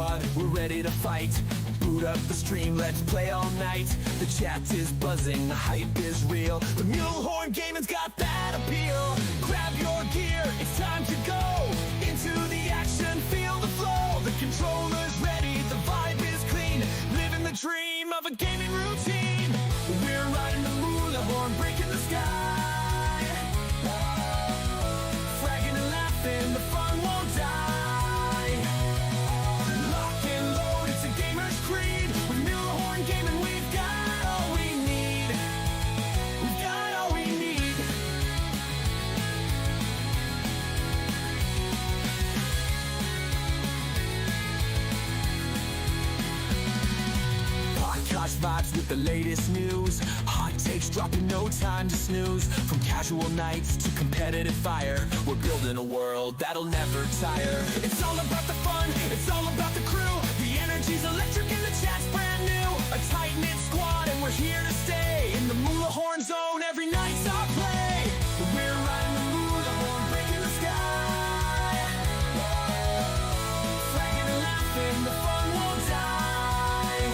squad, we're ready to fight. Boot up the stream, let's play all night. The chat is buzzing, the hype is real. The Mulehorn Gaming's got that appeal. Grab your gear, it's time to go into the action, feel the flow. The controller's ready, the vibe is clean. Living the dream of a gaming routine. We're riding the Mulehorn, breaking the sky. Fragging and laughing, the fun won't die. Lock and load, it's a gamer's creed. With Mulehorn Gaming, we've got all we need. We've got all we need. Podcast vibes with the latest news. Hot takes dropping, no time to snooze. From casual nights to competitive fire, we're building a world that'll never tire. It's all about the fun, it's all about the crew. The energy's electric and the chat's brand new. A tight-knit squad and we're here to stay. In the Mulehorn zone, every night's our play. We're riding the Mulehorn, breaking the sky. Flagging and laughing, the fun won't die.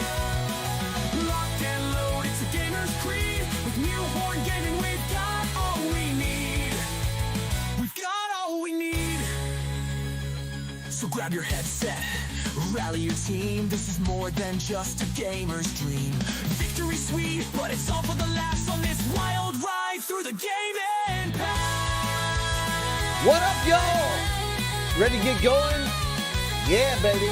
Locked and load, it's a gamer's creed. With Mulehorn Gaming, we've got all we need. We've got all we need. So grab your headset, rally your team. This is more than just a gamer's dream. Victory's sweet, but it's all for the laughs on this wild ride through the gaming path. What up, y'all? Ready to get going? Yeah, baby.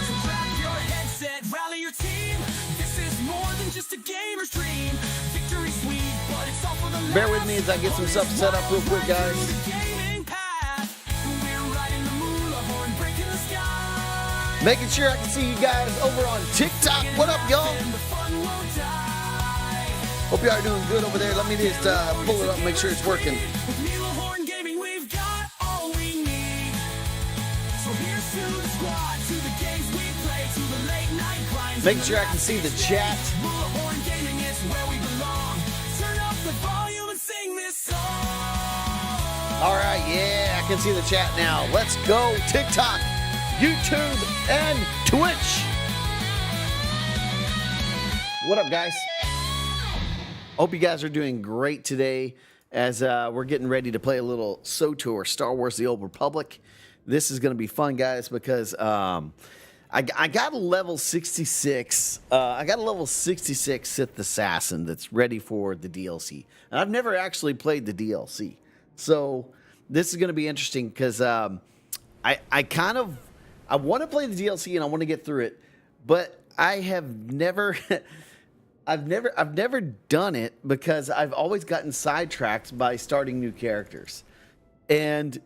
So grab your headset, rally your team. This is more than just a gamer's dream. Victory's sweet, but it's all for the laughs. Bear with me as I get some stuff set up real quick, guys. Through the gaming path. We're riding the Mulehorn, breaking the sky. Making sure I can see you guys over on TikTok. What up, y'all? And the fun won't die. Hope y'all are doing good over there. Let me just pull it up and make sure it's working. With Mulehorn Gaming, we've got all we need. So here's to the squad, to the games we play, to the late night grinds. Making sure I can see the chat. Mulehorn Gaming is where we belong. Turn up the volume and sing this song. All right, yeah, I can see the chat now. Let's go. TikTok, YouTube, and Twitch. What up, guys? Hope you guys are doing great today as we're getting ready to play a little SWTOR, Star Wars The Old Republic. This is going to be fun, guys, because I got a level 66. I got a level 66 Sith Assassin that's ready for the DLC. And I've never actually played the DLC. So this is going to be interesting because I want to play the DLC and I want to get through it, but I have never I've never done it because I've always gotten sidetracked by starting new characters. And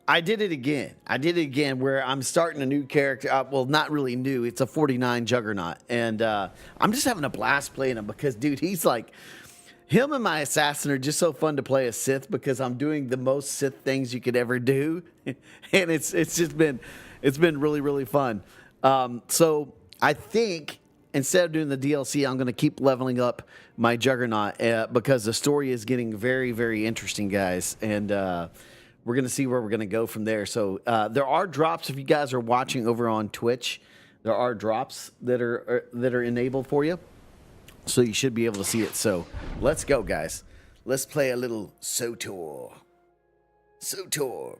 I did it again where I'm starting a new character. Well, not really new. It's a 49 Juggernaut. And I'm just having a blast playing him because, dude, he's like, him and my assassin are just so fun to play as Sith because I'm doing the most Sith things you could ever do. And it's been really, really fun. So I think instead of doing the DLC, I'm going to keep leveling up my Juggernaut because the story is getting very, very interesting, guys. And we're going to see where we're going to go from there. So there are drops if you guys are watching over on Twitch. There are drops that are enabled for you. So you should be able to see it. So let's go, guys. Let's play a little SWTOR. SWTOR.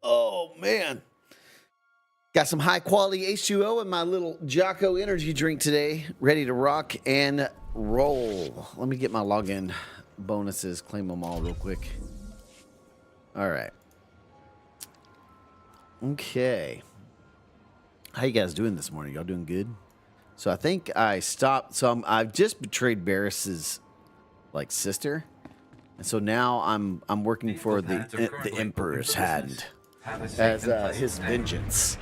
Oh, man. Got some high-quality H2O in my little Jocko energy drink today. Ready to rock and roll. Let me get my login bonuses. Claim them all real quick. All right. Okay. How you guys doing this morning? Y'all doing good? So I think I stopped. So I've just betrayed Barris's like sister, and so now I'm working for the Emperor's hand as his vengeance.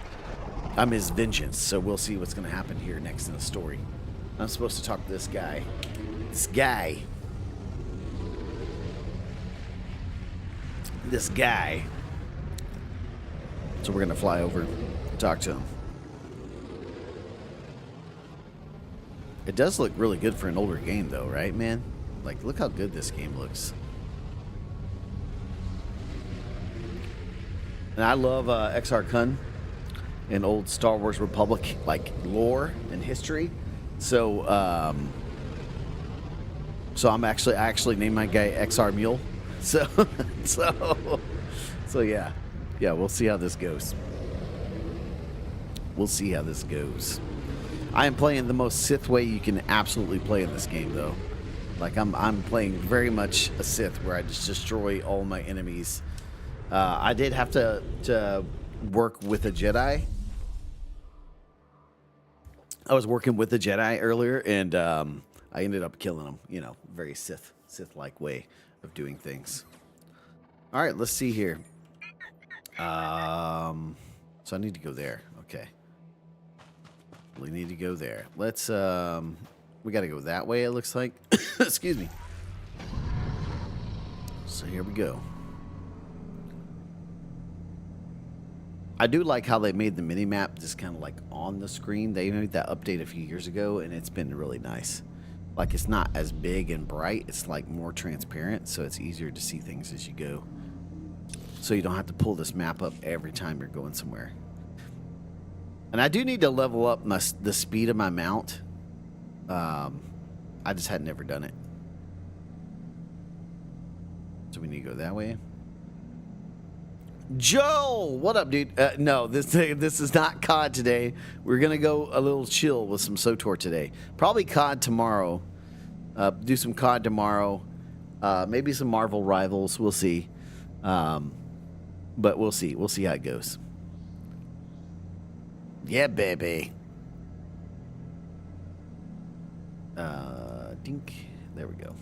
I'm his vengeance. So we'll see what's going to happen here next in the story. I'm supposed to talk to this guy. This guy. So we're going to fly over and talk to him. It does look really good for an older game, though, right, man? Like, look how good this game looks. And I love XR Kun and old Star Wars Republic like lore and history. So I actually named my guy XR Mule. So yeah. Yeah, we'll see how this goes. We'll see how this goes. I am playing the most Sith way you can absolutely play in this game, though. Like, I'm playing very much a Sith where I just destroy all my enemies. I did have to work with a Jedi. I was working with a Jedi earlier, and I ended up killing him. You know, very Sith-like way of doing things. All right, let's see here. So I need to go there. Okay. We need to go there. Let's, we got to go that way, it looks like. Excuse me. So here we go. I do like how they made the mini-map just kind of like on the screen. They made that update a few years ago, and it's been really nice. Like, it's not as big and bright. It's like more transparent, so it's easier to see things as you go. So you don't have to pull this map up every time you're going somewhere. And I do need to level up the speed of my mount. I just had never done it. So we need to go that way. Joel, what up, dude? No, this is not COD today. We're gonna go a little chill with some SWTOR today. Probably COD tomorrow. Do some COD tomorrow. Maybe some Marvel Rivals. We'll see. But we'll see. We'll see how it goes. Yeah, baby. Dink. There we go.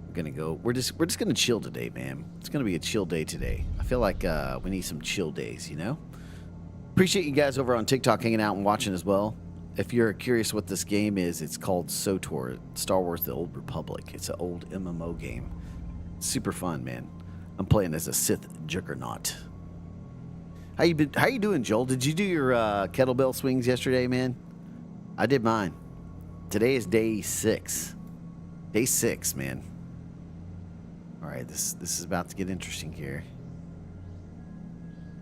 We're gonna go. We're just gonna chill today, man. It's gonna be a chill day today. I feel like we need some chill days, you know. Appreciate you guys over on TikTok hanging out and watching as well. If you're curious what this game is, it's called SWTOR, Star Wars: The Old Republic. It's an old MMO game. Super fun, man. I'm playing as a Sith Juggernaut. How you doing, Joel? Did you do your kettlebell swings yesterday, man? I did mine. Today is day 6. Day 6, man. All right, this is about to get interesting here.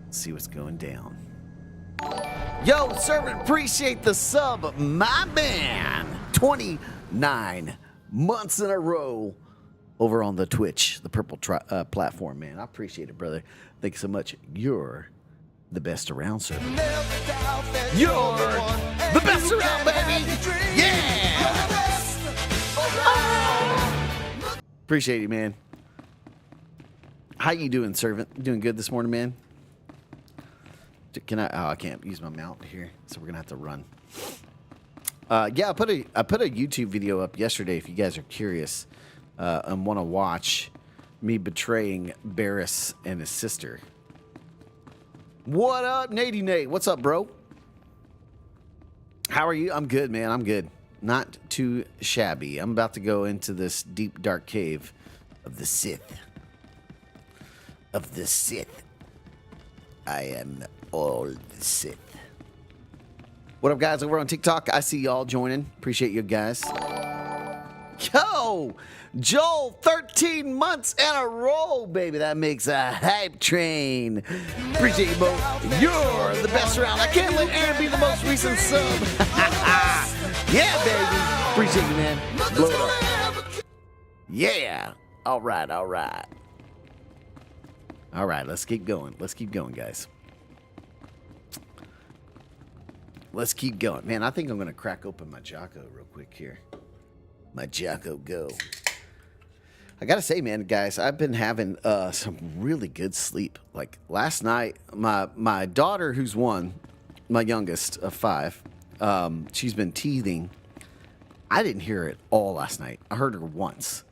Let's see what's going down. Yo, servant, appreciate the sub, my man. 29 months in a row over on the Twitch, the purple platform, man. I appreciate it, brother. Thank you so much. You're the best around, servant. You're the best around, baby. Yeah. Appreciate you, man. How you doing, servant? Doing good this morning, man? Can I? Oh, I can't use my mount here, so we're gonna have to run. Yeah, I put a YouTube video up yesterday. If you guys are curious and want to watch me betraying Barris and his sister. What up, Nady Nate? What's up, bro? How are you? I'm good, man. I'm good. Not too shabby. I'm about to go into this deep, dark cave of the Sith. Of the Sith. I am all the Sith. What up, guys, over on TikTok? I see y'all joining. Appreciate you guys. Yo! Joel, 13 months in a row, baby. That makes a hype train. Appreciate you both. You're the best around. I can't let Aaron be the most recent sub. Yeah, baby. Appreciate you, man. Blow it up. Yeah. All right, all right. All right, let's keep going. Let's keep going, guys. Let's keep going. Man, I think I'm going to crack open my Jocko real quick here. My Jocko Go. I gotta say, man, guys, I've been having some really good sleep. Like last night, my daughter, who's 1, my youngest of 5, she's been teething. I didn't hear it all last night. I heard her once,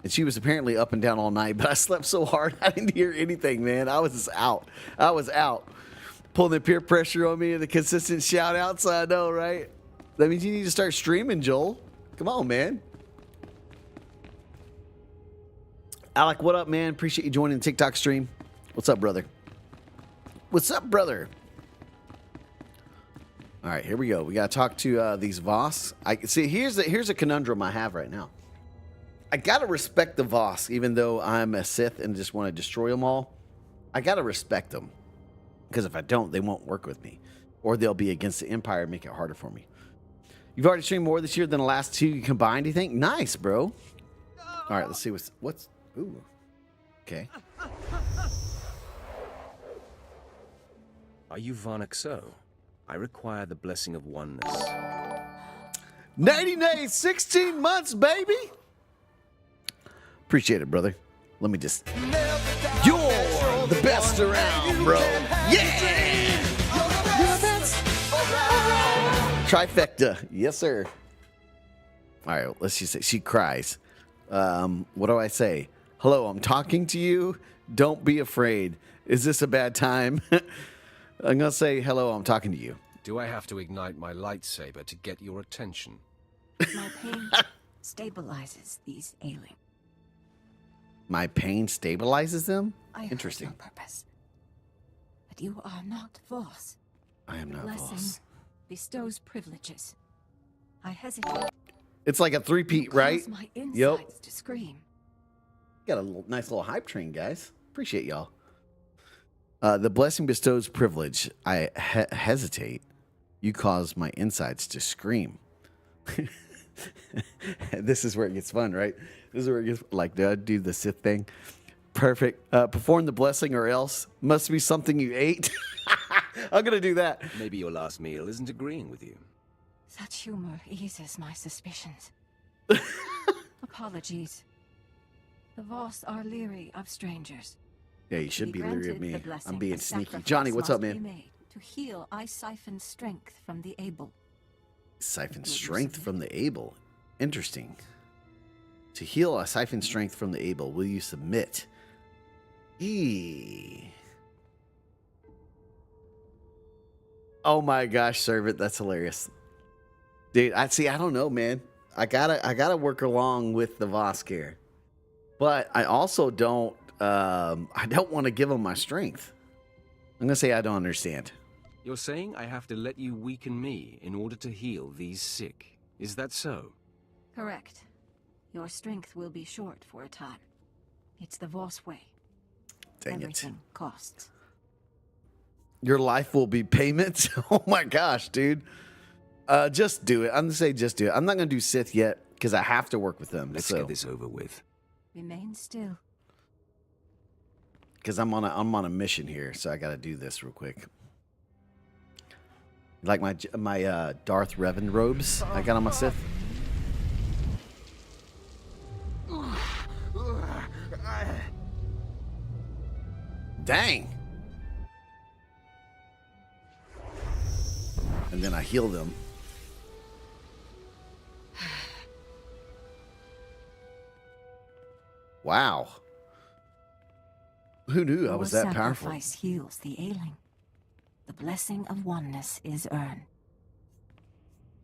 and she was apparently up and down all night. But I slept so hard, I didn't hear anything, man. I was out. I was out. Pulling the peer pressure on me and the consistent shout outs. I know, right? That means you need to start streaming, Joel. Come on, man. Alec, what up, man? Appreciate you joining the TikTok stream. What's up, brother? What's up, brother? All right, here we go. We got to talk to these Voss. I see. Here's a conundrum I have right now. I got to respect the Voss, even though I'm a Sith and just want to destroy them all. I gotta respect them, because if I don't, they won't work with me, or they'll be against the Empire and make it harder for me. You've already streamed more this year than the last 2 combined, you think? Nice, bro. All right, let's see what's. Ooh. Okay. Are you Varnixo? I require the blessing of oneness. 90 days, 16 months, baby. Appreciate it, brother. Let me just. You're the best around, bro. Yeah. Trifecta. Yes, sir. All right, let's just say she cries. What do I say? Hello, I'm talking to you. Don't be afraid. Is this a bad time? I'm going to say, hello, I'm talking to you. Do I have to ignite my lightsaber to get your attention? My pain stabilizes these ailing. My pain stabilizes them? I heard Interesting. your purpose. But you are not Voss. I am not Blessing boss. bestows privileges. I hesitate. It's like a three-peat, right? Cause my Yep. insides to scream. Got a nice little hype train, guys. Appreciate y'all. The blessing bestows privilege. I hesitate. You cause my insides to scream. This is where it gets fun, right? This is where it gets like, do I do the Sith thing? Perfect. Perform the blessing or else. Must be something you ate. I'm going to do that. Maybe your last meal isn't agreeing with you. Such humor eases my suspicions. Apologies. The Voss are leery of strangers. Yeah, you should To be leery of granted the me. blessing, I'm being a sneaky. sacrifice Johnny, what's up, must be man? made. To heal, I siphon strength from the able. Siphon strength from the able. Interesting. To heal, I siphon strength from the able. Will you submit? Oh my gosh, servant, that's hilarious. Dude, I don't know, man. I gotta work along with the Voskir. But I also don't want to give him my strength. I'm gonna say I don't understand. You're saying I have to let you weaken me in order to heal these sick. Is that so? Correct. Your strength will be short for a time. It's the Voss way. Dang Everything costs. Your life will be payment? Oh my gosh, dude. Just do it. I'm gonna say just do it. I'm not gonna do Sith yet because I have to work with them. Let's get this over with. Remain still. Because I'm on a mission here, so I got to do this real quick. Like my Darth Revan robes I got on my Sith. Dang. And then I heal them. Wow. Who knew I was that powerful? Sacrifice heals the ailing. The blessing of oneness is earned.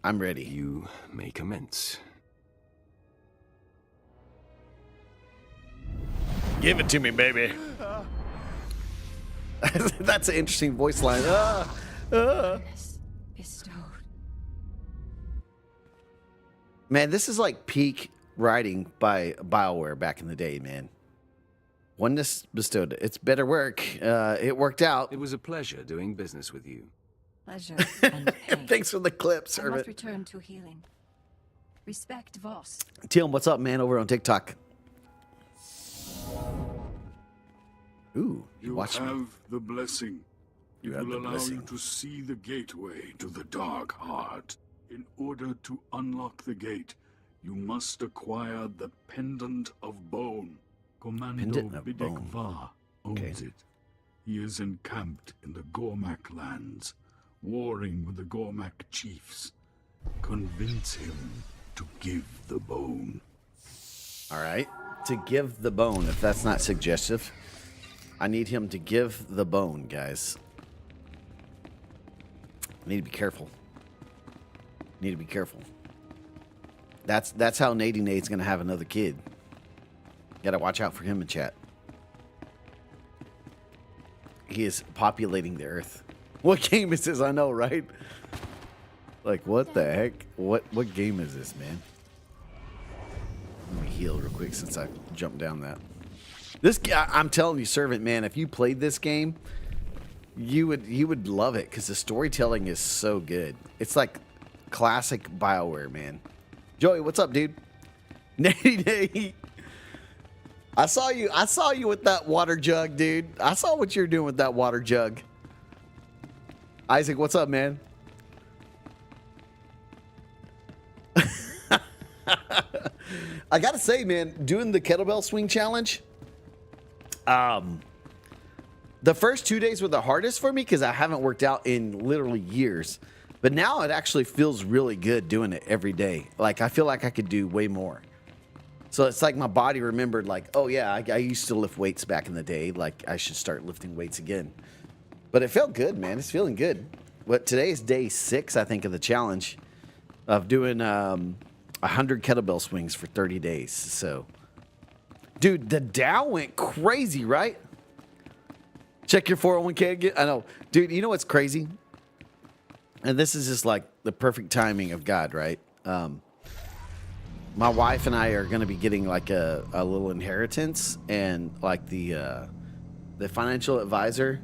I'm ready. You may commence. Give it to me, baby. That's an interesting voice line. Oneness bestowed. Man, this is like peak writing by BioWare back in the day, man. Oneness bestowed. It's better work. It worked out. It was a pleasure doing business with you. Pleasure and pain. Thanks for the clip, I must servant. return to healing. Respect Voss. Tim, what's up, man, over on TikTok? Ooh, You watch have me. the blessing. You It have will the allow blessing. you to see the gateway to the Dark Heart. In order to unlock the gate, you must acquire the Pendant of Bone. Commando Pendant of Bidek Bone. Va owns it. He is encamped in the Gormak lands, warring with the Gormak chiefs. Convince him to give the bone. All right. To give the bone, if that's not suggestive. I need him to give the bone, guys. I need to be careful. Need to be careful. That's how Nady Nade's gonna have another kid. Gotta watch out for him in chat. He is populating the earth. What game is this? I know, right? Like, what the heck? What game is this, man? Let me heal real quick since I jumped down that. This guy, I'm telling you, Servant, man, if you played this game, you would love it because the storytelling is so good. It's like classic BioWare, man. Joey, what's up, dude? Nate. I saw you with that water jug, dude. I saw what you're doing with that water jug. Isaac, what's up, man? I gotta say, man, doing the kettlebell swing challenge, the first 2 days were the hardest for me because I haven't worked out in literally years. But now it actually feels really good doing it every day. Like, I feel like I could do way more. So it's like my body remembered, like, oh yeah, I used to lift weights back in the day. Like, I should start lifting weights again. But it felt good, man. It's feeling good. But today is day 6, I think, of the challenge of doing 100 kettlebell swings for 30 days. So, dude, the Dow went crazy, right? Check your 401k again. I know. Dude, you know what's crazy? And this is just like the perfect timing of God, right? My wife and I are going to be getting like a little inheritance, and like the financial advisor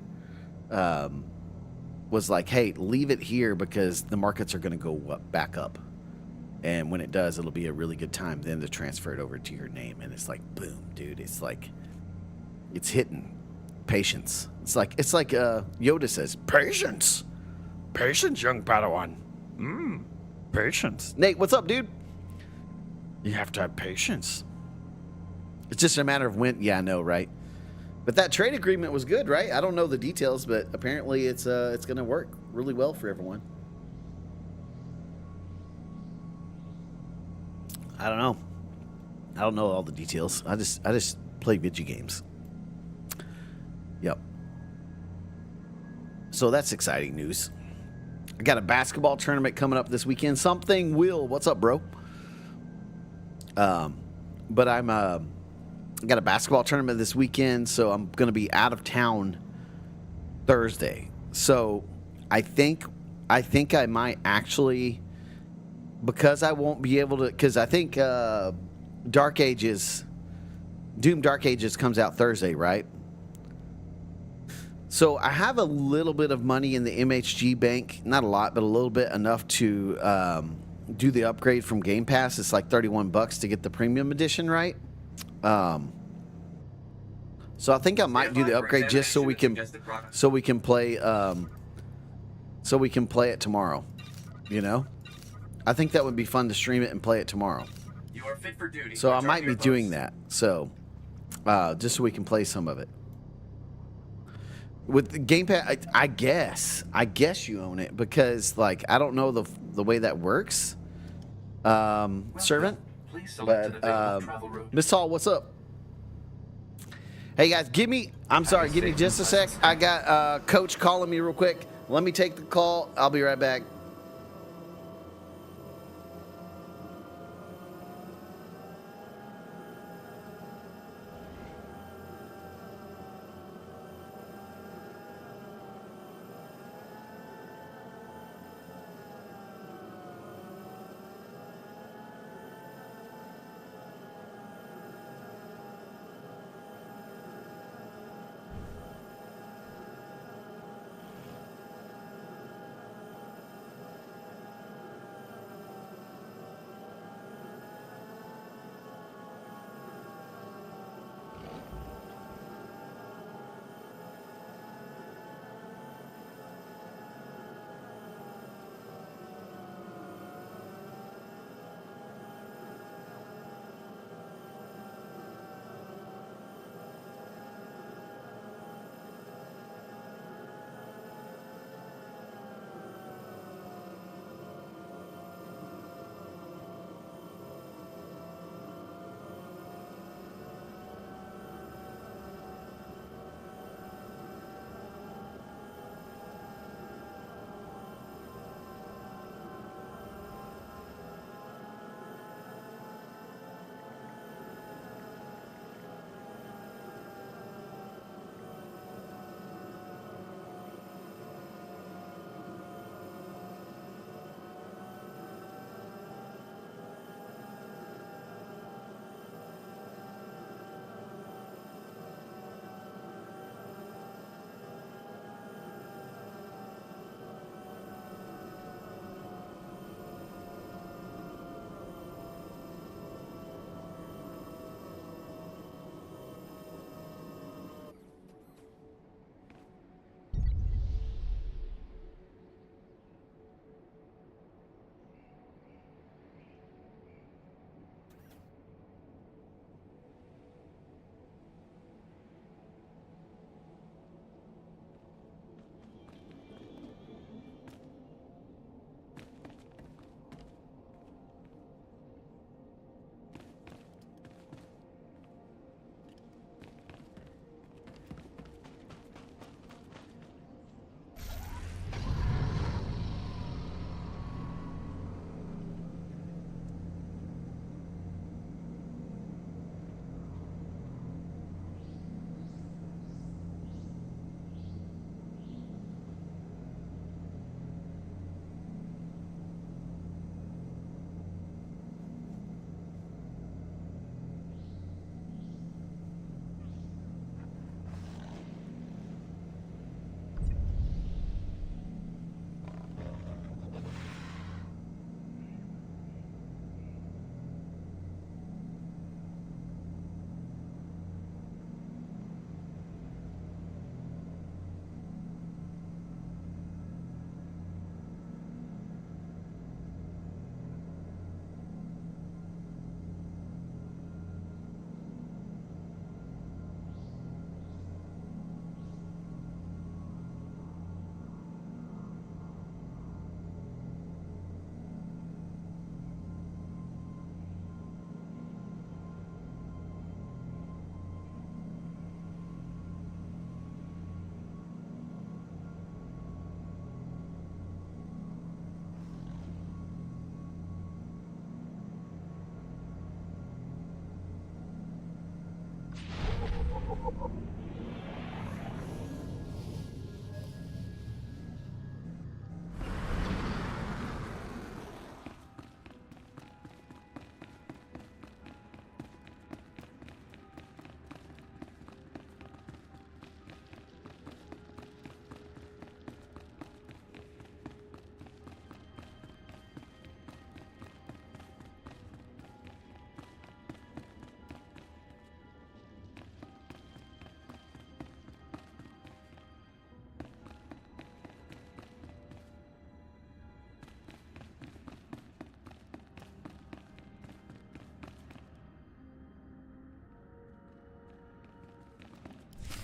was like, hey, leave it here because the markets are going to go back up. And when it does, it'll be a really good time then to transfer it over to your name. And it's like, boom, dude. It's like, it's hitting. Patience. It's like Yoda says, patience. Patience, young Padawan. Patience. Nate, what's up, dude? You have to have patience. It's just a matter of when. Yeah, I know, right? But that trade agreement was good, right? I don't know the details, but apparently it's going to work really well for everyone. I don't know. I don't know all the details. I just play video games. Yep. So that's exciting news. I got a basketball tournament coming up this weekend. Something Will, what's up, bro? But I got a basketball tournament this weekend, so I'm going to be out of town Thursday. So I think I might actually, because I won't be able to, because I think Doom Dark Ages comes out Thursday, right? So I have a little bit of money in the MHG bank, not a lot, but a little bit, enough to do the upgrade from Game Pass. It's like $31 to get the premium edition, right? So I think I might do the upgrade just so we can play it tomorrow. You know, I think that would be fun to stream it and play it tomorrow. You are fit for duty. So I might be doing that. So just so we can play some of it. With the Game Pass, I guess you own it because, like, I don't know the way that works, Servant. But Miss Hall, what's up? Hey guys, give me just a sec. I got Coach calling me real quick. Let me take the call. I'll be right back.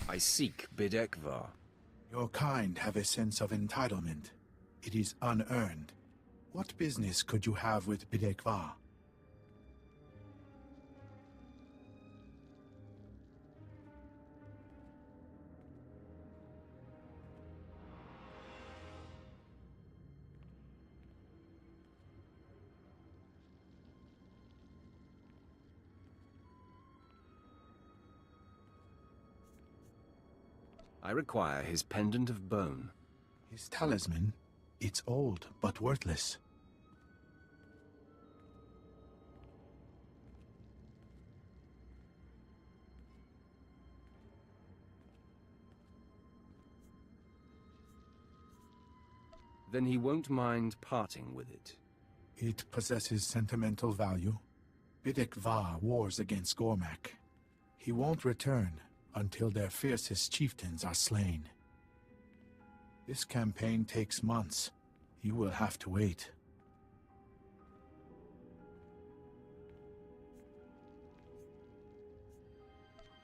I seek Bidekvar. Your kind have a sense of entitlement. It is unearned. What business could you have with Bidekvar? I require his pendant of bone. His talisman? It's old, but worthless. Then he won't mind parting with it. It possesses sentimental value. Bidekvar wars against Gormak. He won't return until their fiercest chieftains are slain. This campaign takes months. You will have to wait.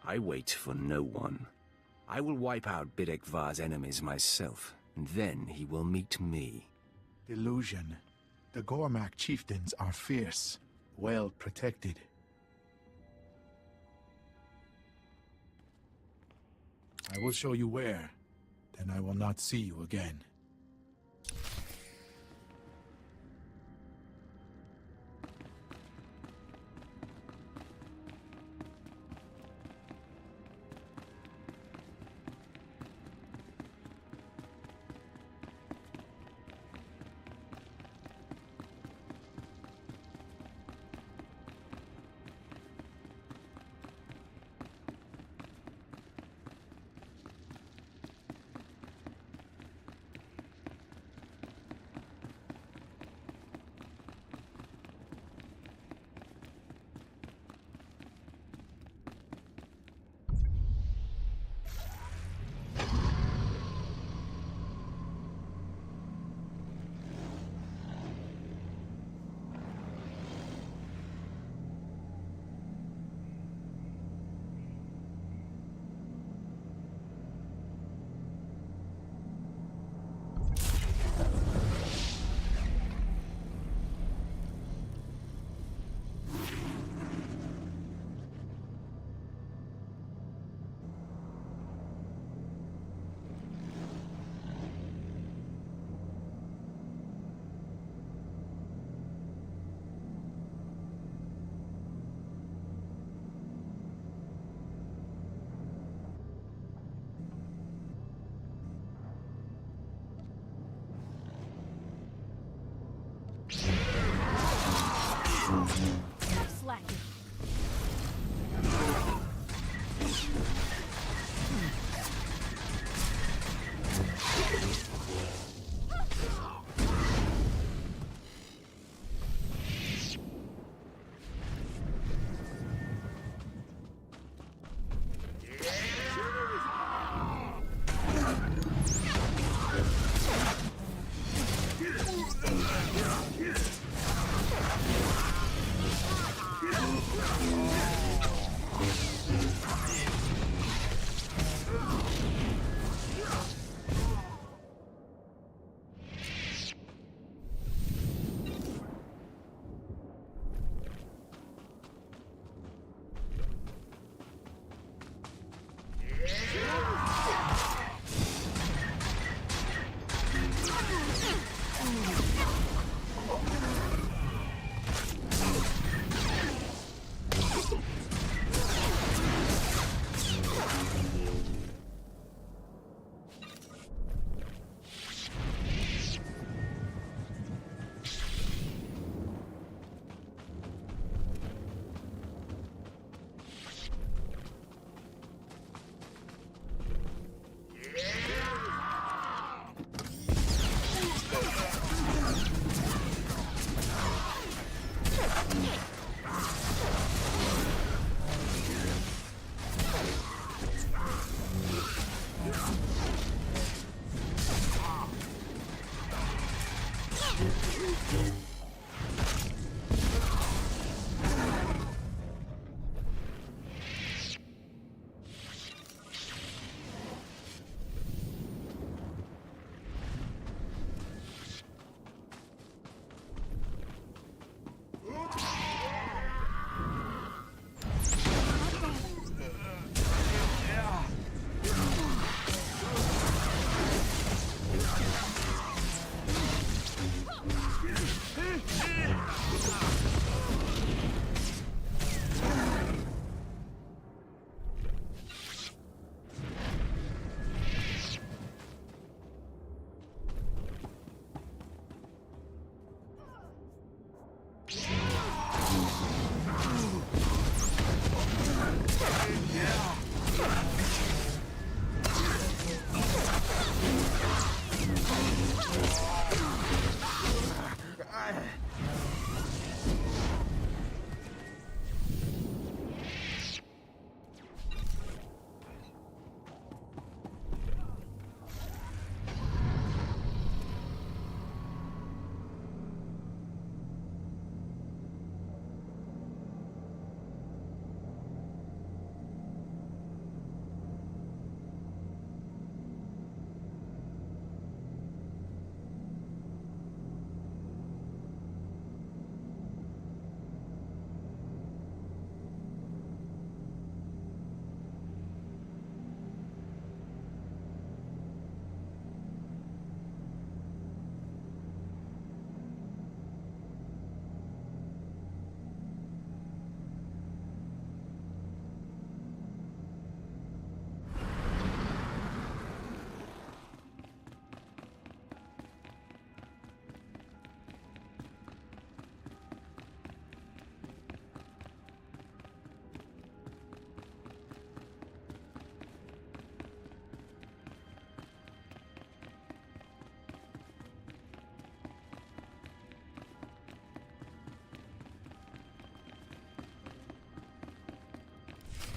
I wait for no one. I will wipe out Bidekvar's enemies myself, and then he will meet me. Delusion. The Gormak chieftains are fierce, well protected. I will show you where. Then I will not see you again.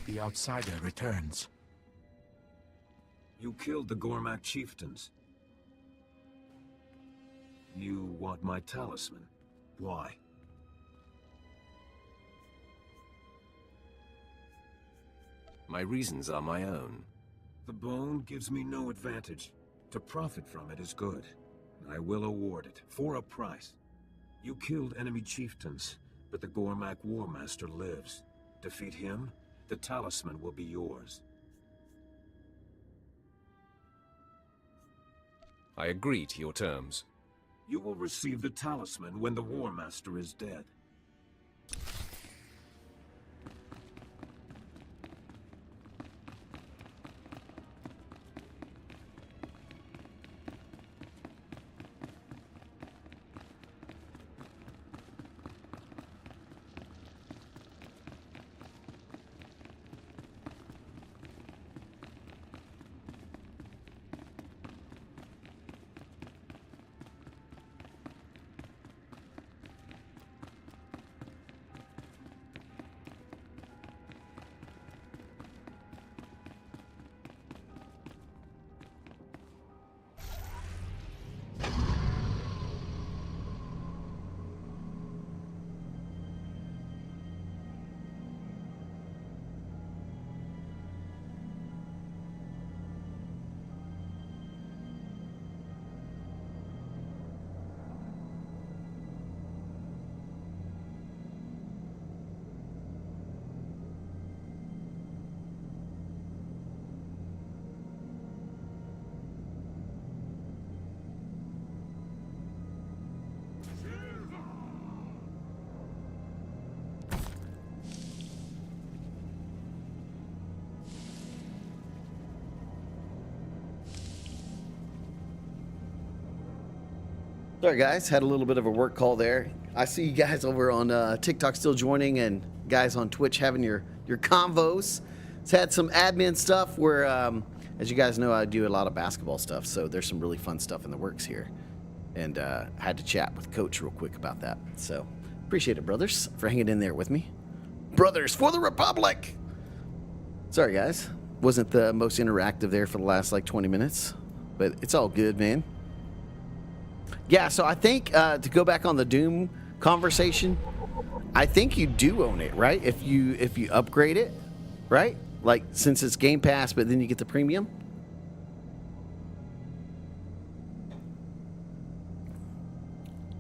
the outsider returns. You killed the Gormak chieftains. You want my talisman. Why? My reasons are my own. The bone gives me no advantage. To profit from it is good. I will award it, for a price. You killed enemy chieftains, but the Gormak War Master lives. Defeat him, the talisman will be yours. I agree to your terms. You will receive the talisman when the War Master is dead. Sorry guys, had a little bit of a work call there. I see you guys over on TikTok still joining, and guys on Twitch having your convos. It's had some admin stuff where, as you guys know, I do a lot of basketball stuff, so there's some really fun stuff in the works here. And had to chat with Coach real quick about that. So appreciate it, brothers, for hanging in there with me. Brothers for the Republic! Sorry guys, wasn't the most interactive there for the last like 20 minutes, but it's all good, man. Yeah, so I think to go back on the Doom conversation, I think you do own it, right? If you upgrade it, right? Like since it's Game Pass, but then you get the premium.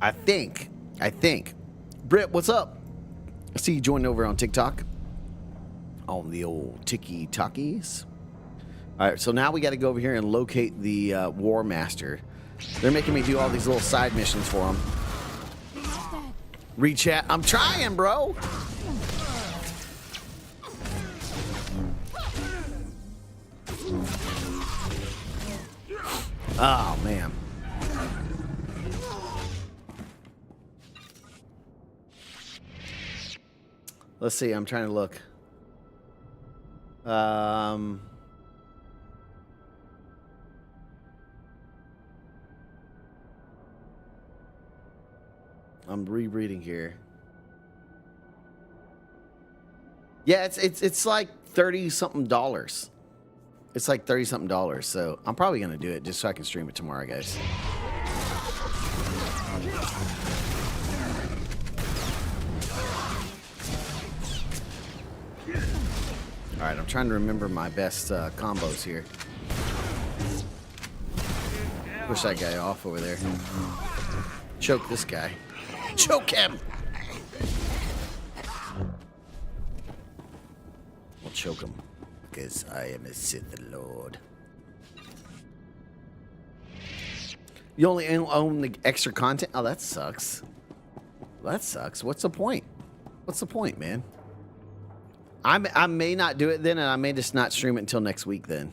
I think. Britt, what's up? I see you joining over on TikTok. On the old Tiki-Takis. All right, so now we got to go over here and locate the War Master. They're making me do all these little side missions for them. Read chat. I'm trying, bro. Oh, man. Let's see. I'm trying to look. I'm rereading here. Yeah, it's like $30-something. It's like $30-something. So I'm probably gonna do it just so I can stream it tomorrow, guys. All right, I'm trying to remember my best combos here. Push that guy off over there. Choke this guy. Choke him! We'll choke him, because I am a Sith Lord. You only own the extra content? Oh, that sucks. That sucks. What's the point? What's the point, man? I may not do it then, and I may just not stream it until next week then.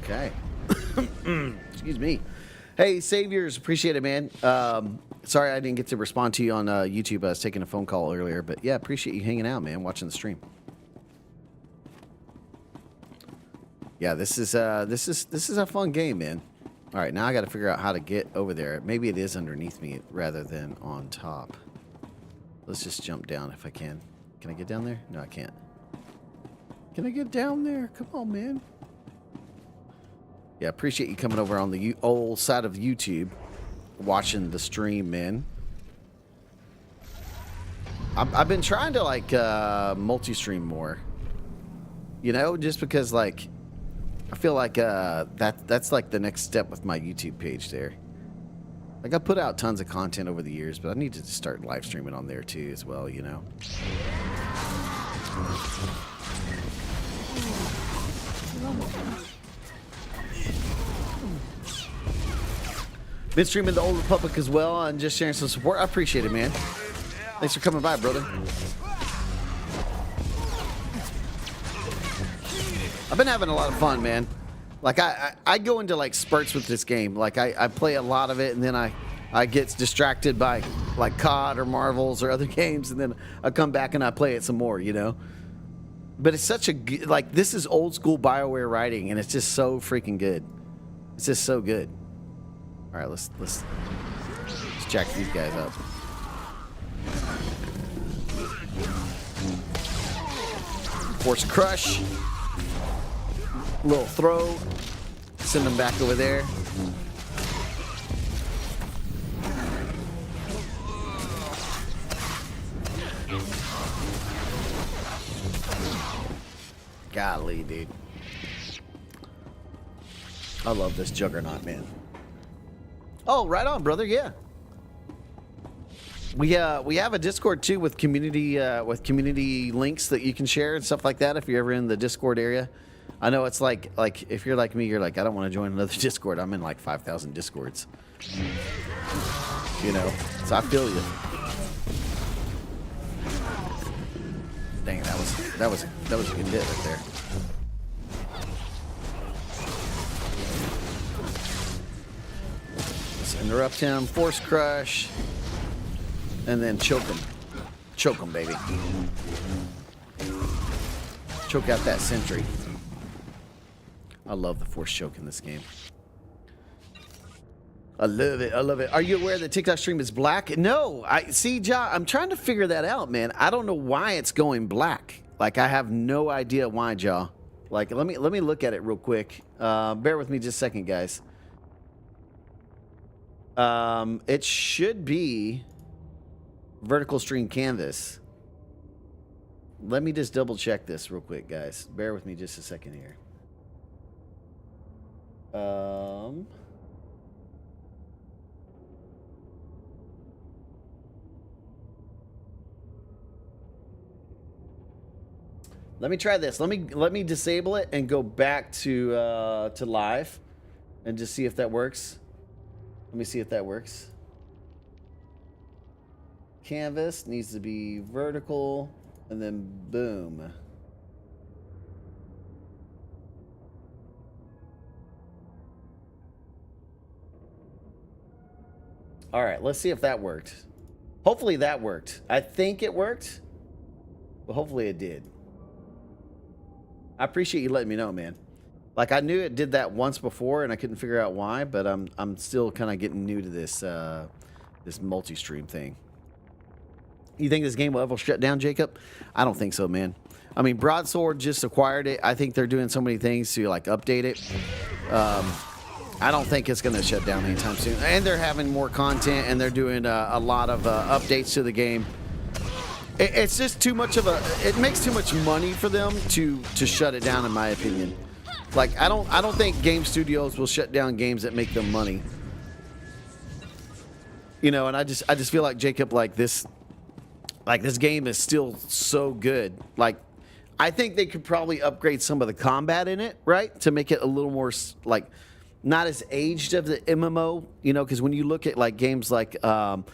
Okay. Excuse me. Hey, Saviors, appreciate it, man. Sorry I didn't get to respond to you on YouTube. I was taking a phone call earlier, but yeah, appreciate you hanging out, man, watching the stream. Yeah, this is a fun game, man. All right, now I got to figure out how to get over there. Maybe it is underneath me rather than on top. Let's just jump down if I can. Can I get down there? No, I can't. Can I get down there? Come on, man. Yeah, appreciate you coming over on the old side of YouTube, watching the stream, man. I've been trying to like multi-stream more. You know, just because like I feel like that's like the next step with my YouTube page there. Like I put out tons of content over the years, but I need to start live streaming on there too as well, you know. Been streaming the Old Republic as well and just sharing some support. I appreciate it, man. Thanks for coming by, brother. I've been having a lot of fun, man. Like I go into like spurts with this game. Like I play a lot of it and then I get distracted by like COD or Marvels or other games and then I come back and I play it some more, you know. But it's such a like this is old school BioWare writing and it's just so freaking good. It's just so good. All right, let's jack these guys up. Force crush. Little throw. Send them back over there. Golly, dude. I love this Juggernaut, man. Oh, right on, brother. Yeah. We have a Discord too with community links that you can share and stuff like that if you're ever in the Discord area. I know it's like if you're like me, you're like I don't want to join another Discord. I'm in like 5,000 Discords. You know, so I feel you. Dang, that was a good hit right there. Let's interrupt him, force crush, and then choke him. Choke him, baby. Choke out that sentry. I love the force choke in this game. I love it. I love it. Are you aware that TikTok stream is black? No. I see, Ja. I'm trying to figure that out, man. I don't know why it's going black. Like I have no idea why, Ja. Like let me look at it real quick. Bear with me just a second, guys. It should be vertical stream canvas. Let me just double check this real quick, guys. Bear with me just a second here. Let me try this. Let me disable it and go back to live and just see if that works. Let me see if that works. Canvas needs to be vertical and then boom. All right, let's see if that worked. Hopefully that worked. I think it worked, but hopefully it did. I appreciate you letting me know, man. Like I knew it did that once before, and I couldn't figure out why. But I'm still kind of getting new to this this multi-stream thing. You think this game will ever shut down, Jacob? I don't think so, man. I mean, Broadsword just acquired it. I think they're doing so many things to like update it. I don't think it's going to shut down anytime soon. And they're having more content, and they're doing a lot of updates to the game. It's just too much of a. It makes too much money for them to shut it down, in my opinion. Like I don't think game studios will shut down games that make them money. You know, and I just feel like Jacob, like this game is still so good. Like I think they could probably upgrade some of the combat in it, right, to make it a little more like not as aged of the MMO. You know, because when you look at like games like Throne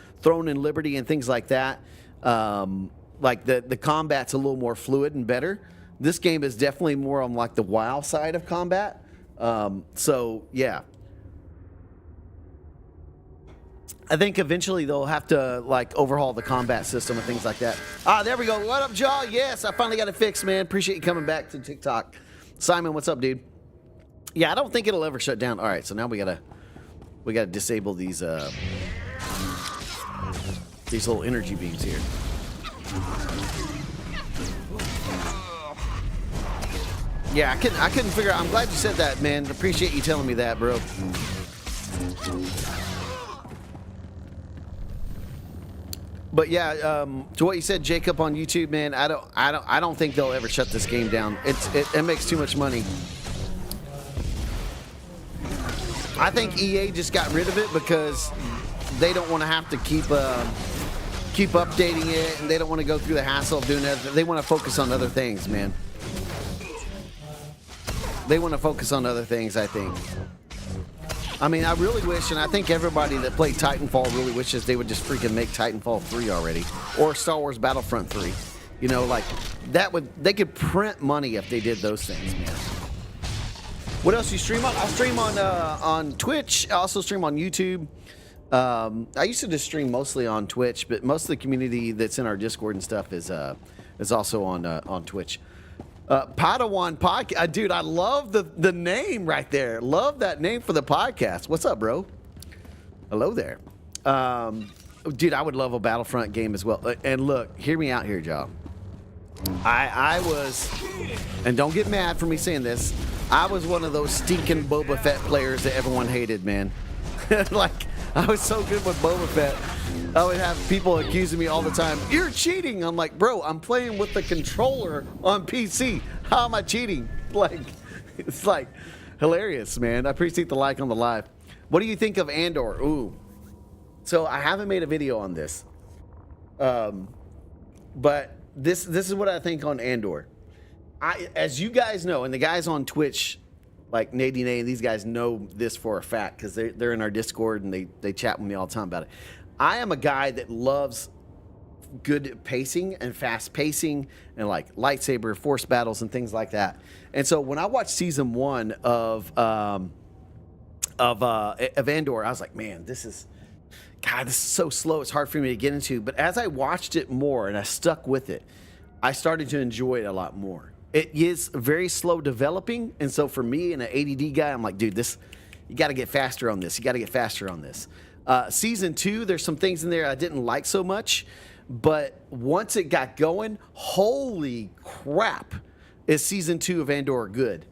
and Liberty and things like that. Like the combat's a little more fluid and better. This game is definitely more on like the WoW side of combat. So yeah, I think eventually they'll have to like overhaul the combat system and things like that. Ah, there we go. What up, Jaw? Yes, I finally got it fixed, man. Appreciate you coming back to TikTok. Simon, what's up, dude? Yeah, I don't think it'll ever shut down. All right, so now we gotta disable these little energy beams here. Yeah, I couldn't figure out. I'm glad you said that, man. Appreciate you telling me that, bro. But yeah, to what you said, Jacob, on YouTube, man, I don't think they'll ever shut this game down. It makes too much money. I think EA just got rid of it because they don't want to have to keep updating it, and they don't want to go through the hassle of doing that. They want to focus on other things, man. They want to focus on other things, I think. I mean, I really wish, and I think everybody that played Titanfall really wishes they would just freaking make Titanfall 3 already, or Star Wars Battlefront 3. You know, like they could print money if they did those things, man. What else do you stream on? I stream on Twitch. I also stream on YouTube. I used to just stream mostly on Twitch, but most of the community that's in our Discord and stuff is also on Twitch. Padawan Podcast. Dude, I love the name right there. Love that name for the podcast. What's up, bro? Hello there. Dude, I would love a Battlefront game as well. And look, hear me out here, Joe. I was, and don't get mad for me saying this, I was one of those stinking Boba Fett players that everyone hated, man. Like, I was so good with Boba Fett. I would have people accusing me all the time, you're cheating. I'm like, bro, I'm playing with the controller on PC. How am I cheating? Like, it's like hilarious, man. I appreciate the like on the live. What do you think of Andor? Ooh. So I haven't made a video on this. But this is what I think on Andor. As you guys know, and the guys on Twitch, like Nadine and these guys know this for a fact because they're in our Discord and they chat with me all the time about it. I am a guy that loves good pacing and fast pacing and like lightsaber force battles and things like that. And so when I watched season 1 of Andor, I was like, man, this is so slow. It's hard for me to get into. But as I watched it more and I stuck with it, I started to enjoy it a lot more. It is very slow developing. And so for me and an ADD guy, I'm like, dude, you got to get faster on this. You got to get faster on this. Season 2, there's some things in there I didn't like so much. But once it got going, holy crap, is season 2 of Andor good.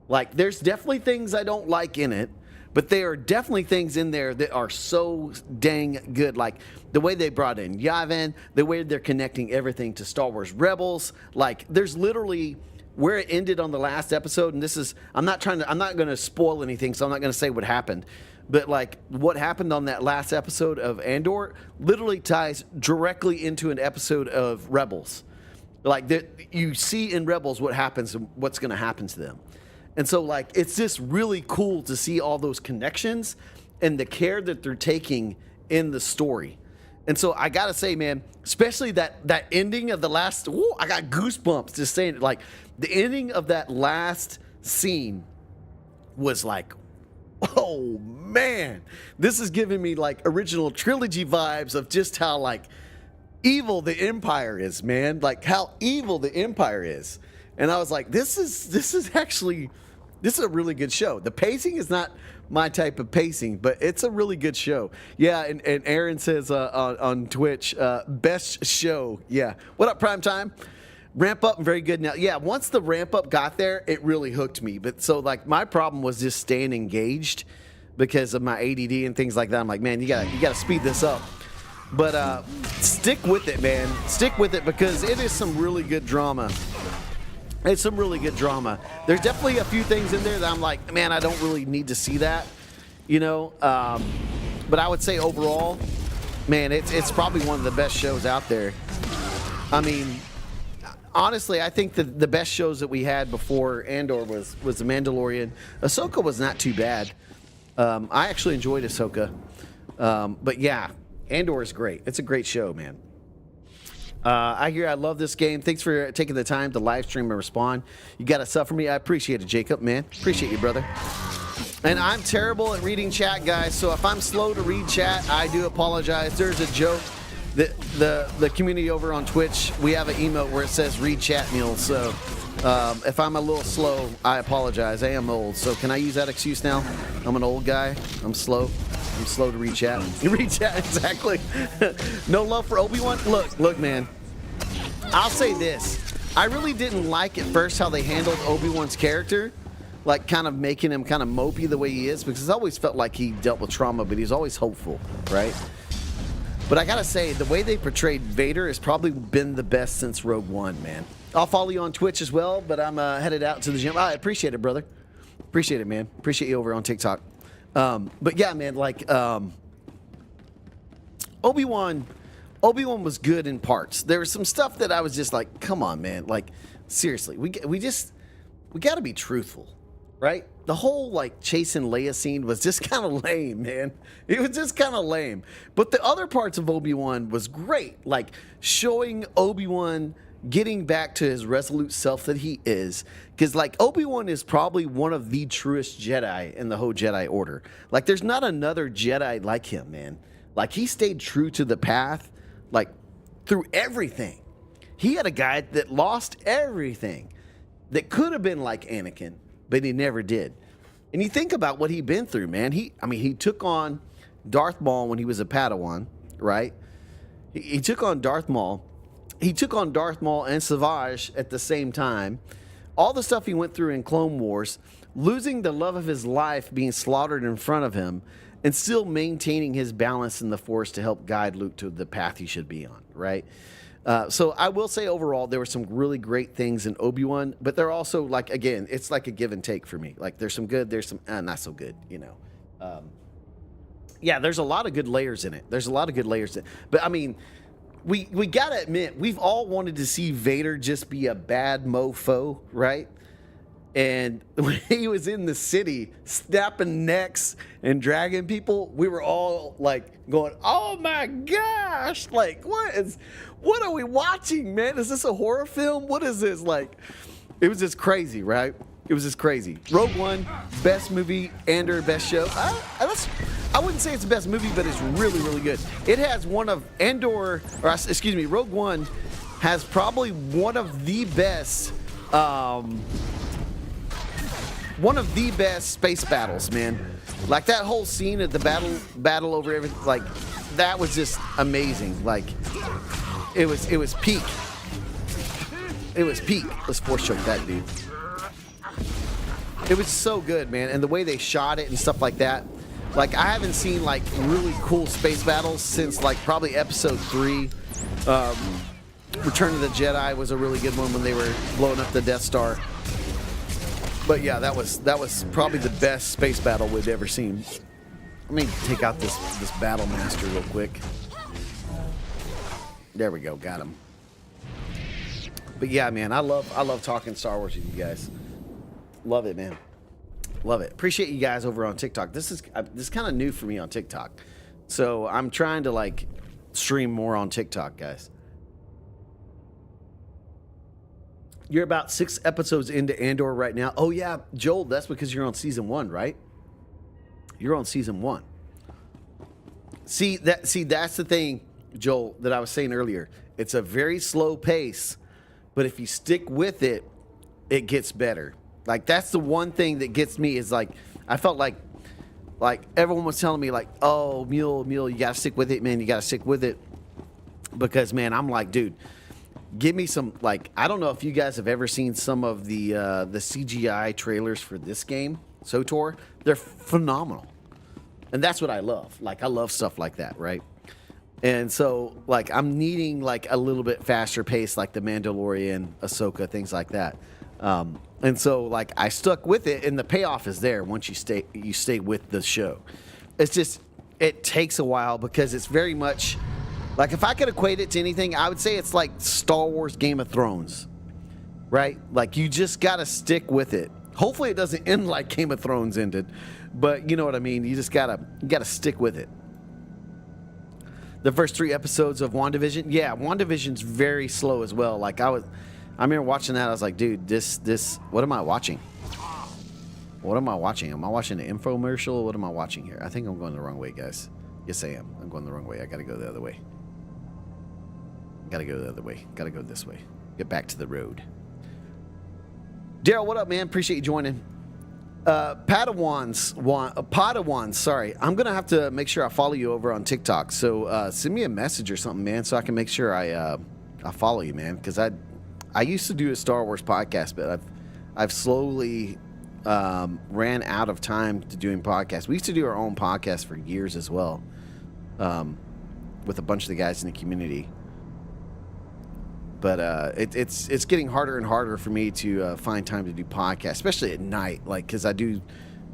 Like, there's definitely things I don't like in it. But there are definitely things in there that are so dang good. Like the way they brought in Yavin, the way they're connecting everything to Star Wars Rebels. Like there's literally where it ended on the last episode. And this is, I'm not going to spoil anything. So I'm not going to say what happened. But like what happened on that last episode of Andor literally ties directly into an episode of Rebels. Like you see in Rebels what happens and what's going to happen to them. And so, like, it's just really cool to see all those connections and the care that they're taking in the story. And so, I got to say, man, especially that ending of the last... Whoa, I got goosebumps just saying it. Like, the ending of that last scene was like, oh, man. This is giving me, like, original trilogy vibes of just how, like, evil the Empire is, man. Like, how evil the Empire is. And I was like, this is a really good show. The pacing is not my type of pacing, but it's a really good show. Yeah, and Aaron says on Twitch, best show. Yeah. What up, Primetime? Ramp up, very good now. Yeah, once the ramp up got there, it really hooked me. But so, like, my problem was just staying engaged because of my ADD and things like that. I'm like, man, you gotta speed this up. But stick with it, man. Stick with it because it is some really good drama. It's some really good drama. There's definitely a few things in there that I'm like, man, I don't really need to see that, you know. But I would say overall, man, it's probably one of the best shows out there. I mean, honestly, I think the best shows that we had before Andor was The Mandalorian. Ahsoka was not too bad. I actually enjoyed Ahsoka. But yeah, Andor is great. It's a great show, man. I love this game. Thanks for taking the time to live stream and respond. You got to suffer me. I appreciate it, Jacob, man. Appreciate you, brother. And I'm terrible at reading chat, guys. So if I'm slow to read chat, I do apologize. There's a joke that the community over on Twitch, we have an emote where it says "read chat meal." So if I'm a little slow, I apologize. I am old, so can I use that excuse now? I'm an old guy. I'm slow. I'm slow to read chat. Read chat, exactly. No love for Obi-Wan. Look, man. I'll say this. I really didn't like at first how they handled Obi-Wan's character. Like kind of making him kind of mopey the way he is, because I always felt like he dealt with trauma, but he's always hopeful, right? But I gotta say, the way they portrayed Vader has probably been the best since Rogue One, man. I'll follow you on Twitch as well, but I'm headed out to the gym. I appreciate it, brother. Appreciate it, man. Appreciate you over on TikTok. But yeah, man, like Obi-Wan was good in parts. There was some stuff that I was just like, come on, man. Like, seriously, we gotta be truthful. Right? The whole like chasing Leia scene was just kind of lame, man. It was just kind of lame. But the other parts of Obi-Wan was great. Like showing Obi-Wan getting back to his resolute self that he is. Because like Obi-Wan is probably one of the truest Jedi in the whole Jedi Order. Like there's not another Jedi like him, man. Like he stayed true to the path, like through everything. He had a guy that lost everything that could have been like Anakin, but he never did. And you think about what he'd been through, man. He took on Darth Maul when he was a Padawan, right? He took on Darth Maul. He took on Darth Maul and Savage at the same time. All the stuff he went through in Clone Wars, losing the love of his life being slaughtered in front of him, and still maintaining his balance in the Force to help guide Luke to the path he should be on, right? So I will say overall there were some really great things in Obi-Wan, but they're also like, again, it's like a give and take for me. Like there's some good, there's some not so good, you know. Yeah, there's a lot of good layers in it. There's a lot of good layers in it. But I mean, we got to admit, we've all wanted to see Vader just be a bad mofo, right? And when he was in the city snapping necks and dragging people, we were all like going, oh my gosh, like what are we watching, man? Is this a horror film? What is this? Like, it was just crazy, right? It was just crazy. Rogue One, best movie and/or best show. I wouldn't say it's the best movie, but it's really, really good. It has Rogue One has probably one of the best space battles, man. Like that whole scene at the battle over everything, like that was just amazing. Like it was peak. It was peak. Let's force choke that dude. It was so good, man, and the way they shot it and stuff like that. Like I haven't seen like really cool space battles since like probably Episode 3. Return of the Jedi was a really good one when they were blowing up the Death Star. But yeah, that was probably the best space battle we've ever seen. Let me take out this Battle Master real quick. There we go, got him. But yeah, man, I love talking Star Wars with you guys. Love it, man. Love it. Appreciate you guys over on TikTok. This is kind of new for me on TikTok, so I'm trying to like stream more on TikTok, guys. You're about 6 episodes into Andor right now. Oh yeah, Joel, that's because you're on season 1, right? You're on season 1. See, that's the thing, Joel, that I was saying earlier. It's a very slow pace, but if you stick with it, it gets better. Like that's the one thing that gets me is like I felt like everyone was telling me like, oh, Mule, you gotta stick with it, man. You gotta stick with it, because man, I'm like, dude. Give me some, like, I don't know if you guys have ever seen some of the CGI trailers for this game, SWTOR. They're phenomenal. And that's what I love. Like, I love stuff like that, right? And so, like, I'm needing, like, a little bit faster pace, like The Mandalorian, Ahsoka, things like that. And so, like, I stuck with it, and the payoff is there once you stay with the show. It's just, it takes a while because it's very much... Like, if I could equate it to anything, I would say it's like Star Wars Game of Thrones, right? Like, you just got to stick with it. Hopefully it doesn't end like Game of Thrones ended, but you know what I mean? You just got to stick with it. The first 3 episodes of WandaVision, yeah, WandaVision's very slow as well. Like, I remember watching that, I was like, dude, this, what am I watching? What am I watching? Am I watching an infomercial? What am I watching here? I think I'm going the wrong way, guys. Yes, I am. I'm going the wrong way. I gotta go the other way. Gotta go the other way. Gotta go this way. Get back to the road. Daryl, what up, man? Appreciate you joining. Padawans, sorry. I'm gonna have to make sure I follow you over on TikTok. So send me a message or something, man, so I can make sure I follow you, man. Because I used to do a Star Wars podcast, but I've slowly ran out of time to doing podcasts. We used to do our own podcast for years as well, with a bunch of the guys in the community. But it's getting harder and harder for me to find time to do podcasts, especially at night. Like, because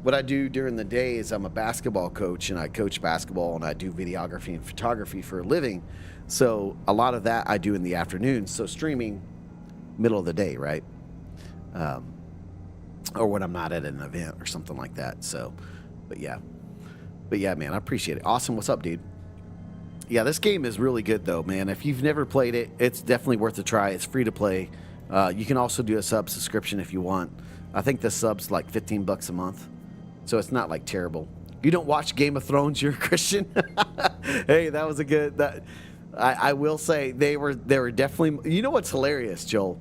what I do during the day is I'm a basketball coach, and I coach basketball, and I do videography and photography for a living. So a lot of that I do in the afternoon. So streaming middle of the day, right? Or when I'm not at an event or something like that. So, but yeah, man, I appreciate it. Awesome. What's up, dude? Yeah, this game is really good, though, man. If you've never played it, it's definitely worth a try. It's free to play. You can also do a sub subscription if you want. I think the sub's like $15 a month, so it's not like terrible. You don't watch Game of Thrones, you're a Christian? Hey, that was a good. I will say they were definitely. You know what's hilarious, Joel,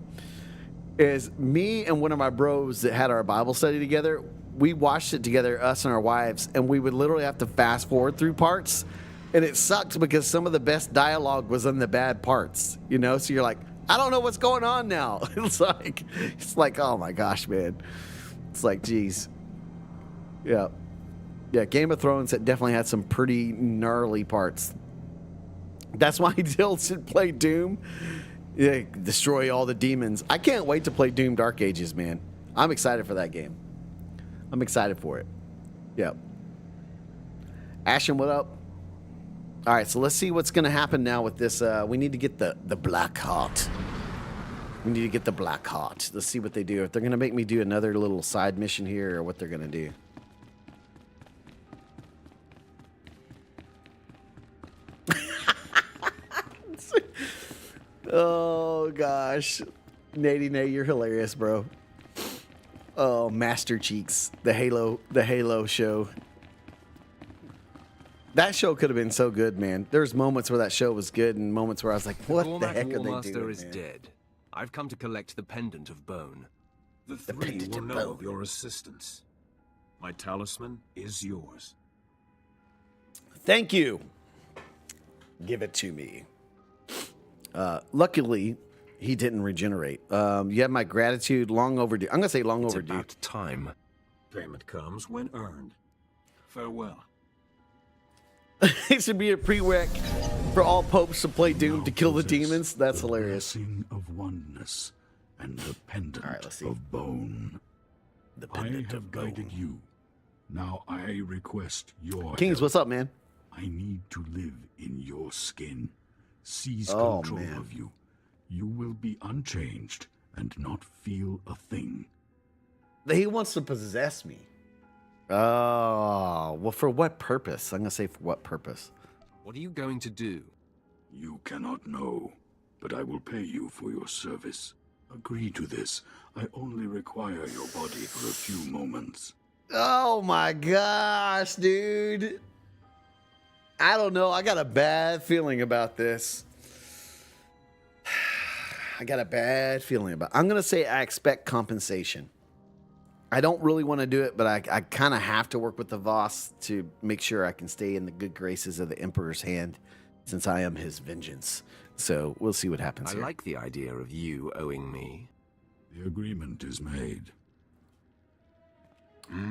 is me and one of my bros that had our Bible study together. We watched it together, us and our wives, and we would literally have to fast forward through parts. And it sucks because some of the best dialogue was in the bad parts, you know? So you're like, I don't know what's going on now. It's like, oh my gosh, man. It's like, geez. Yeah. Yeah, Game of Thrones definitely had some pretty gnarly parts. That's why Dill should play Doom. Yeah, destroy all the demons. I can't wait to play Doom Dark Ages, man. I'm excited for that game. I'm excited for it. Yeah. Ashton, what up? All right, so let's see what's going to happen now with this. We need to get the Black Heart. We need to get the Black Heart. Let's see what they do. If they're going to make me do another little side mission here or what they're going to do. Oh, gosh. Nady Nay, you're hilarious, bro. Oh, Master Cheeks. The Halo show. That show could have been so good, man. There's moments where that show was good and moments where I was like, what the heck are they doing, is man? dead. I've come to collect the pendant of bone. The three pendant will of know bone. of your assistance. My talisman is yours. Thank you. Give it to me. Luckily, he didn't regenerate. You have my gratitude, long overdue. I'm going to say long It's overdue. about time. Payment comes when earned. Farewell. It should be a prereq for all popes to play Doom to kill the demons. That's hilarious. Blessing of oneness and the pendant All right, let's see. of bone. The I pendant have of guided bone. you. Now I request your Kings, help. what's up, man? I need to live in your skin. Seize Oh, control man. of you. You will be unchanged and not feel a thing. He wants to possess me. Oh, well, for what purpose? I'm going to say for what purpose? What are you going to do? You cannot know, but I will pay you for your service. Agree to this. I only require your body for a few moments. Oh my gosh, dude. I don't know. I got a bad feeling about this. I'm going to say I expect compensation. I don't really want to do it, but I kind of have to work with the Voss to make sure I can stay in the good graces of the Emperor's hand, since I am his vengeance. So we'll see what happens I here. like the idea of you owing me. The agreement is made.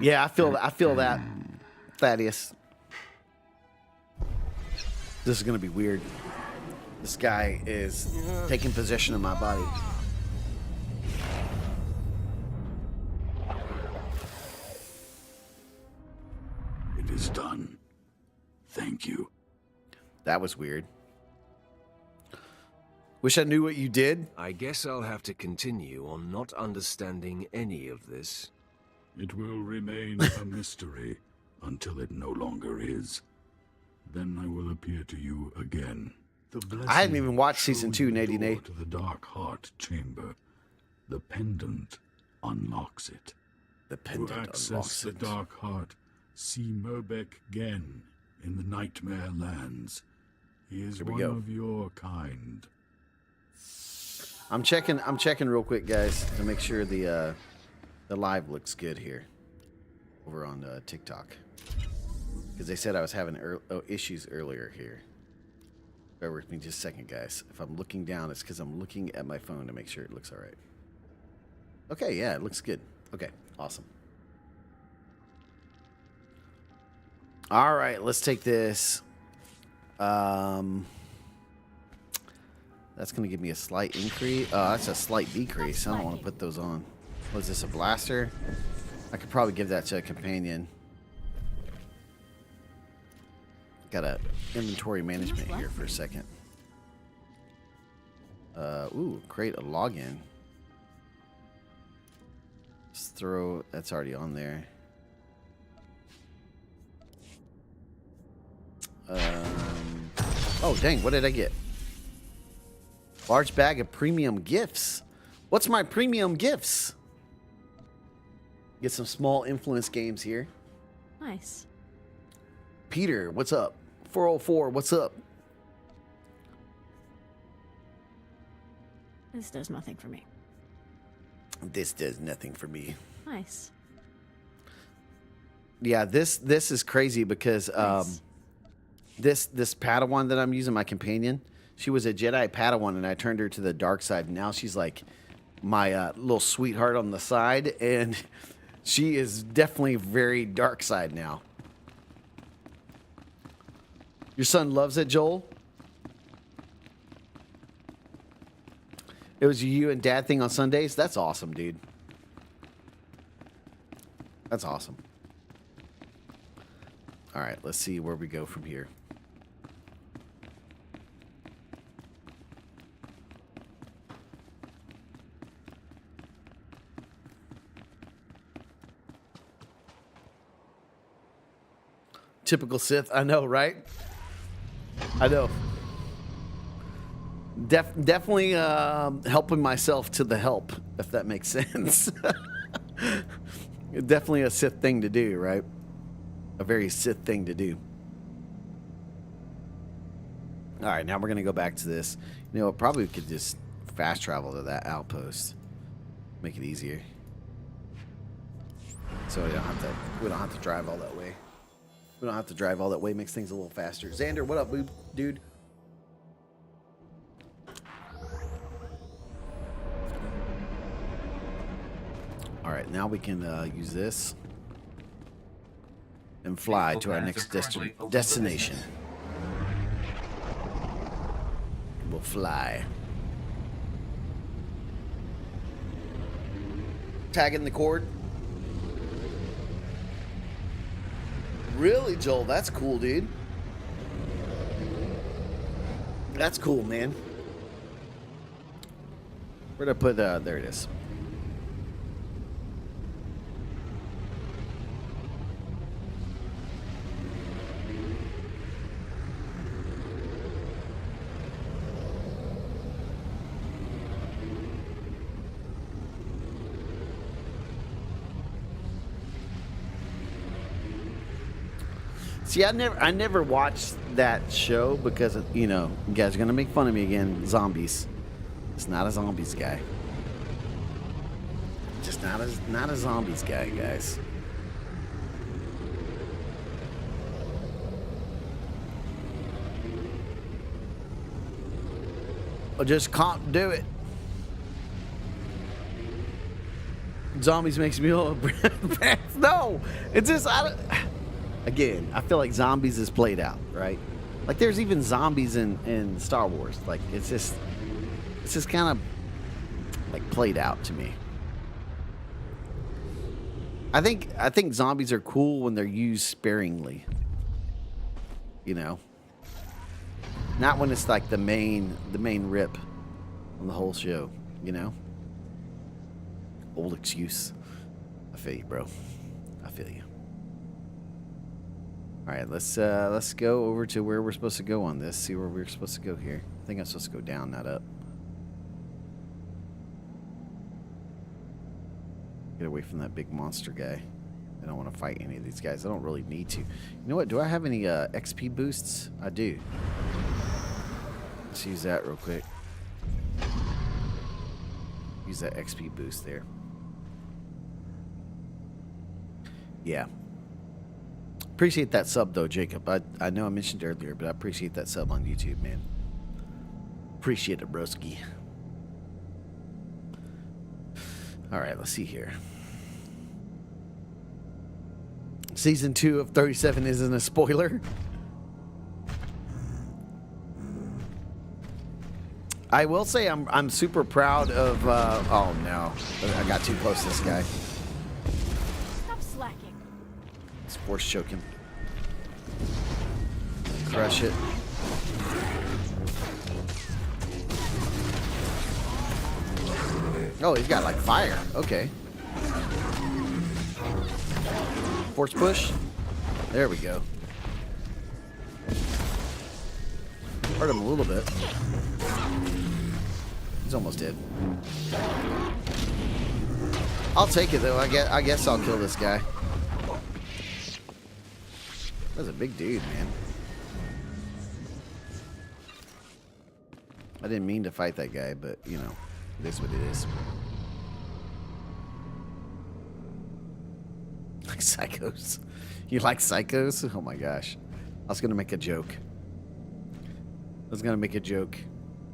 Yeah, I feel that, Thaddeus. This is going to be weird. This guy is taking possession of my body. It is done. Thank you. That was weird. Wish I knew what you did. I guess I'll have to continue on not understanding any of this. It will remain a mystery until it no longer is. Then I will appear to you again. The I hadn't even watched blessing season 2, shows the Nady Nay. door to the dark heart chamber. The pendant unlocks it. The To pendant access unlocks the it. Dark Heart, see Mobek Gen in the Nightmare Lands. He is Here we one go. of your kind. I'm checking real quick, guys, to make sure the live looks good here over on TikTok, because they said I was having issues earlier here. Bear with me just a second, guys. If I'm looking down, it's because I'm looking at my phone to make sure it looks all right. Okay, yeah, it looks good. Okay, awesome. All right, let's take this. That's going to give me a slight increase. That's a slight decrease. I don't want to put those on. What is this, a blaster? I could probably give that to a companion. Got a inventory management here for a second. Ooh, create a login. Let's throw, that's already on there. Oh, dang, what did I get? Large bag of premium gifts. What's my premium gifts? Get some small influence games here. Nice. Peter, what's up? 404, what's up? This does nothing for me. This does nothing for me. Nice. Yeah, this is crazy because Nice. this Padawan that I'm using, my companion, she was a Jedi Padawan, and I turned her to the dark side. And now she's like my little sweetheart on the side, and she is definitely very dark side now. Your son loves it, Joel? It was you and dad thing on Sundays? That's awesome, dude. That's awesome. All right, let's see where we go from here. Typical Sith. I know, right? I know. Definitely helping myself to the help, if that makes sense. Definitely a Sith thing to do, right? A very Sith thing to do. All right, now we're going to go back to this. You know, probably could just fast travel to that outpost. Make it easier. So we don't have to drive all that way. We don't have to drive all that way. Makes things a little faster. Xander, what up, dude? All right, now we can use this and fly to our next destination. We'll fly. Tagging the cord. Really, Joel? That's cool, dude. That's cool, man. Where'd I put, there it is. See, I never watched that show because, you know, you guys are going to make fun of me again. Zombies. It's not a zombies guy. Just not a zombies guy, guys. I just can't do it. Zombies makes me all no. It's just again, I feel like zombies is played out, right? Like there's even zombies in Star Wars. Like it's just kind of like played out to me. I think zombies are cool when they're used sparingly. You know? Not when it's like the main rip on the whole show, you know? Old excuse. I feel you, bro. I feel you. All right, let's go over to where we're supposed to go on this. See where we're supposed to go here. I think I'm supposed to go down, not up. Get away from that big monster guy. I don't want to fight any of these guys. I don't really need to. You know what? Do I have any XP boosts? I do. Let's use that real quick. Use that XP boost there. Yeah. Appreciate that sub though, Jacob. I know I mentioned earlier, but I appreciate that sub on YouTube, man. Appreciate it, broski. Alright, let's see here. Season 2 of 37 isn't a spoiler. I will say I'm super proud of oh no. I got too close to this guy. Stop slacking. Let's force choke him. Crush it. Oh, he's got like fire. Okay. Force push. There we go. Hurt him a little bit. He's almost dead. I'll take it though. I guess I'll kill this guy. That's a big dude, man. I didn't mean to fight that guy, but you know, it is what it is. Like psychos. You like psychos? Oh my gosh. I was gonna make a joke.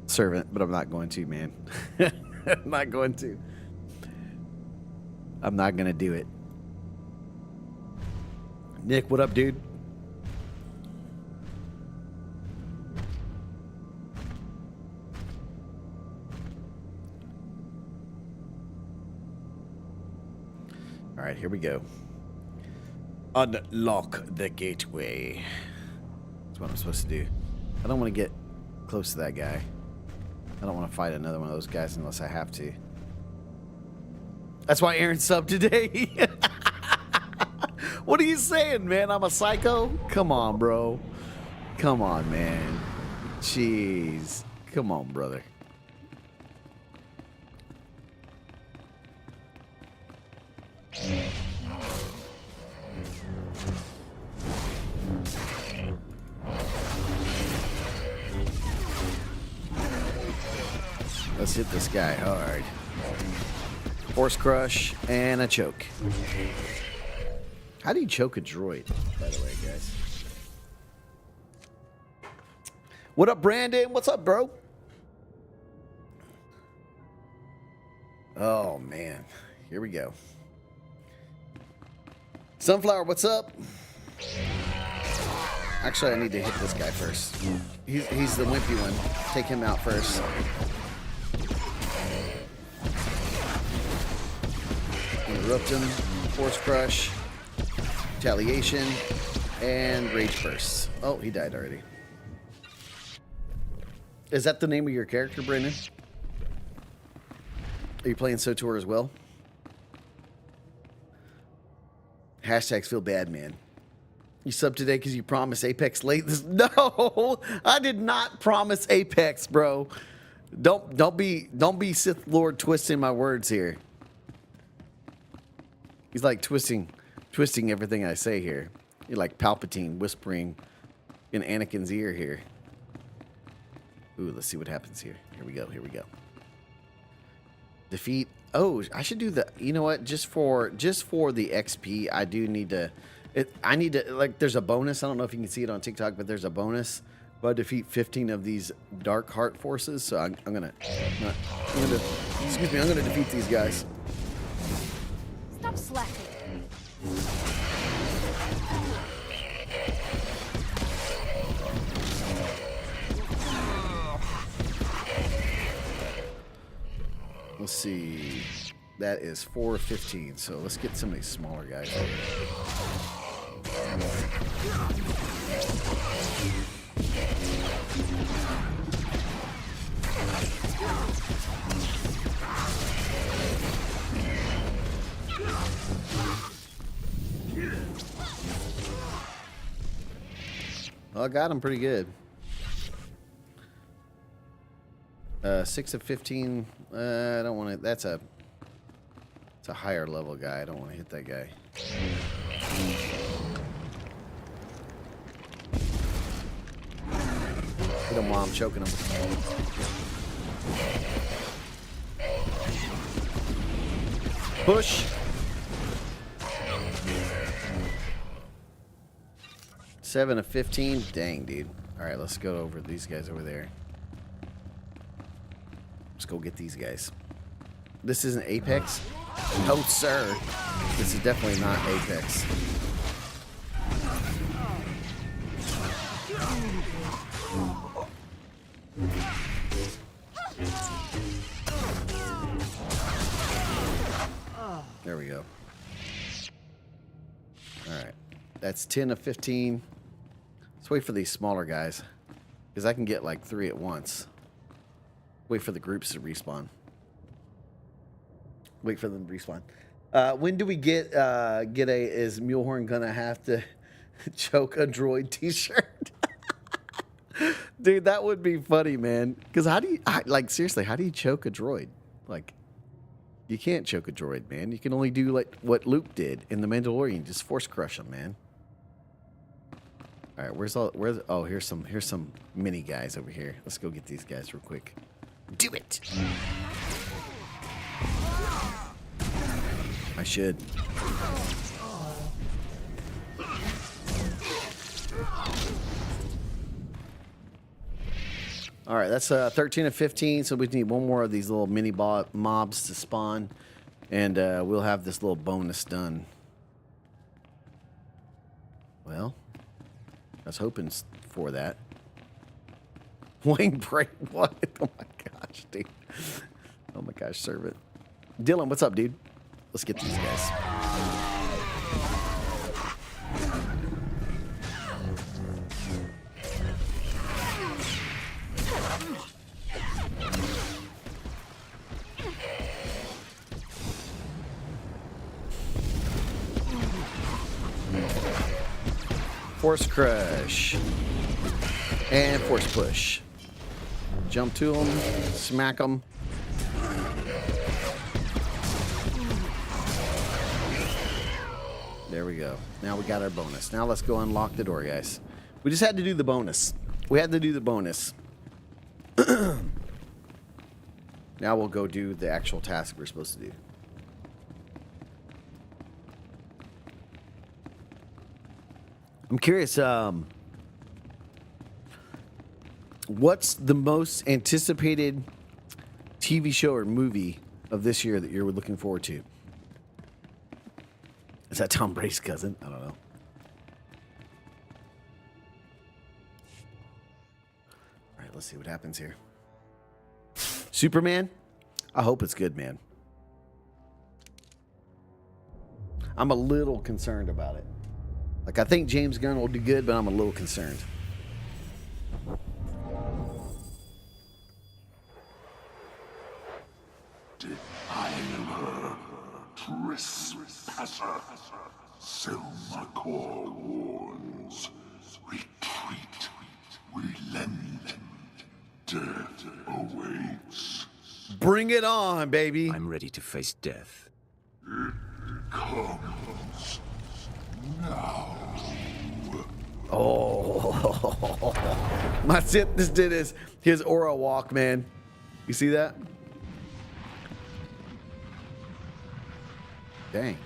Servant, but I'm not going to, man. I'm not going to. I'm not gonna do it. Nick, what up, dude? All right, here we go. Unlock the gateway. That's what I'm supposed to do. I don't want to get close to that guy. I don't want to fight another one of those guys unless I have to. That's why Aaron subbed today. What are you saying, man? I'm a psycho? Come on, bro. Come on, man. Jeez. Come on, brother. Let's hit this guy hard. Force crush and a choke. How do you choke a droid, by the way, guys? What up, Brandon? What's up, bro? Oh, man. Here we go. Sunflower, what's up? Actually, I need to hit this guy first. He's the wimpy one. Take him out first. Interrupt him. Force crush. Retaliation. And rage burst. Oh, he died already. Is that the name of your character, Brandon? Are you playing SWTOR as well? Hashtags feel bad, man. You subbed today because you promised Apex late. No, I did not promise Apex, bro. Don't be Sith Lord twisting my words here. He's like twisting everything I say here. You're like Palpatine whispering in Anakin's ear here. Ooh, let's see what happens here. Here we go. Defeat. Oh, I should do the. You know what? Just for the XP, I do need to. I need to, like. There's a bonus. I don't know if you can see it on TikTok, but there's a bonus. But I defeat 15 of these dark heart forces. So I'm gonna defeat these guys. Stop slacking. Let's see. That is 415. So let's get some of these smaller guys. Well, I got him pretty good. 6 of 15. I don't want to. That's a. It's a higher level guy. I don't want to hit that guy. Hit him while I'm choking him. Push. 7 of 15. Dang, dude. All right, let's go over these guys over there. Let's go get these guys. This isn't Apex? No, sir. This is definitely not Apex. There we go. All right. That's 10 of 15. Let's wait for these smaller guys, because I can get like 3 at once. Wait for the groups to respawn. Wait for them to respawn. When do we get is Mulehorn gonna have to choke a droid t-shirt? Dude, that would be funny, man. Because how do you, like, seriously, how do you choke a droid? Like, you can't choke a droid, man. You can only do like what Luke did in The Mandalorian, just force crush him, man. All right, oh, here's some mini guys over here. Let's go get these guys real quick. Do it. I should. All right, that's 13 of 15, so we need one more of these little mini mobs to spawn, and we'll have this little bonus done. Well, I was hoping for that. Wayne break what? Oh my gosh, dude. Oh my gosh, serve it. Dylan, what's up, dude? Let's get these guys. Force crush. And force push. Jump to them, smack them. There we go. Now we got our bonus. Now let's go unlock the door, guys. We just had to do the bonus. We had to do the bonus. Now we'll go do the actual task we're supposed to do. I'm curious, what's the most anticipated TV show or movie of this year that you're looking forward to? Is that Tom Brady's cousin? I don't know. All right, let's see what happens here. Superman? I hope it's good, man. I'm a little concerned about it. Like, I think James Gunn will do good, but I'm a little concerned. Defile, trespasser. Selmakor warns. Retreat. Relent. Death awaits. Bring it on, baby. I'm ready to face death. It comes now. Oh, my Sith just did his aura walk, man. You see that? Dang.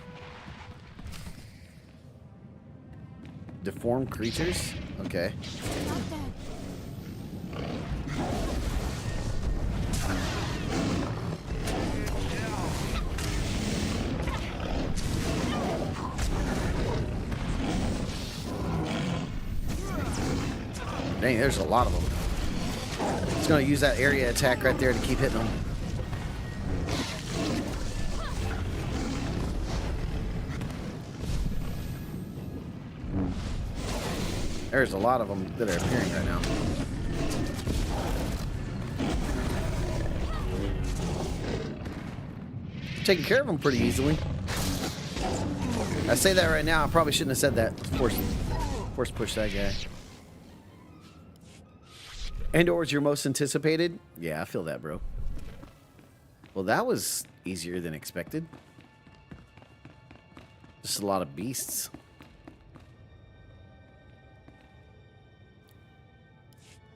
Deformed creatures? Okay. Dang, there's a lot of them. It's going to use that area attack right there to keep hitting them. There's a lot of them that are appearing right now. Taking care of them pretty easily. I say that right now. I probably shouldn't have said that. Force push that guy. Andor is your most anticipated? Yeah, I feel that, bro. Well, that was easier than expected. Just a lot of beasts.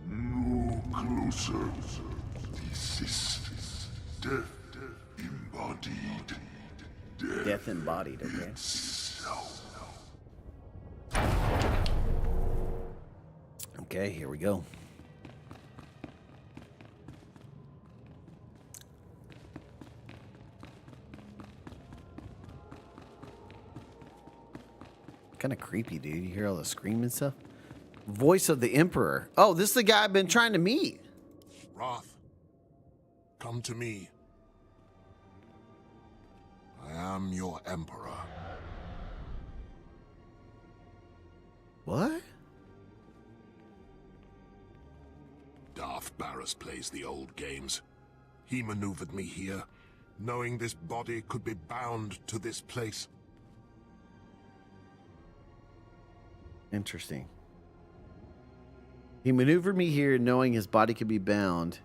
No closer. This is death embodied. Death embodied, okay. Okay, here we go. Kind of creepy, dude. You hear all the screaming and stuff? Voice of the Emperor. Oh, this is the guy I've been trying to meet. Wrath, come to me. I am your emperor. What? Darth Barris plays the old games. He maneuvered me here, knowing this body could be bound to this place. Interesting. He maneuvered me here knowing his body could be bound.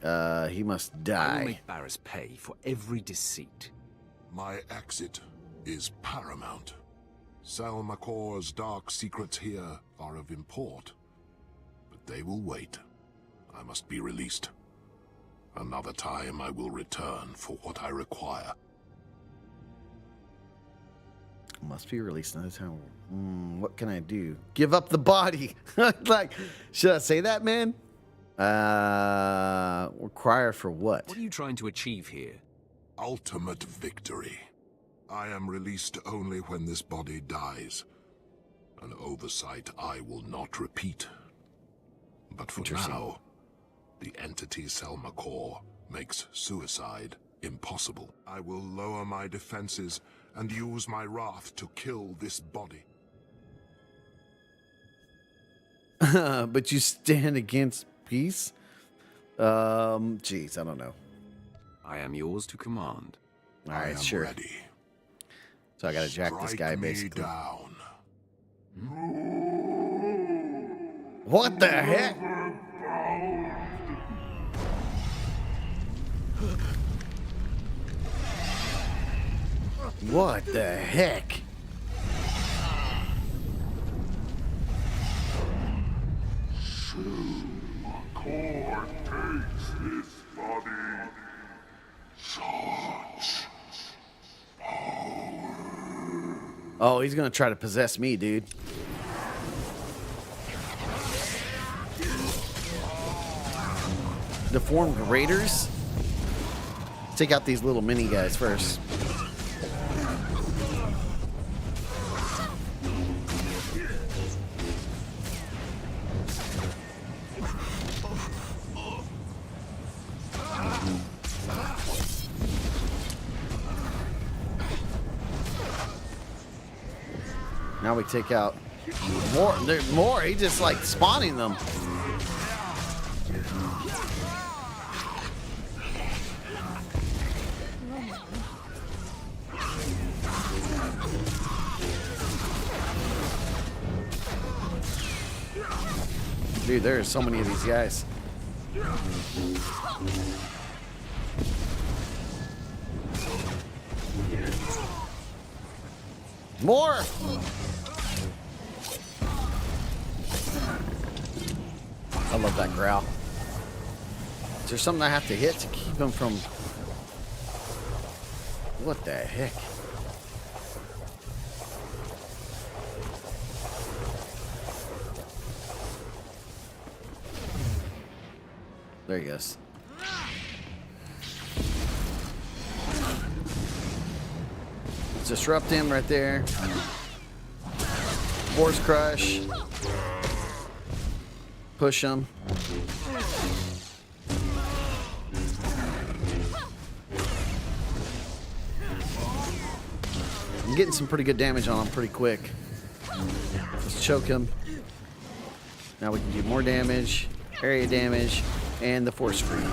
He must I will die. make Barris pay for every deceit. My exit is paramount. Salmacor's dark secrets here are of import, but they will wait. I must be released. Another time I will return for what I require. Must be released another time. What can I do? Give up the body. Like, should I say that, man? Require for what? What are you trying to achieve here? Ultimate victory. I am released only when this body dies. An oversight I will not repeat. But for now, the entity Salmacor makes suicide impossible. I will lower my defenses and use my wrath to kill this body. But you stand against peace? Jeez, I don't know. I am yours to command. All I right, am sure. ready. So I gotta jack this Strike guy, me basically. down. What the heck? What the heck? Core takes this body. Such Oh, he's gonna try to possess me, dude. Deformed raiders? Take out these little mini guys first. Now we take out more. There's more. He just like spawning them. Dude, there are so many of these guys. More! I love that growl. Is there something I have to hit to keep him from... What the heck? There he goes. Let's disrupt him right there. Force crush. Push him. I'm getting some pretty good damage on him pretty quick. Let's choke him. Now we can do more damage, area damage, and the force free.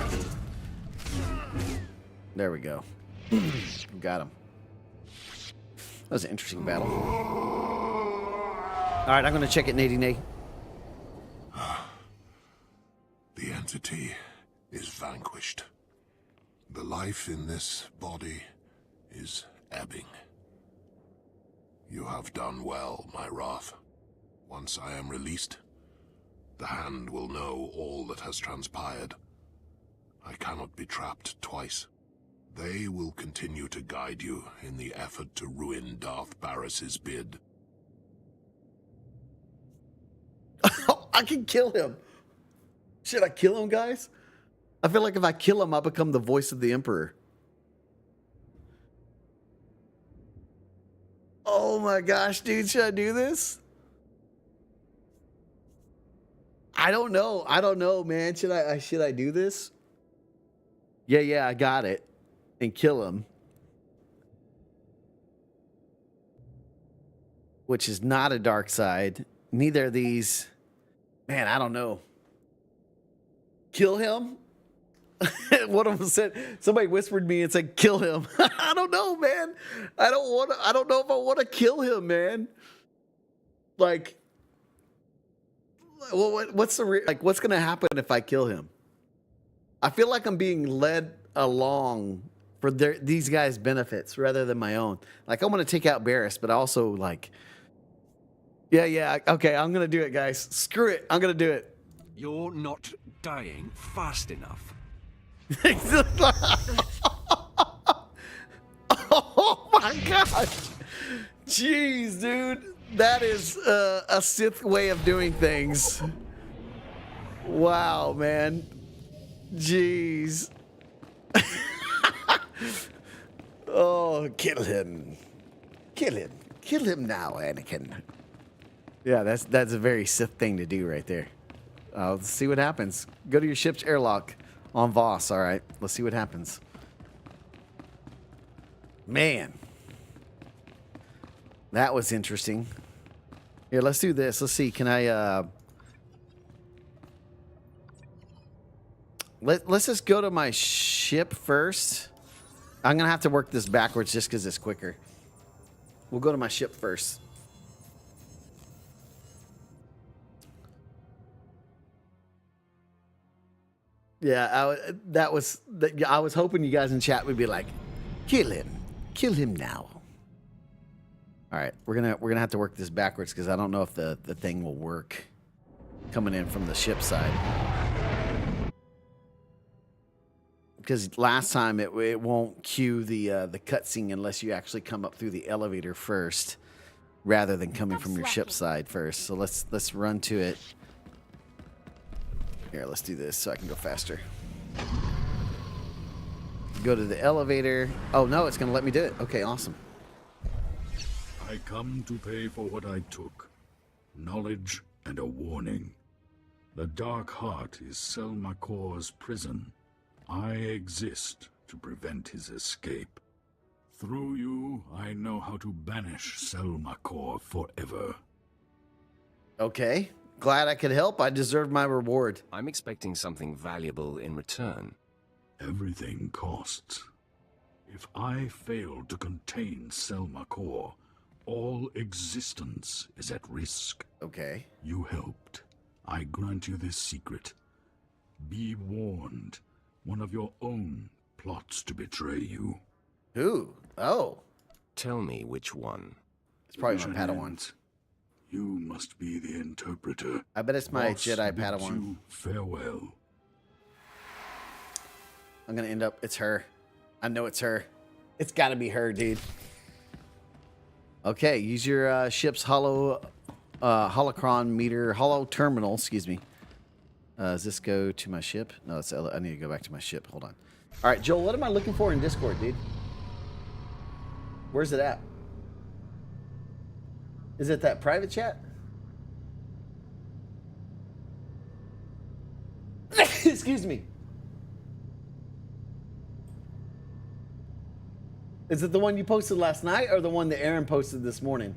There we go. Got him. That was an interesting battle. All right, I'm going to check it, Nady Nay. The entity is vanquished. The life in this body is ebbing. You have done well, my wrath. Once I am released, the Hand will know all that has transpired. I cannot be trapped twice. They will continue to guide you in the effort to ruin Darth Barris's bid. I can kill him. Should I kill him, guys? I feel like if I kill him, I become the voice of the Emperor. Oh my gosh, dude, should I do this? I don't know. I don't know, man. Should I do this? Yeah, I got it. And kill him. Which is not a dark side. Neither of these. Man, I don't know. Kill him? One of them said, somebody whispered me and said, kill him. I don't know, man. I don't know if I want to kill him, man. Like, well, what's going to happen if I kill him? I feel like I'm being led along for these guys' benefits rather than my own. Like, I want to take out Barris, but also like, yeah, okay, I'm going to do it, guys. Screw it. I'm going to do it. You're not dying fast enough. Oh my gosh. Jeez, dude. That is a Sith way of doing things. Wow, man. Jeez. Oh, kill him. Kill him. Kill him now, Anakin. Yeah, that's a very Sith thing to do right there. Let's see what happens. Go to your ship's airlock on Voss. All right, let's see what happens. Man, that was interesting. Here, let's do this. Let's see. Can I? Let's just go to my ship first. I'm gonna have to work this backwards just because it's quicker. We'll go to my ship first. Yeah, I was hoping you guys in chat would be like, kill him now. All right, we're gonna have to work this backwards because I don't know if the thing will work coming in from the ship side. Because last time it won't cue the cutscene unless you actually come up through the elevator first, rather than coming from your ship side first. So let's run to it. Here, let's do this so I can go faster. Go to the elevator. Oh no, it's gonna let me do it. Okay, awesome. I come to pay for what I took. Knowledge and a warning. The Dark Heart is Selmacor's prison. I exist to prevent his escape. Through you, I know how to banish Selmacor forever. Okay. Glad I could help. I deserved my reward. I'm expecting something valuable in return. Everything costs. If I fail to contain Selmacor, all existence is at risk. Okay. You helped. I grant you this secret. Be warned. One of your own plots to betray you. Who? Oh. Tell me which one. It's probably my Padawan. You must be the interpreter. I bet it's my Voss Jedi bids Padawan. you farewell. I'm gonna end up. It's her. I know it's her. It's got to be her, dude. Okay, use your ship's hollow terminal. Excuse me. Does this go to my ship? No, it's. I need to go back to my ship. Hold on. All right, Joel. What am I looking for in Discord, dude? Where's it at? Is it that private chat? Excuse me. Is it the one you posted last night or the one that Aaron posted this morning?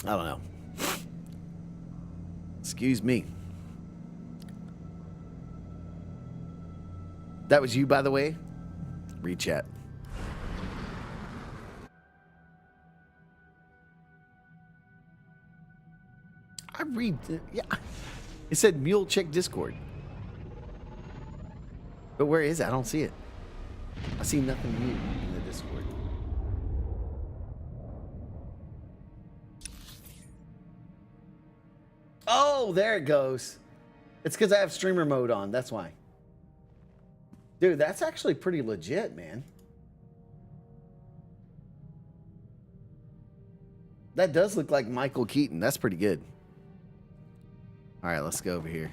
I don't know. Excuse me. That was you, by the way. Read chat. I read. Yeah. It said mule check Discord. But where is it? I don't see it. I see nothing new in the Discord. Oh, there it goes. It's because I have streamer mode on. That's why. Dude, that's actually pretty legit, man. That does look like Michael Keaton. That's pretty good. All right, let's go over here.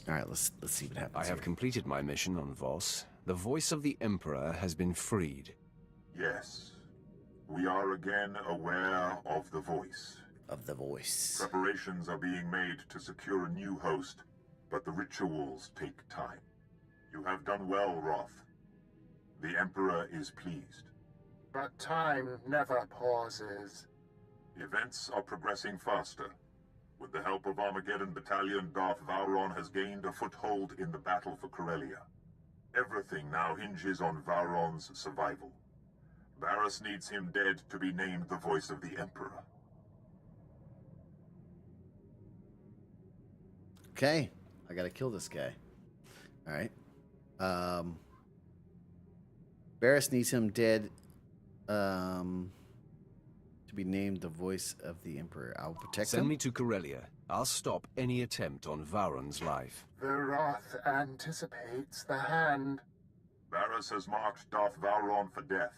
All right, let's see what happens. I have completed my mission on Voss. The voice of the Emperor has been freed. Yes. We are again aware of the voice. Of the voice. Preparations are being made to secure a new host, but the rituals take time. You have done well, Roth. The Emperor is pleased. But time never pauses. Events are progressing faster. With the help of Armageddon Battalion, Darth Vowron has gained a foothold in the battle for Corellia. Everything now hinges on Vowron's survival. Varus needs him dead to be named the voice of the Emperor. Okay, I gotta kill this guy. All right. Varus needs him dead to be named the voice of the Emperor. I'll protect him. Send me to Corellia. I'll stop any attempt on Vowron's life. The wrath anticipates the hand. Varus has marked Darth Vowron for death.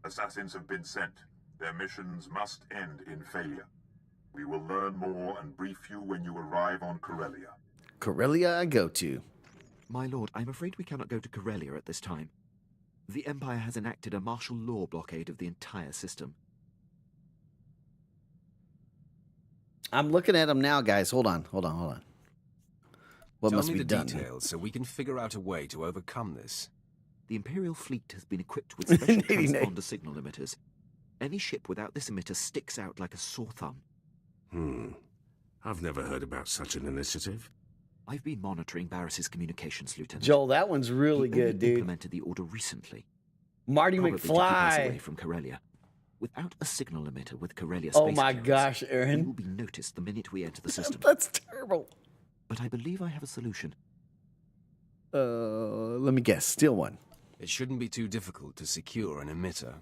Assassins have been sent. Their missions must end in failure. We will learn more and brief you when you arrive on Corellia. Corellia I go to. My lord, I'm afraid we cannot go to Corellia at this time. The Empire has enacted a martial law blockade of the entire system. I'm looking at him now, guys. Hold on. What Tell must me be the done? details so we can figure out a way to overcome this. The Imperial fleet has been equipped with special Nay, nay. transponder signal emitters. Any ship without this emitter sticks out like a sore thumb. I've never heard about such an initiative. I've been monitoring Barris's communications, Lieutenant. Joel, that one's really He only good, dude. implemented the order recently. Marty Probably to keep us away McFly. from Corellia. Without a signal emitter with Corellia space Oh my clearance, gosh, we Aaron. will be noticed the minute we enter the system. That's terrible. But I believe I have a solution. Let me guess. Steal one. It shouldn't be too difficult to secure an emitter.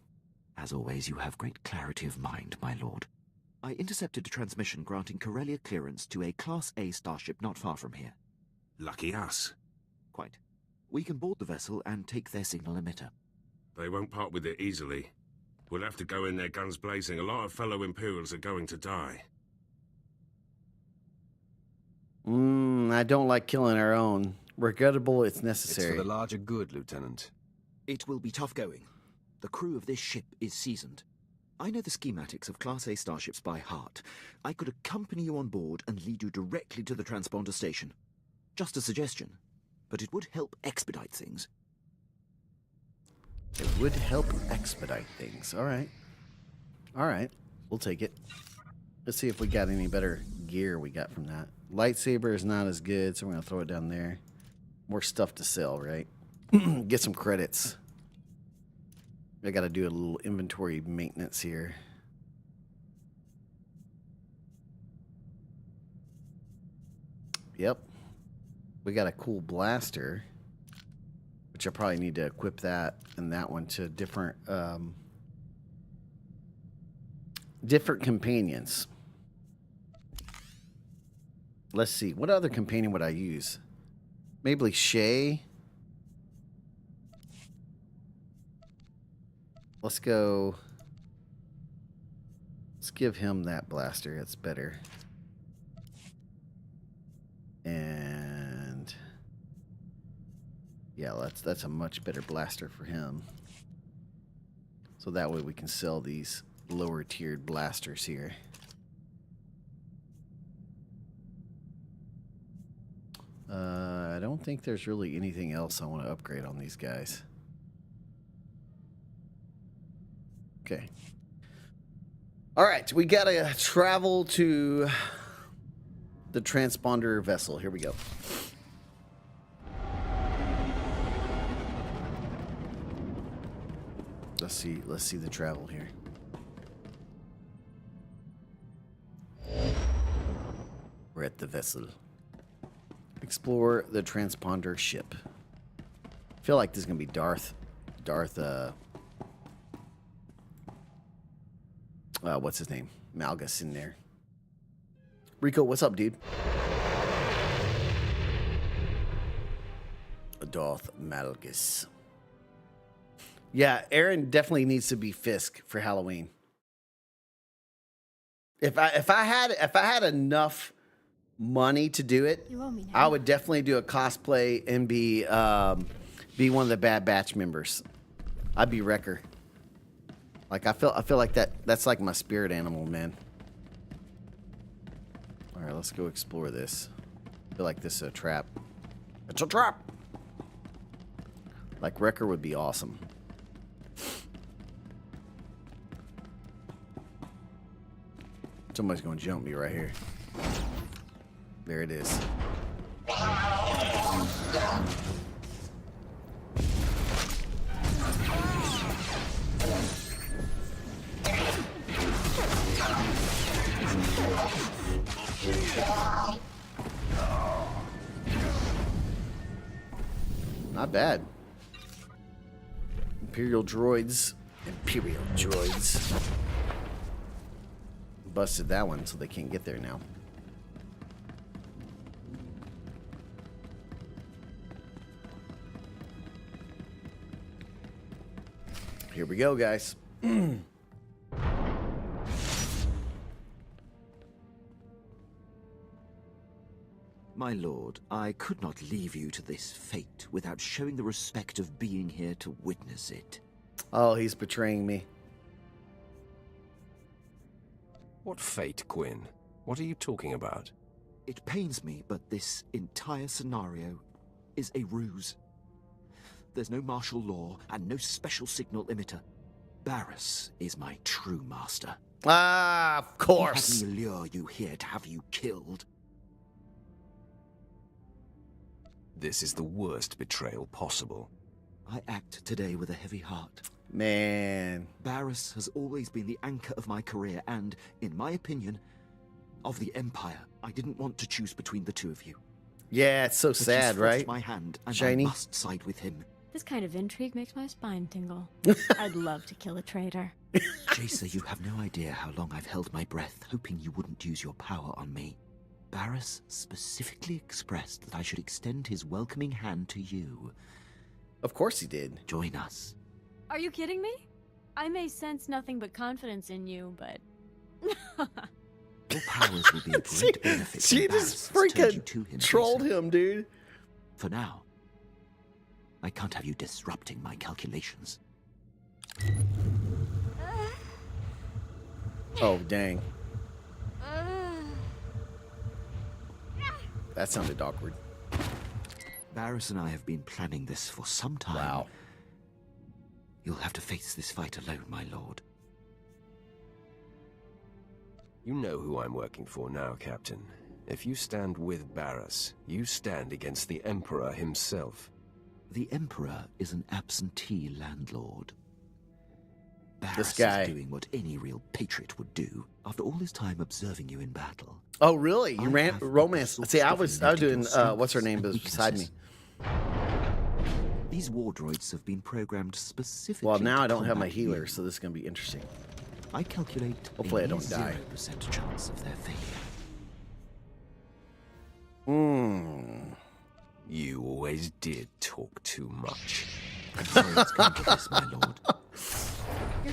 As always, you have great clarity of mind, my lord. I intercepted a transmission granting Corellia clearance to a Class A starship not far from here. Lucky us. Quite. We can board the vessel and take their signal emitter. They won't part with it easily. We'll have to go in there guns blazing. A lot of fellow Imperials are going to die. I don't like killing our own. Regrettable, it's It's necessary. for the larger good, Lieutenant. It will be tough going. The crew of this ship is seasoned. I know the schematics of Class A starships by heart. I could accompany you on board and lead you directly to the transponder station. Just a suggestion, but it would help expedite things. It would help expedite things. All right. We'll take it. Let's see if we got any better gear we got from that. Lightsaber is not as good, so we're going to throw it down there. More stuff to sell, right? Get some credits. I got to do a little inventory maintenance here. Yep. We got a cool blaster, which I probably need to equip that and that one to different different companions. Let's see. What other companion would I use? Maybe Shay. Let's go. Let's give him that blaster. It's better. And yeah, that's a much better blaster for him. So that way we can sell these lower tiered blasters here. I don't think there's really anything else I want to upgrade on these guys. Okay. All right, we gotta travel to the transponder vessel. Here we go. Let's see the travel here. We're at the vessel. Explore the transponder ship. I feel like this is gonna be Darth, what's his name? Malgus in there. Rico, what's up, dude? Darth Malgus. Yeah, Aaron definitely needs to be Fisk for Halloween. If I had enough money to do it, You owe me now. I would definitely do a cosplay and be one of the Bad Batch members. I'd be Wrecker. Like I feel like that's like my spirit animal, man. All right, let's go explore this. I feel like this is a trap. It's a trap. Like Wrecker would be awesome. Somebody's gonna jump me right here. There it is. Not bad. Imperial droids. Busted that one, so they can't get there now. Here we go, guys. My lord, I could not leave you to this fate without showing the respect of being here to witness it. Oh, he's betraying me. What fate, Quinn? What are you talking about? It pains me, but this entire scenario is a ruse. There's no martial law and no special signal emitter. Barris is my true master. Ah, of course. He had me lure you here to have you killed. This is the worst betrayal possible. I act today with a heavy heart. Man. Barris has always been the anchor of my career and, in my opinion, of the Empire. I didn't want to choose between the two of you. Yeah, it's so But sad, he's forced right? my hand, and Shiny. I must side with him. This kind of intrigue makes my spine tingle. I'd love to kill a traitor. Jacer, you have no idea how long I've held my breath, hoping you wouldn't use your power on me. Barris specifically expressed that I should extend his welcoming hand to you. Of course he did. Join us. Are you kidding me? I may sense nothing but confidence in you, but... Your powers will be a great benefit. She when just Barris has turned you freaking to him, trolled Jacer. him, dude. For now, I can't have you disrupting my calculations. Oh, dang. That sounded awkward. Barris and I have been planning this for some time. Wow. You'll have to face this fight alone, my lord. You know who I'm working for now, Captain. If you stand with Barris, you stand against the Emperor himself. The Emperor is an absentee landlord. Barris This guy. is doing what any real patriot would do after all this time observing you in battle. Oh, really? You I ran have romance. all See, I sorts was of doing medical what's her name strengths was beside me. and These war droids have been programmed specifically. Well, now to I don't have my combat healer, you. so this is gonna be interesting. I calculate Hopefully a I don't die. 0% chance of their failure. You always did talk too much. I'm sorry it's come to this, my lord.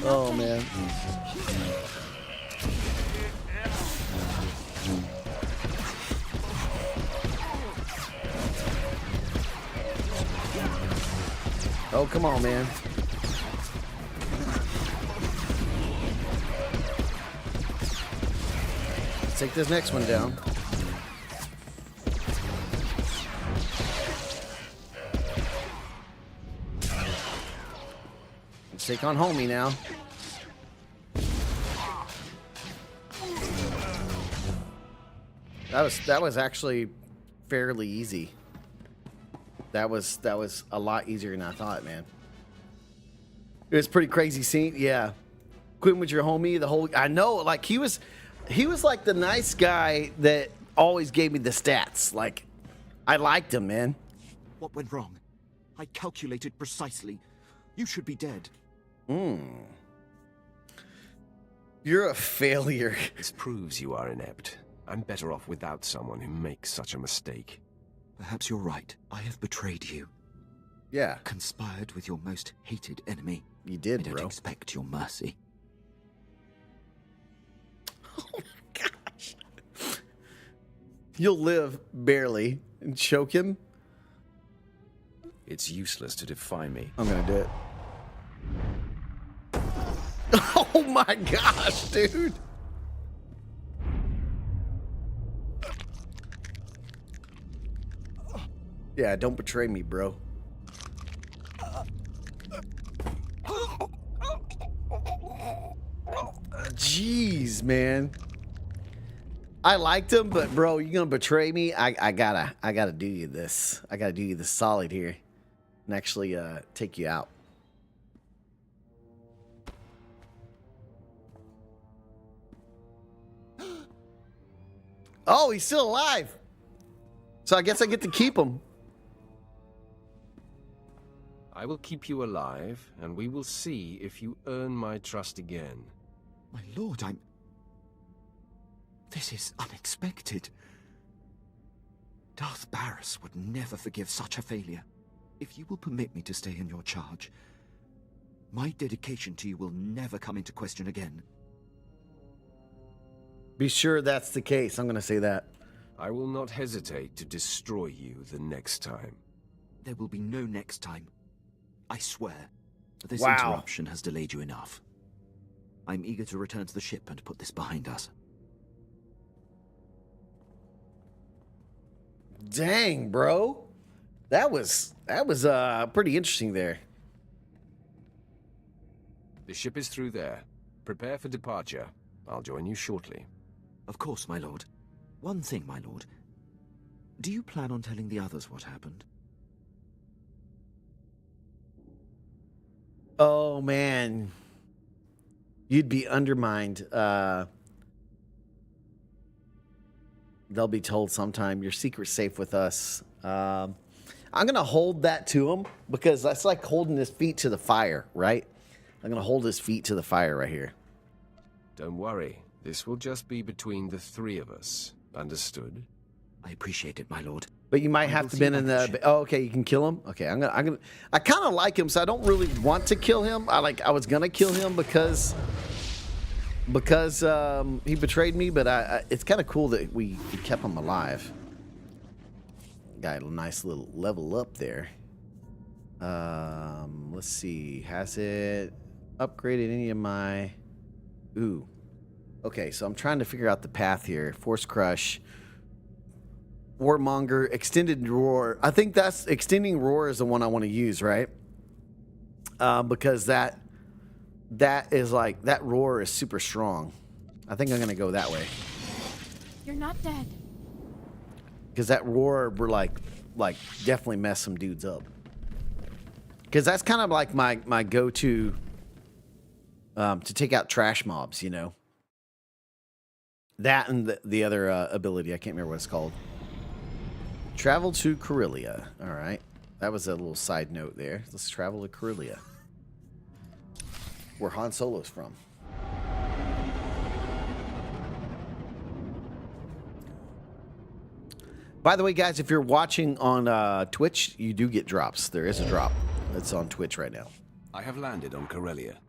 Oh man. Oh, come on, man. Let's take this next one down. Let's take on homie now. That was actually fairly easy. That was a lot easier than I thought, man. It was a pretty crazy scene, yeah. Quitting with your homie, the whole I know, like he was like the nice guy that always gave me the stats. Like, I liked him, man. What went wrong? I calculated precisely. You should be dead. You're a failure. This proves you are inept. I'm better off without someone who makes such a mistake. Perhaps you're right. I have betrayed you. Yeah. Conspired with your most hated enemy. You did, I don't bro. expect your mercy. Oh my gosh. You'll live barely and choke him. It's useless to defy me. I'm gonna do it. Oh my gosh, dude. Yeah, don't betray me, bro. Jeez, man. I liked him, but bro, you gonna betray me? I gotta do you this. I gotta do you this solid here, and actually take you out. Oh, he's still alive. So I guess I get to keep him. I will keep you alive, and we will see if you earn my trust again. My lord, This is unexpected. Darth Barris would never forgive such a failure. If you will permit me to stay in your charge, my dedication to you will never come into question again. Be sure that's the case. I'm going to say that. I will not hesitate to destroy you the next time. There will be no next time. I swear. This Wow. interruption has delayed you enough. I'm eager to return to the ship and put this behind us. Dang, bro. That was pretty interesting there. The ship is through there. Prepare for departure. I'll join you shortly. Of course, my lord. One thing, my lord. Do you plan on telling the others what happened? Oh, man. You'd be undermined. They'll be told sometime. Your secret's safe with us. I'm going to hold that to him because that's like holding his feet to the fire, right? I'm going to hold his feet to the fire right here. Don't worry. This will just be between the three of us. Understood? I appreciate it, my lord. But you might have to been in the. Oh, okay. You can kill him. Okay, I'm gonna. I kind of like him, so I don't really want to kill him. I was gonna kill him because he betrayed me. But it's kind of cool that we kept him alive. Got a nice little level up there. Let's see. Has it upgraded any of my? Ooh. Okay, so I'm trying to figure out the path here. Force Crush. Warmonger, Extended Roar. I think that's Extending Roar is the one I want to use, right? Because that is like, that roar is super strong. I think I'm going to go that way. You're not dead. Because that roar will like definitely mess some dudes up. Because that's kind of like my go-to to take out trash mobs, you know? That and the other ability, I can't remember what it's called. Travel to Corellia. All right. That was a little side note there. Let's travel to Corellia. Where Han Solo's from. By the way, guys, if you're watching on Twitch, you do get drops. There is a drop that's on Twitch right now. I have landed on Corellia.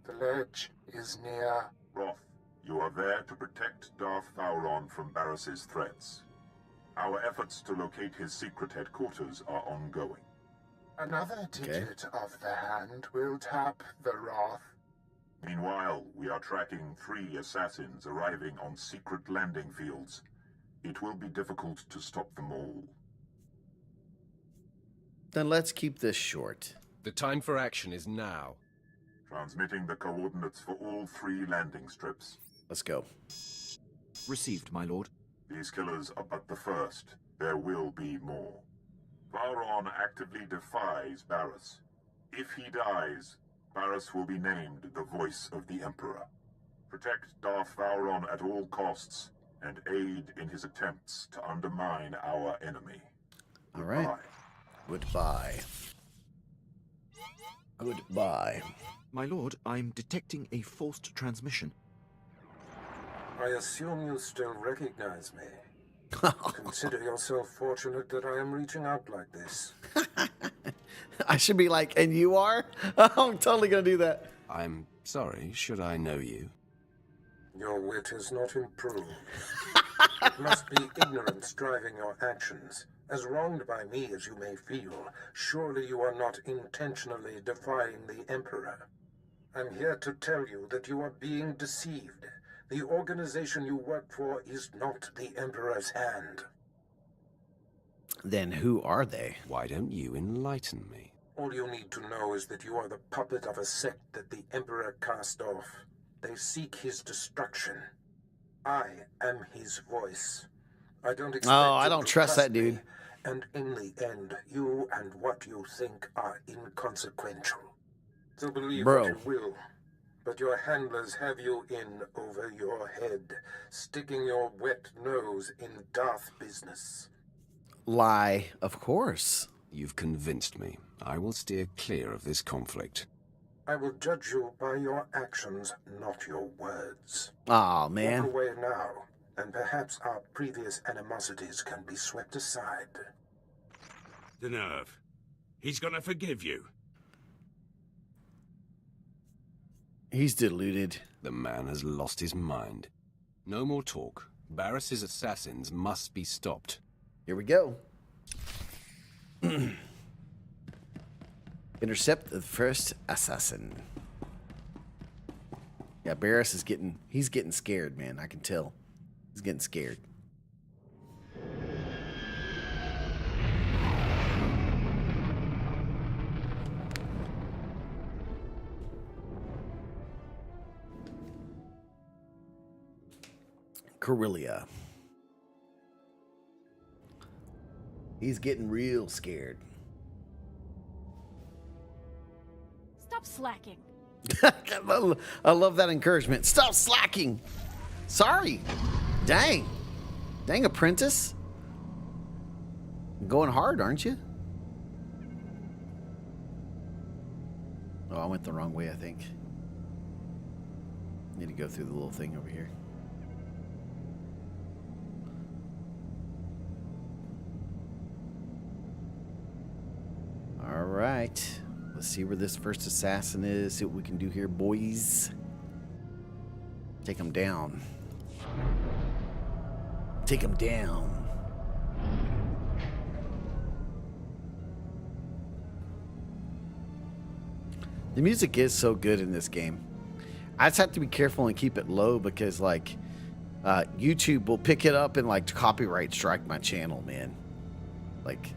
The ledge is near. Roth, you are there to protect Darth Vowron from Barris's threats. Our efforts to locate his secret headquarters are ongoing. Another digit of the hand will tap the Wrath. Meanwhile, we are tracking 3 assassins arriving on secret landing fields. It will be difficult to stop them all. Then let's keep this short. The time for action is now. Transmitting the coordinates for all 3 landing strips. Let's go. Received, my lord. These killers are but the first. There will be more. Vowron actively defies Barris. If he dies, Barris will be named the Voice of the Emperor. Protect Darth Vowron at all costs, and aid in his attempts to undermine our enemy. All right. Goodbye. Goodbye. My lord, I'm detecting a forced transmission. I assume you still recognize me. Consider yourself fortunate that I am reaching out like this. I should be like, and you are? I'm totally going to do that. I'm sorry, should I know you? Your wit has not improved. It must be ignorance driving your actions. As wronged by me as you may feel, surely you are not intentionally defying the Emperor. I'm here to tell you that you are being deceived. The organization you work for is not the Emperor's hand. Then who are they? Why don't you enlighten me? All you need to know is that you are the puppet of a sect that the Emperor cast off. They seek his destruction. I am his voice. I don't expect I you don't to trust that dude. me, and in the end, you and what you think are inconsequential. So believe Bro. what you will, but your handlers have you in over your head, sticking your wet nose in Darth business. Lie, of course. You've convinced me. I will steer clear of this conflict. I will judge you by your actions, not your words. Aw, man. Walk away now, and perhaps our previous animosities can be swept aside. The nerve. He's gonna forgive you. He's deluded. The man has lost his mind. No more talk. Barris's assassins must be stopped. Here we go. Intercept the first assassin. Yeah, Barris is he's getting scared, man. I can tell. He's getting scared. Corellia. He's getting real scared. Stop slacking. I love that encouragement. Stop slacking. Sorry. Dang. Dang, apprentice. Going hard, aren't you? Oh, I went the wrong way, I think. Need to go through the little thing over here. All right. Let's see where this first assassin is. See what we can do here, boys. Take him down. Take him down. The music is so good in this game. I just have to be careful and keep it low because, like, YouTube will pick it up and, like, copyright strike my channel, man. Like,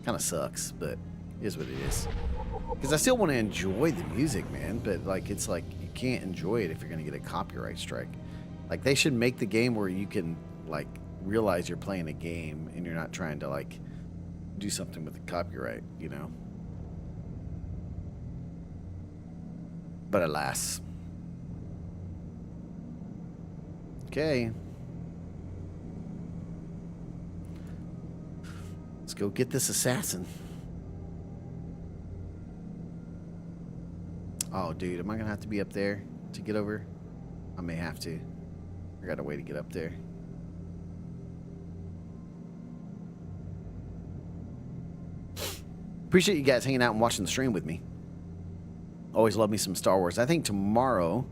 kind of sucks, but it is what it is. Because I still want to enjoy the music, man, but, like, it's like you can't enjoy it if you're going to get a copyright strike. Like, they should make the game where you can, like, realize you're playing a game and you're not trying to, like, do something with the copyright, you know? But alas. Okay. Let's go get this assassin. Oh, dude, am I going to have to be up there to get over? I may have to. I got a way to get up there. Appreciate you guys hanging out and watching the stream with me. Always love me some Star Wars. I think tomorrow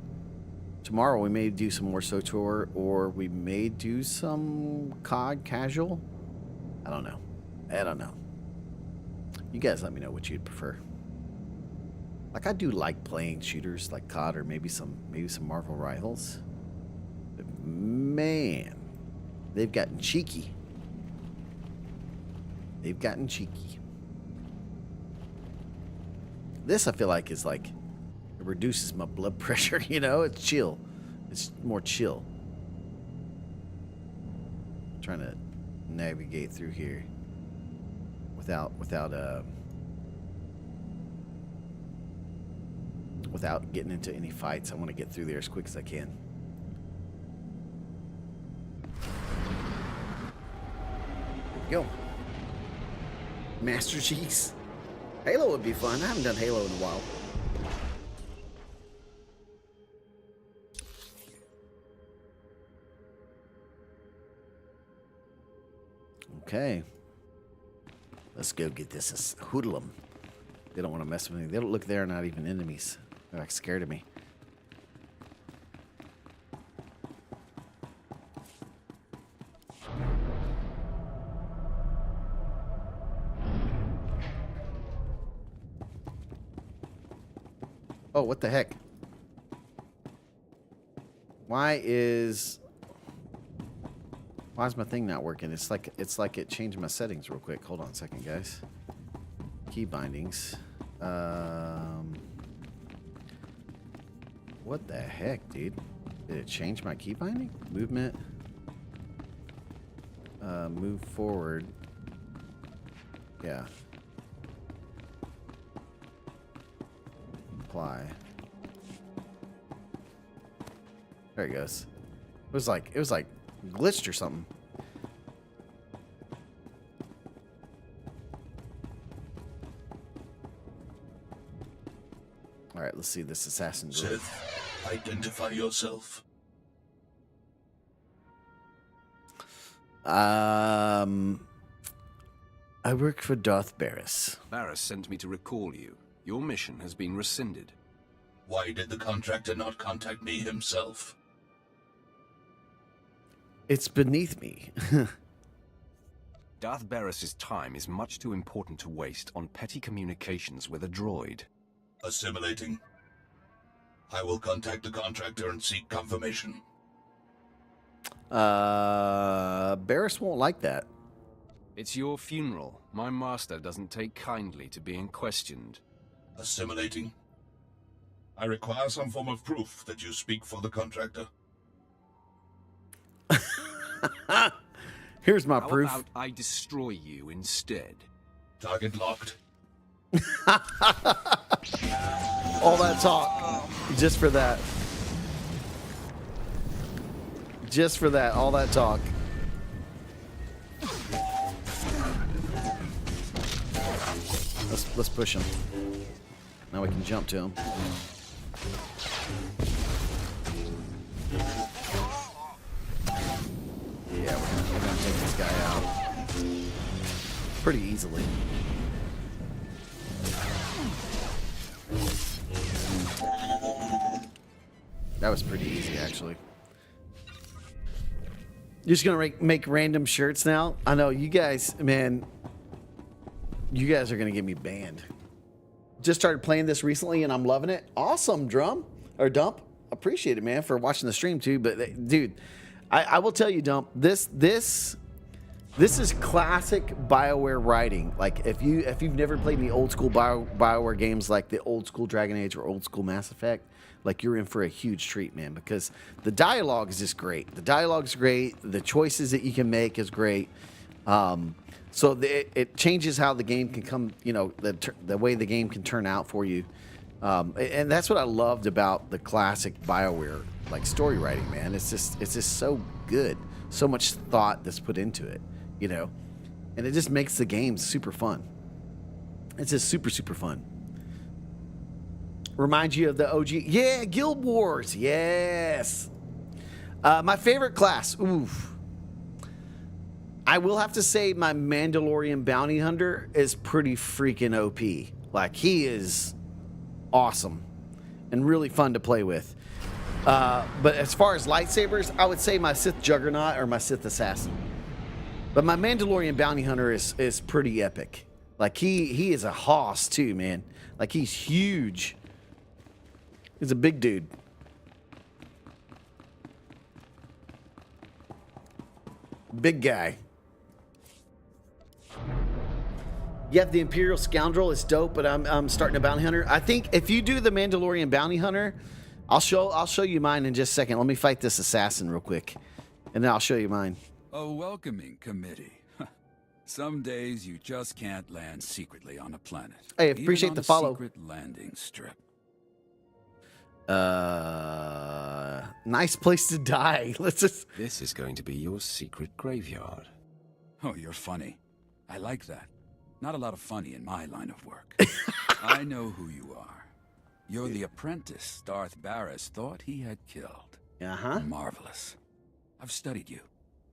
we may do some more SWTOR, or we may do some COD casual. I don't know. You guys let me know what you'd prefer. Like, I do like playing shooters like COD or maybe some Marvel Rivals. But man, they've gotten cheeky. This, I feel like, is like, it reduces my blood pressure, you know? It's chill. It's more chill. I'm trying to navigate through here without getting into any fights. I want to get through there as quick as I can. go. Master Chiefs. Halo would be fun. I haven't done Halo in a while. Okay. Let's go get this hoodlum. They don't want to mess with me. They don't look, they're not even enemies. They're like scared of me. Oh, what the heck? Why is my thing not working? It's like it changed my settings real quick. Hold on a second, guys. Key bindings. What the heck, dude? Did it change my key binding? Movement. Move forward. Yeah. Apply. There it goes. It was like glitched or something. All right, let's see this assassin. Sith, identify yourself. I work for Darth Barris. Barris sent me to recall you. Your mission has been rescinded. Why did the contractor not contact me himself? It's beneath me. Darth Barris's time is much too important to waste on petty communications with a droid. Assimilating. I will contact the contractor and seek confirmation. Barris won't like that. It's your funeral. My master doesn't take kindly to being questioned. Assimilating. I require some form of proof that you speak for the contractor. Here's my How proof. about I destroy you instead? Target locked. All that talk. Just for that. Just for that. All that talk. Let's push him. Now we can jump to him. Yeah, we're gonna take this guy out pretty easily. That was pretty easy, actually. You're just gonna make random shirts now? I know you guys, man. You guys are gonna get me banned. Just started playing this recently, and I'm loving it. Awesome, Dump. Appreciate it, man, for watching the stream too. But dude, I will tell you, Dump. This is classic BioWare writing. Like if you've never played any old school BioWare games, like the old school Dragon Age or old school Mass Effect, like you're in for a huge treat, man. Because the dialogue is just great. The dialogue's great. The choices that you can make is great. So it changes how the game can come, you know, the way the game can turn out for you. And that's what I loved about the classic BioWare, like story writing, man. It's just so good. So much thought that's put into it, you know. And it just makes the game super fun. It's just super, super fun. Reminds you of the OG. Yeah, Guild Wars. Yes. My favorite class. Oof. I will have to say my Mandalorian bounty hunter is pretty freaking OP. Like, he is awesome and really fun to play with. But as far as lightsabers, I would say my Sith Juggernaut or my Sith Assassin. But my Mandalorian bounty hunter is pretty epic. Like, he is a hoss too, man. Like, he's huge. He's a big dude. Big guy. Yeah, the Imperial Scoundrel is dope, but I'm starting a bounty hunter. I think if you do the Mandalorian bounty hunter, I'll show you mine in just a second. Let me fight this assassin real quick, and then I'll show you mine. A welcoming committee. Some days you just can't land secretly on a planet. Hey, appreciate the follow. Secret landing strip. Nice place to die. Let's just. This is going to be your secret graveyard. Oh, you're funny. I like that. Not a lot of funny in my line of work. I know who you are. You're the apprentice Darth Barris thought he had killed. Uh-huh. Marvelous. I've studied you.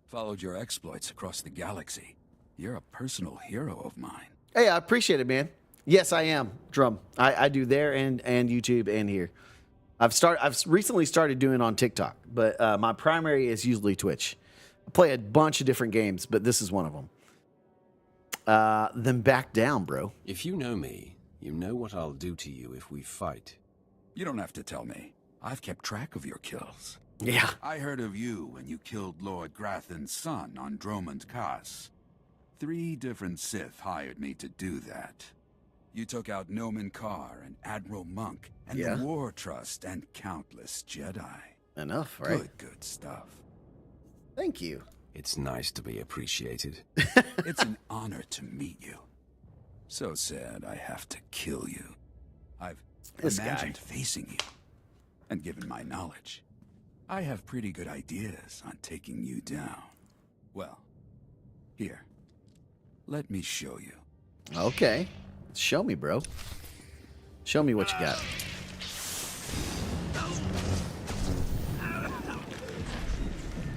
Followed your exploits across the galaxy. You're a personal hero of mine. Hey, I appreciate it, man. Yes, I am, Drum. I do there and YouTube and here. I've recently started doing on TikTok, but my primary is usually Twitch. I play a bunch of different games, but this is one of them. Then back down, bro. If you know me, you know what I'll do to you if we fight. You don't have to tell me. I've kept track of your kills. Yeah. I heard of you when you killed Lord Grathan's son on Dromund Kaas. 3 different Sith hired me to do that. You took out Nomen Karr and Admiral Monk and the War Trust and countless Jedi. Enough, right? Good stuff. Thank you. It's nice to be appreciated. It's an honor to meet you. So sad I have to kill you. I've imagined facing you. And given my knowledge, I have pretty good ideas on taking you down. Well, here. Let me show you. Okay. Show me, bro. Show me what you got.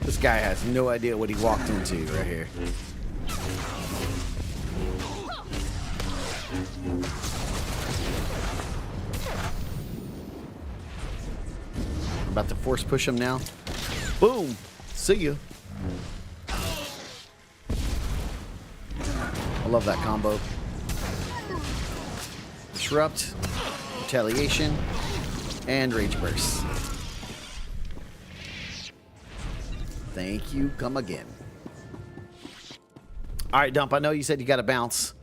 This guy has no idea what he walked into right here. I'm about to force push him now. Boom. See you. I love that combo. Disrupt, retaliation, and rage burst. Thank you. Come again. All right, Dump. I know you said you got to bounce,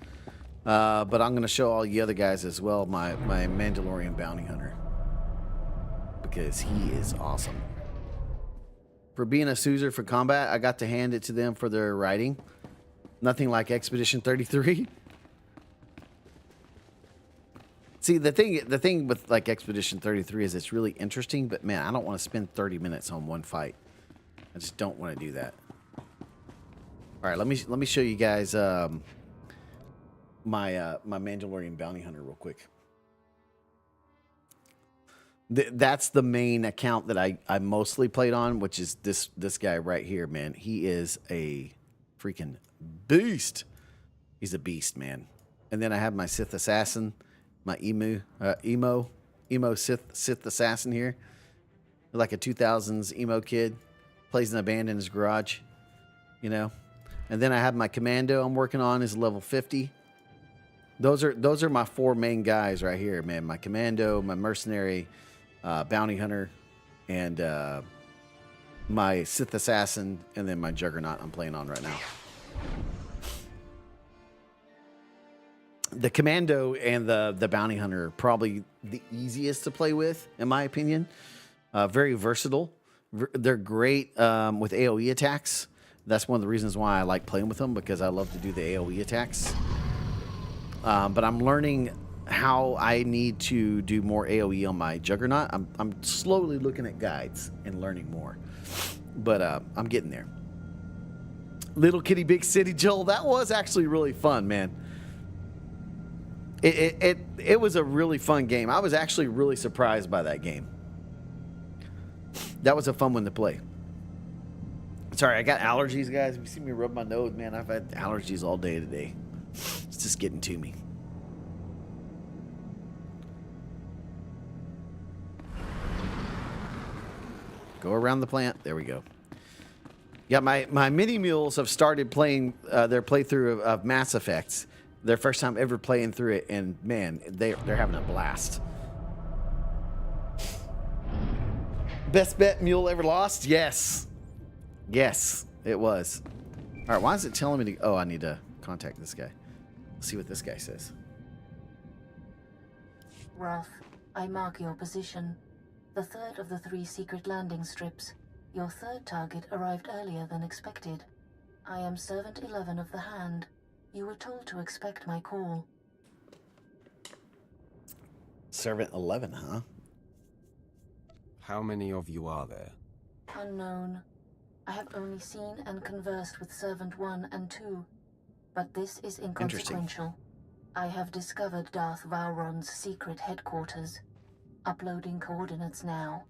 but I'm going to show all you other guys as well my Mandalorian bounty hunter because he is awesome. For being a Soozer for combat, I got to hand it to them for their writing. Nothing like Expedition 33. See, the thing with like Expedition 33 is it's really interesting, but man, I don't want to spend 30 minutes on one fight. I just don't want to do that. All right, let me show you guys my Mandalorian bounty hunter real quick. That's the main account that I mostly played on, which is this guy right here, man. He is a freaking beast. He's a beast, man. And then I have my Sith assassin, my emo Sith assassin here, like a 2000s emo kid, plays in a band in his garage, you know. And then I have my commando I'm working on is level 50. Those are my 4 main guys right here, man. My commando, my mercenary, bounty hunter, and my Sith assassin, and then my Juggernaut I'm playing on right now. The commando and the bounty hunter are probably the easiest to play with, in my opinion. Very versatile. They're great with AoE attacks. That's one of the reasons why I like playing with them, because I love to do the AoE attacks. But I'm learning how I need to do more AoE on my Juggernaut. I'm slowly looking at guides and learning more. But I'm getting there. Little Kitty Big City, Joel, that was actually really fun, man. It was a really fun game. I was actually really surprised by that game. That was a fun one to play. Sorry, I got allergies, guys. If you see me rub my nose, man, I've had allergies all day today. It's just getting to me. Go around the plant. There we go. Yeah, my mini mules have started playing their playthrough of Mass Effect. Their first time ever playing through it, and man, they're having a blast. Best bet mule ever lost? Yes. Yes, it was. All right, why is it telling me to... Oh, I need to contact this guy. Let's see what this guy says. Ralph, I mark your position. The 3rd of the 3 secret landing strips. Your 3rd target arrived earlier than expected. I am Servant 11 of the Hand. You were told to expect my call. Servant 11, huh? How many of you are there? Unknown. I have only seen and conversed with Servant 1 and 2. But this is inconsequential. I have discovered Darth Vowron's secret headquarters. Uploading coordinates now.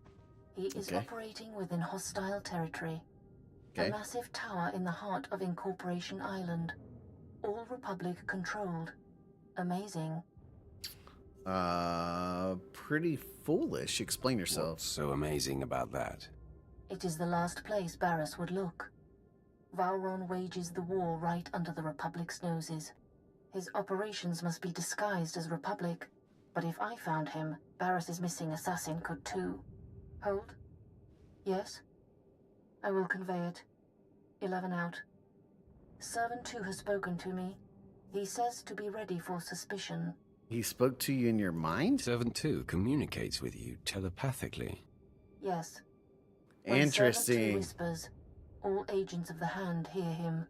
He is operating within hostile territory. A massive tower in the heart of Incorporation Island. All Republic controlled. Amazing. Pretty foolish. Explain yourself. What's so amazing about that? It is the last place Barriss would look. Vowron wages the war right under the Republic's noses. His operations must be disguised as Republic, but if I found him, Barriss's missing assassin could too. Hold. Yes? I will convey it. 11 out. Servant 2 has spoken to me. He says to be ready for suspicion. He spoke to you in your mind? Servant 2 communicates with you telepathically. Yes. Interesting. When Servant 2 whispers, all agents of the Hand hear him.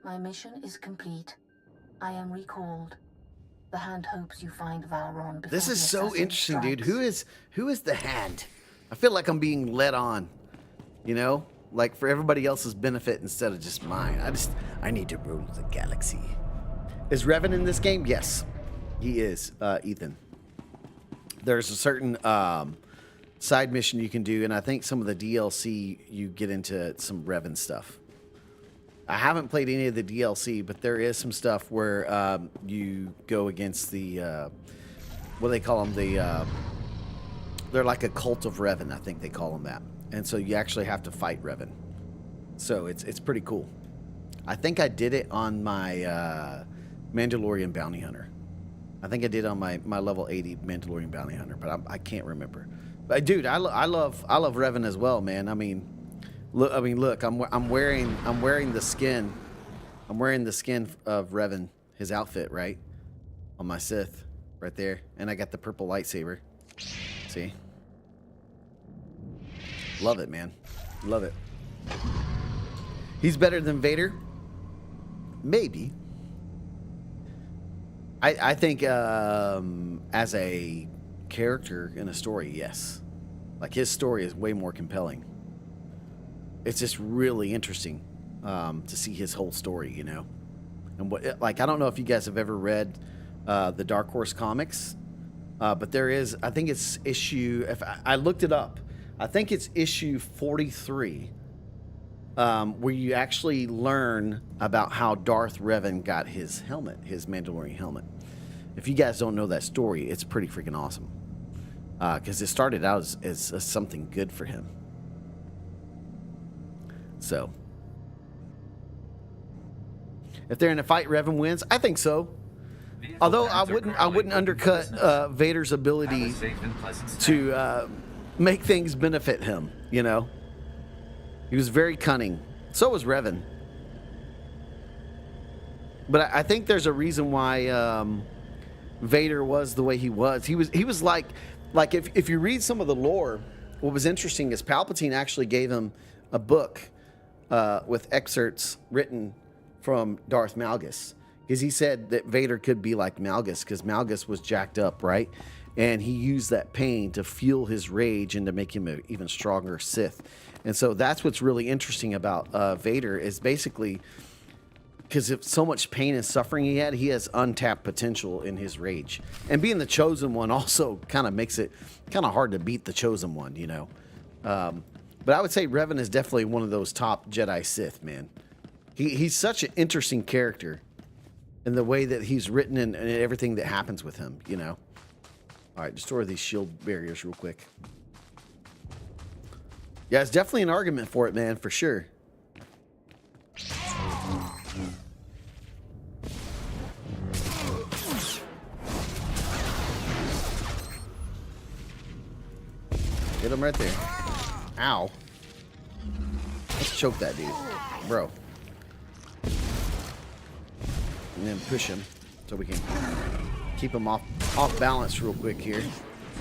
My mission is complete. I am recalled. The Hand hopes you find Vowron before This is the so assassin interesting, dude. strikes. Who is the Hand? I feel like I'm being led on, you know, like for everybody else's benefit instead of just mine. I need to rule the galaxy. Is Revan in this game? Yes, he is. Ethan. There's a certain side mission you can do, and I think some of the DLC you get into some Revan stuff. I haven't played any of the DLC, but there is some stuff where you go against the what do they call them? They're like a cult of Revan, I think they call them that. And so you actually have to fight Revan. So it's pretty cool. I think I did it on my Mandalorian Bounty Hunter. I think I did on my level 80 Mandalorian Bounty Hunter, but I can't remember. But dude, I love Revan as well, man. I mean, look, I'm wearing the skin. I'm wearing the skin of Revan, his outfit, right? On my Sith, right there. And I got the purple lightsaber. See? Love it, man. Love it. He's better than Vader? Maybe. I think as a character in a story, yes. Like his story is way more compelling. It's just really interesting to see his whole story, you know. And what, like, I don't know if you guys have ever read the Dark Horse comics, but there is, I think it's issue, if I looked it up, I think it's issue 43, where you actually learn about how Darth Revan got his helmet, his Mandalorian helmet. If you guys don't know that story, it's pretty freaking awesome. Because it started out as something good for him. So, if they're in a fight, Revan wins. I think so. Although I wouldn't undercut Vader's ability to make things benefit him. You know, he was very cunning. So was Revan. But I think there's a reason why Vader was the way he was. He was like if you read some of the lore, what was interesting is Palpatine actually gave him a book with excerpts written from Darth Malgus, because he said that Vader could be like Malgus, because Malgus was jacked up, right? And he used that pain to fuel his rage and to make him an even stronger Sith. And so that's what's really interesting about Vader, is basically because of so much pain and suffering he had, he has untapped potential in his rage. And being the Chosen One also kind of makes it kind of hard to beat the Chosen One, you know. But I would say Revan is definitely one of those top Jedi Sith, man. He's such an interesting character in the way that he's written and everything that happens with him, you know. All right, destroy these shield barriers real quick. Yeah, it's definitely an argument for it, man, for sure. Get him right there. Ow. Let's choke that dude, bro. And then push him so we can keep him off balance real quick here.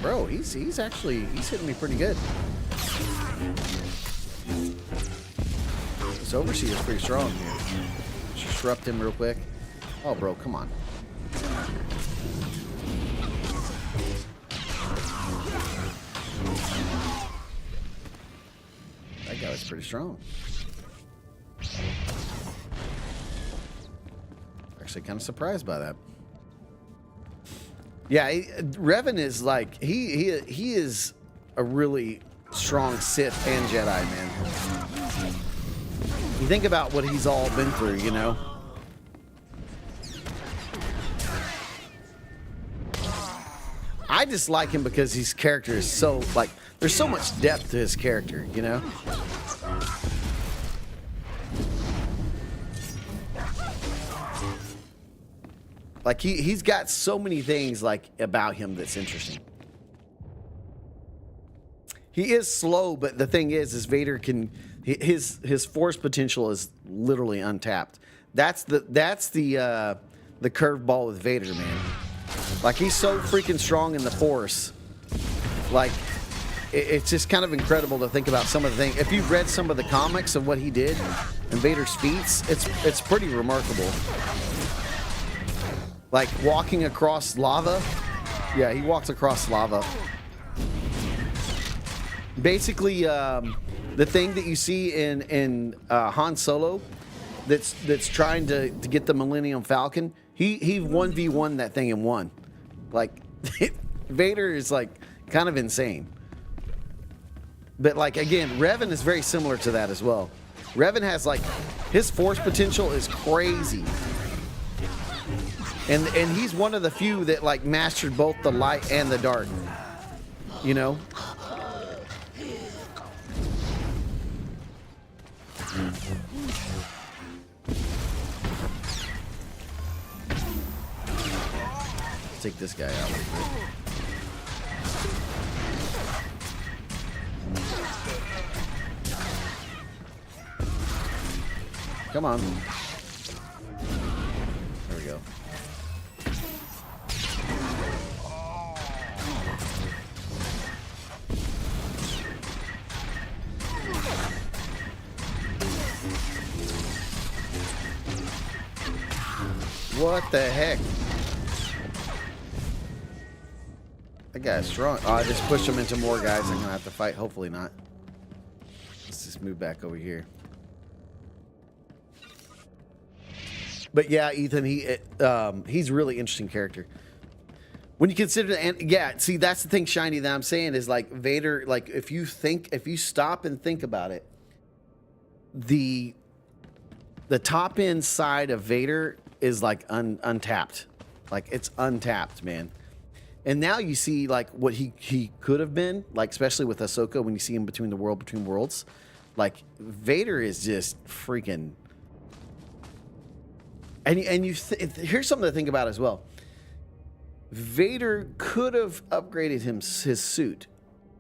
Bro, he's hitting me pretty good. This Overseer is pretty strong here. Let's disrupt him real quick. Oh, bro, come on. That guy was pretty strong. actually kind of surprised by that. Yeah, Revan is like he is a really strong Sith and Jedi, man. You think about what he's all been through, you know. I just like him because his character is so like there's so much depth to his character, you know. Like he's got so many things like about him that's interesting. He is slow, but the thing is Vader can his force potential is literally untapped. That's the curveball with Vader, man. Like he's so freaking strong in the force. Like it's just kind of incredible to think about some of the things. If you've read some of the comics of what he did and Vader's feats, it's pretty remarkable. Like walking across lava. Yeah, he walks across lava. Basically, the thing that you see in Han Solo that's trying to get the Millennium Falcon, he 1v1 that thing and won. Like, Vader is like kind of insane. But like, again, Revan is very similar to that as well. Revan has like, his force potential is crazy. And he's one of the few that like mastered both the light and the dark. You know? Take this guy out real quick. Come on. There we go. What the heck? That guy's strong. Oh, I just pushed him into more guys I'm gonna have to fight. Hopefully not. Let's just move back over here. But yeah, Ethan, he's a really interesting character. When you consider see, that's the thing, Shiny, that I'm saying is like Vader. Like if you stop and think about it, the top end side of Vader is like untapped. Like it's untapped, man. And now you see like what he could have been, like especially with Ahsoka when you see him between worlds. Like Vader is just freaking. And here's something to think about as well. Vader could have upgraded his suit,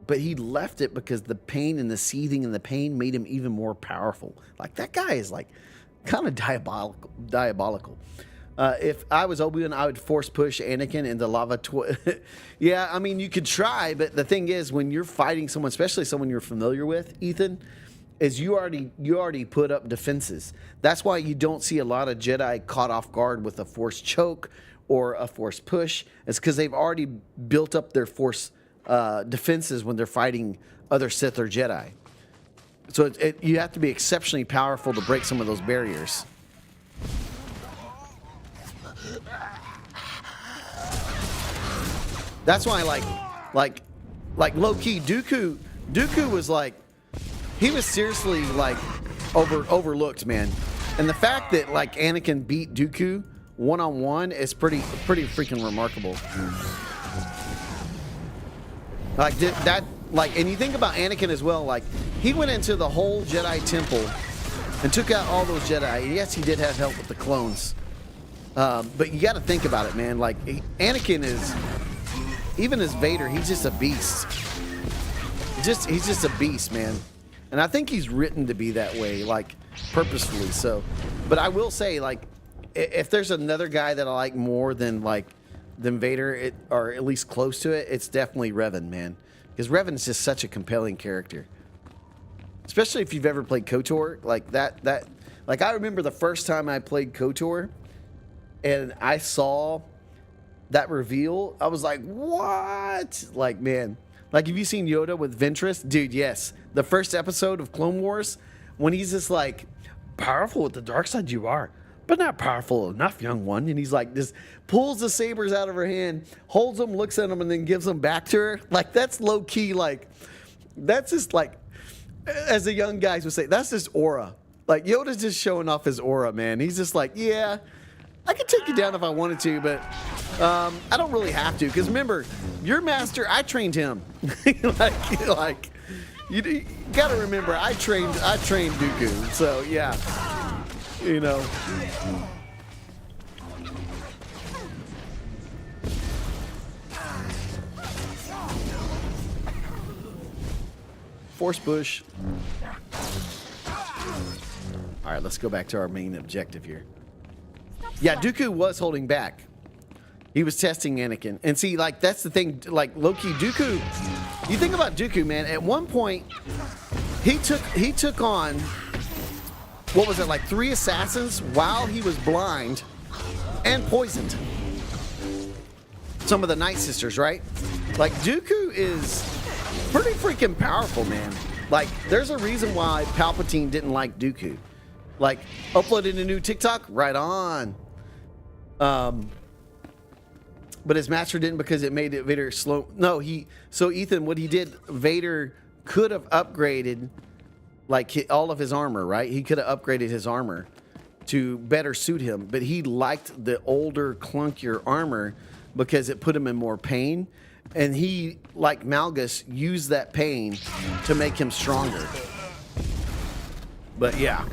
but he left it because the pain and the seething and the pain made him even more powerful. Like that guy is like kind of diabolical. If I was Obi-Wan, I would force push Anakin into lava. Yeah, I mean, you could try, but the thing is, when you're fighting someone, especially someone you're familiar with, Ethan, is you already put up defenses. That's why you don't see a lot of Jedi caught off guard with a force choke or a force push. It's because they've already built up their force defenses when they're fighting other Sith or Jedi. So you have to be exceptionally powerful to break some of those barriers. That's why like low key Dooku was like, he was seriously like overlooked, man. And the fact that like Anakin beat Dooku one-on-one is pretty freaking remarkable. Like that, like, and you think about Anakin as well. Like he went into the whole Jedi temple and took out all those Jedi. And yes, he did have help with the clones, but you got to think about it, man. Like Anakin is, even as Vader, he's just a beast. He's just a beast, man. And I think he's written to be that way, like purposefully so. But I will say, like, if there's another guy that I like more than Vader, or at least close to it, it's definitely Revan, man. Because Revan is just such a compelling character. Especially if you've ever played KOTOR, like that. Like I remember the first time I played KOTOR, and I saw that reveal. I was like, what? Like, man. Like, have you seen Yoda with Ventress? Dude, yes. The first episode of Clone Wars, when he's just like, powerful with the dark side you are, but not powerful enough, young one. And he's like, just pulls the sabers out of her hand, holds them, looks at them, and then gives them back to her. Like, that's low key. Like, that's just like, as the young guys would say, that's just aura. Like, Yoda's just showing off his aura, man. He's just like, yeah, I could take you down if I wanted to, but I don't really have to. Because remember, your master, I trained him. like you got to remember, I trained Dooku. So yeah, you know. Force push. All right, let's go back to our main objective here. Yeah, Dooku was holding back. He was testing Anakin. And see, like, that's the thing, like, low-key, Dooku, you think about Dooku, man, at one point, he took on, what was it, like 3 assassins while he was blind and poisoned. Some of the Night Sisters, right? Like, Dooku is pretty freaking powerful, man. Like, there's a reason why Palpatine didn't like Dooku. Like, uploaded a new TikTok? Right on. But his master didn't because it made it Vader slow. No, so Ethan, what he did, Vader could have upgraded like all of his armor, right? He could have upgraded his armor to better suit him, but he liked the older, clunkier armor because it put him in more pain. And he, like Malgus, used that pain to make him stronger. But yeah.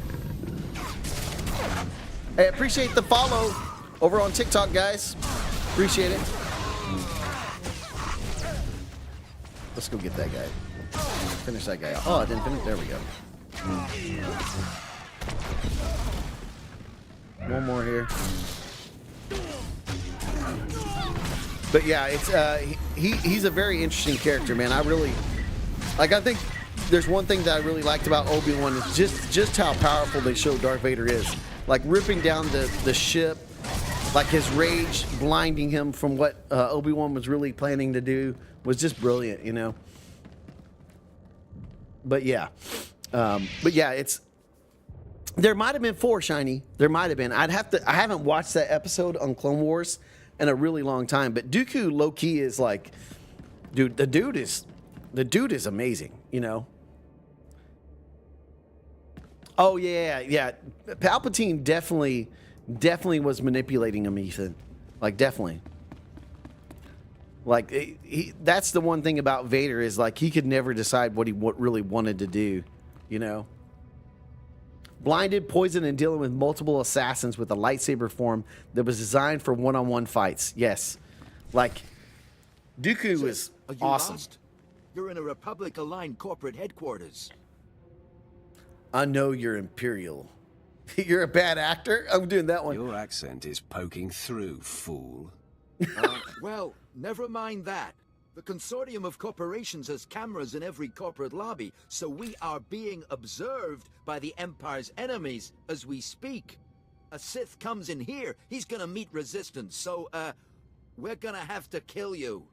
Hey, appreciate the follow over on TikTok, guys. Appreciate it. Let's go get that guy. Finish that guy off. Oh, I didn't finish. There we go. One more here. But yeah, it's he's a very interesting character, man. I really like. I think there's one thing that I really liked about Obi-Wan is just how powerful they show Darth Vader is. Like ripping down the ship, like his rage blinding him from what Obi-Wan was really planning to do was just brilliant, you know. But yeah, it's there might have been 4 Shiny. There might have been. I haven't watched that episode on Clone Wars in a really long time. But Dooku low key is like, dude, the dude is amazing, you know. Oh yeah. Palpatine definitely was manipulating him, Ethan. Like definitely. Like that's the one thing about Vader is like he could never decide what he really wanted to do, you know. Blinded, poisoned, and dealing with multiple assassins with a lightsaber form that was designed for one-on-one fights. Yes. Like, Dooku was awesome. Lost? You're in a Republic-aligned corporate headquarters. I know you're Imperial. You're a bad actor? I'm doing that one. Your accent is poking through, fool. Well, never mind that. The consortium of corporations has cameras in every corporate lobby, so we are being observed by the Empire's enemies as we speak. A Sith comes in here, he's gonna meet resistance, so, we're gonna have to kill you.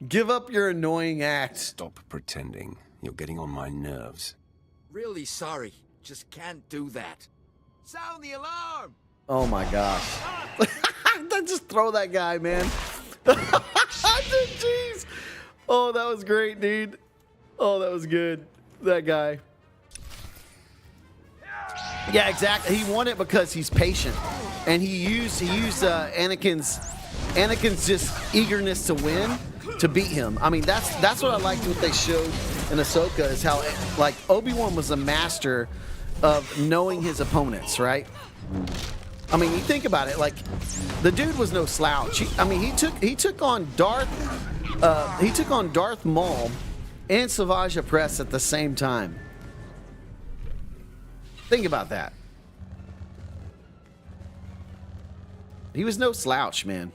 Give up your annoying act. Stop pretending. You're getting on my nerves. Really sorry. Just can't do that. Sound the alarm! Oh my gosh. Just throw that guy, man. Jeez. Oh, that was great, dude. Oh, that was good. That guy. Yeah, exactly. He won it because he's patient, and he used Anakin's just eagerness to win to beat him. I mean, that's what I liked what they showed in Ahsoka is how like Obi-Wan was a master of knowing his opponents, right? I mean, you think about it, like the dude was no slouch. He took on Darth Maul and Savage Opress at the same time. Think about that. He was no slouch, man.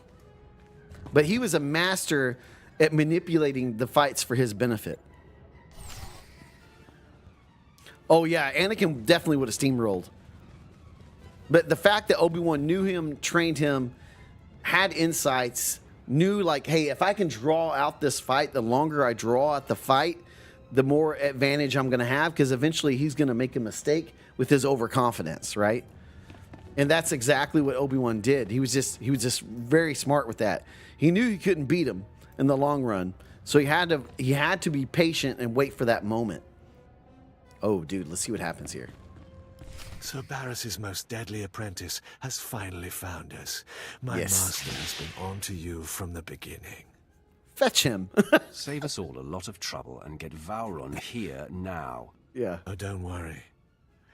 But he was a master at manipulating the fights for his benefit. Oh yeah, Anakin definitely would have steamrolled. But the fact that Obi-Wan knew him, trained him, had insights, knew like, hey, if I can draw out this fight, the longer I draw out the fight, the more advantage I'm going to have, because eventually he's going to make a mistake with his overconfidence, right? And that's exactly what Obi-Wan did. He was just very smart with that. He knew he couldn't beat him in the long run, so he had to be patient and wait for that moment. Oh, dude, let's see what happens here. Sir Barris's most deadly apprentice has finally found us. My master has been on to you from the beginning. Fetch him. Save us all a lot of trouble and get Vowron here now. Yeah. Oh, don't worry.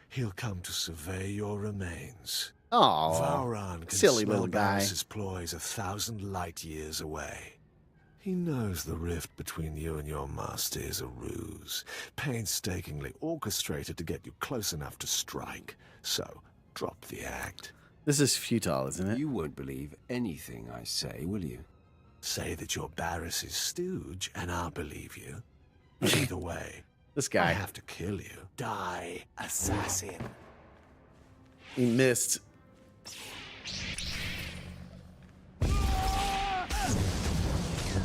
He'll come to survey your remains. Oh, Vowron can silly smell little guy. Barris's ploys 1,000 light years away. He knows the rift between you and your master is a ruse, painstakingly orchestrated to get you close enough to strike. So, drop the act. This is futile, isn't it? You won't believe anything I say, will you? Say that you're Barris's stooge, and I'll believe you. Either way, this guy. I have to kill you. Die, assassin. He missed.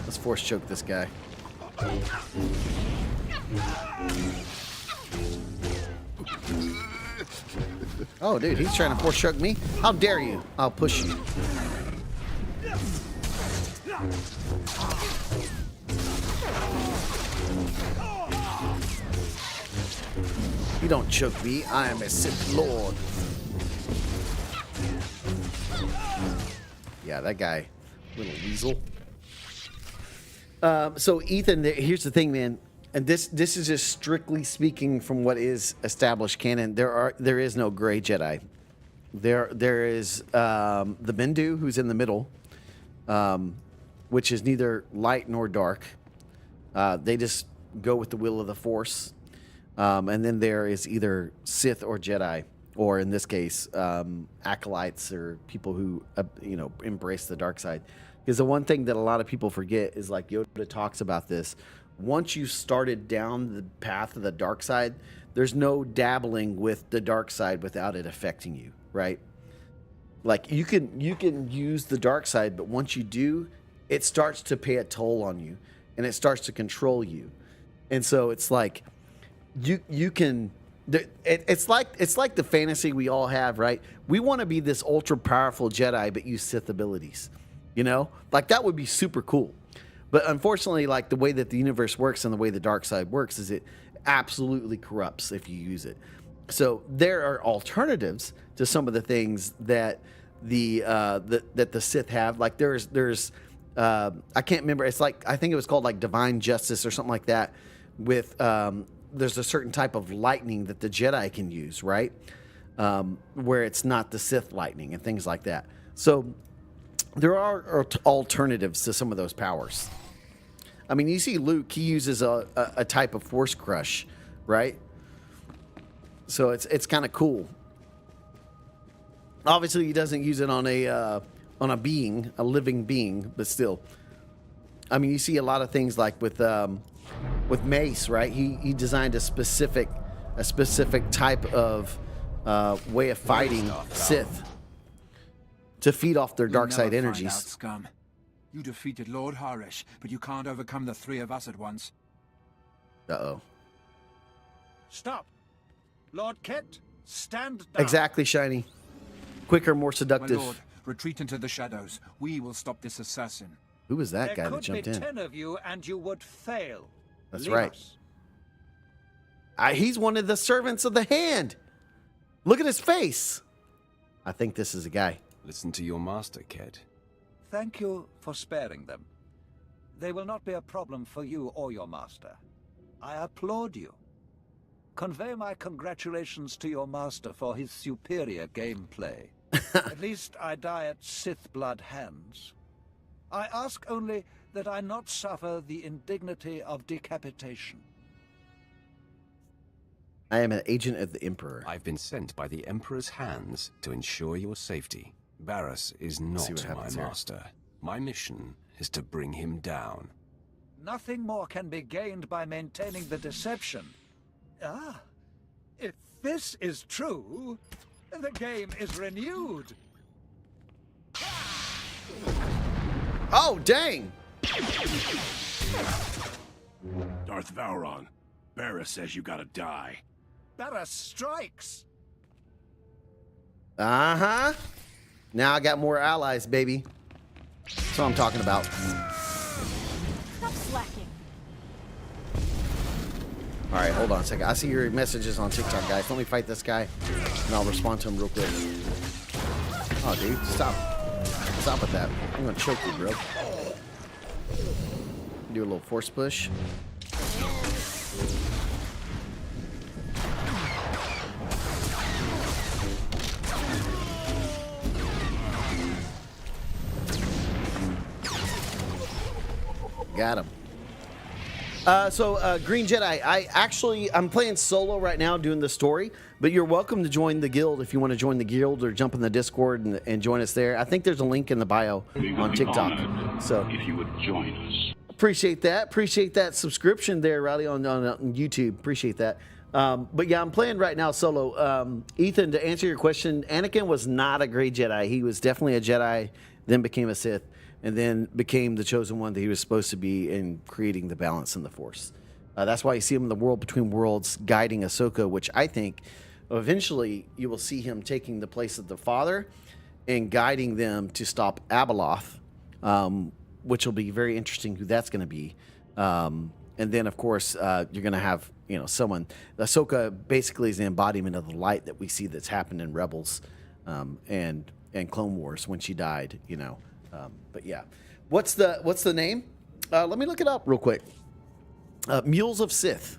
Let's force choke this guy. Oh, dude, he's trying to force choke me. How dare you? I'll push you. You don't choke me. I am a Sith Lord. Yeah, that guy, little weasel. So Ethan, here's the thing, man, and this is just strictly speaking from what is established canon. There is no gray Jedi. There is the Bendu, who's in the middle, which is neither light nor dark. They just go with the will of the Force. And then there is either Sith or Jedi, or in this case, acolytes or people who embrace the dark side. Because the one thing that a lot of people forget is, like Yoda talks about this, once you started down the path of the dark side, there's no dabbling with the dark side without it affecting you, right? Like you can use the dark side, but once you do, it starts to pay a toll on you, and it starts to control you. And so it's like you can. It's like the fantasy we all have, right? We want to be this ultra powerful Jedi, but use Sith abilities. You know, like that would be super cool. But unfortunately, like the way that the universe works and the way the dark side works is it absolutely corrupts if you use it. So there are alternatives to some of the things that the Sith have. Like there's I can't remember. It's like, I think it was called like divine justice or something like that. With there's a certain type of lightning that the Jedi can use, right? Where it's not the Sith lightning and things like that. So there are alternatives to some of those powers. I mean, you see Luke, he uses a type of force crush, right? So it's kind of cool. Obviously, he doesn't use it on a being, a living being, but still. I mean, you see a lot of things like with Mace, right? He designed a specific type of way of fighting Sith to feed off their dark side energies. Scum. You defeated Lord Harish, but you can't overcome the three of us at once. Uh-oh. Stop. Lord Ket, stand down. Exactly, Shiny. Quicker, more seductive. My lord, retreat into the shadows. We will stop this assassin. Who was that guy that jumped in? There could be 10 of you, and you would fail. That's Leave right. us. He's one of the servants of the hand. Look at his face. I think this is a guy. Listen to your master, Ked. Thank you for sparing them. They will not be a problem for you or your master. I applaud you. Convey my congratulations to your master for his superior gameplay. At least I die at Sith blood hands. I ask only that I not suffer the indignity of decapitation. I am an agent of the Emperor. I've been sent by the Emperor's hands to ensure your safety. Barris is not my master. My mission is to bring him down. Nothing more can be gained by maintaining the deception. Ah, if this is true, the game is renewed. Oh, dang! Darth Vowron, Barris says you gotta die. Barris strikes! Uh-huh. Now I got more allies, baby. That's what I'm talking about. Stop slacking. All right, hold on a second. I see your messages on TikTok, guys. Let me fight this guy, and I'll respond to him real quick. Oh, dude, stop. Stop with that. I'm gonna choke you, bro. Do a little force push. Got him. Green Jedi, I'm playing solo right now doing the story, but you're welcome to join the guild if you want to join the guild or jump in the Discord and join us there. I think there's a link in the bio on TikTok. So if you would join us. Appreciate that subscription there, Riley, on YouTube. Appreciate that. But yeah, I'm playing right now solo. Ethan, to answer your question, Anakin was not a great Jedi. He was definitely a Jedi, then became a Sith, and then became the chosen one that he was supposed to be in creating the balance in the Force. That's why you see him in the World Between Worlds guiding Ahsoka, which I think eventually you will see him taking the place of the Father and guiding them to stop Abeloth, which will be very interesting who that's going to be. And then, of course, you're going to have someone. Ahsoka basically is the embodiment of the light that we see that's happened in Rebels and Clone Wars when she died. But yeah, what's the name? Let me look it up real quick. Mules of Sith.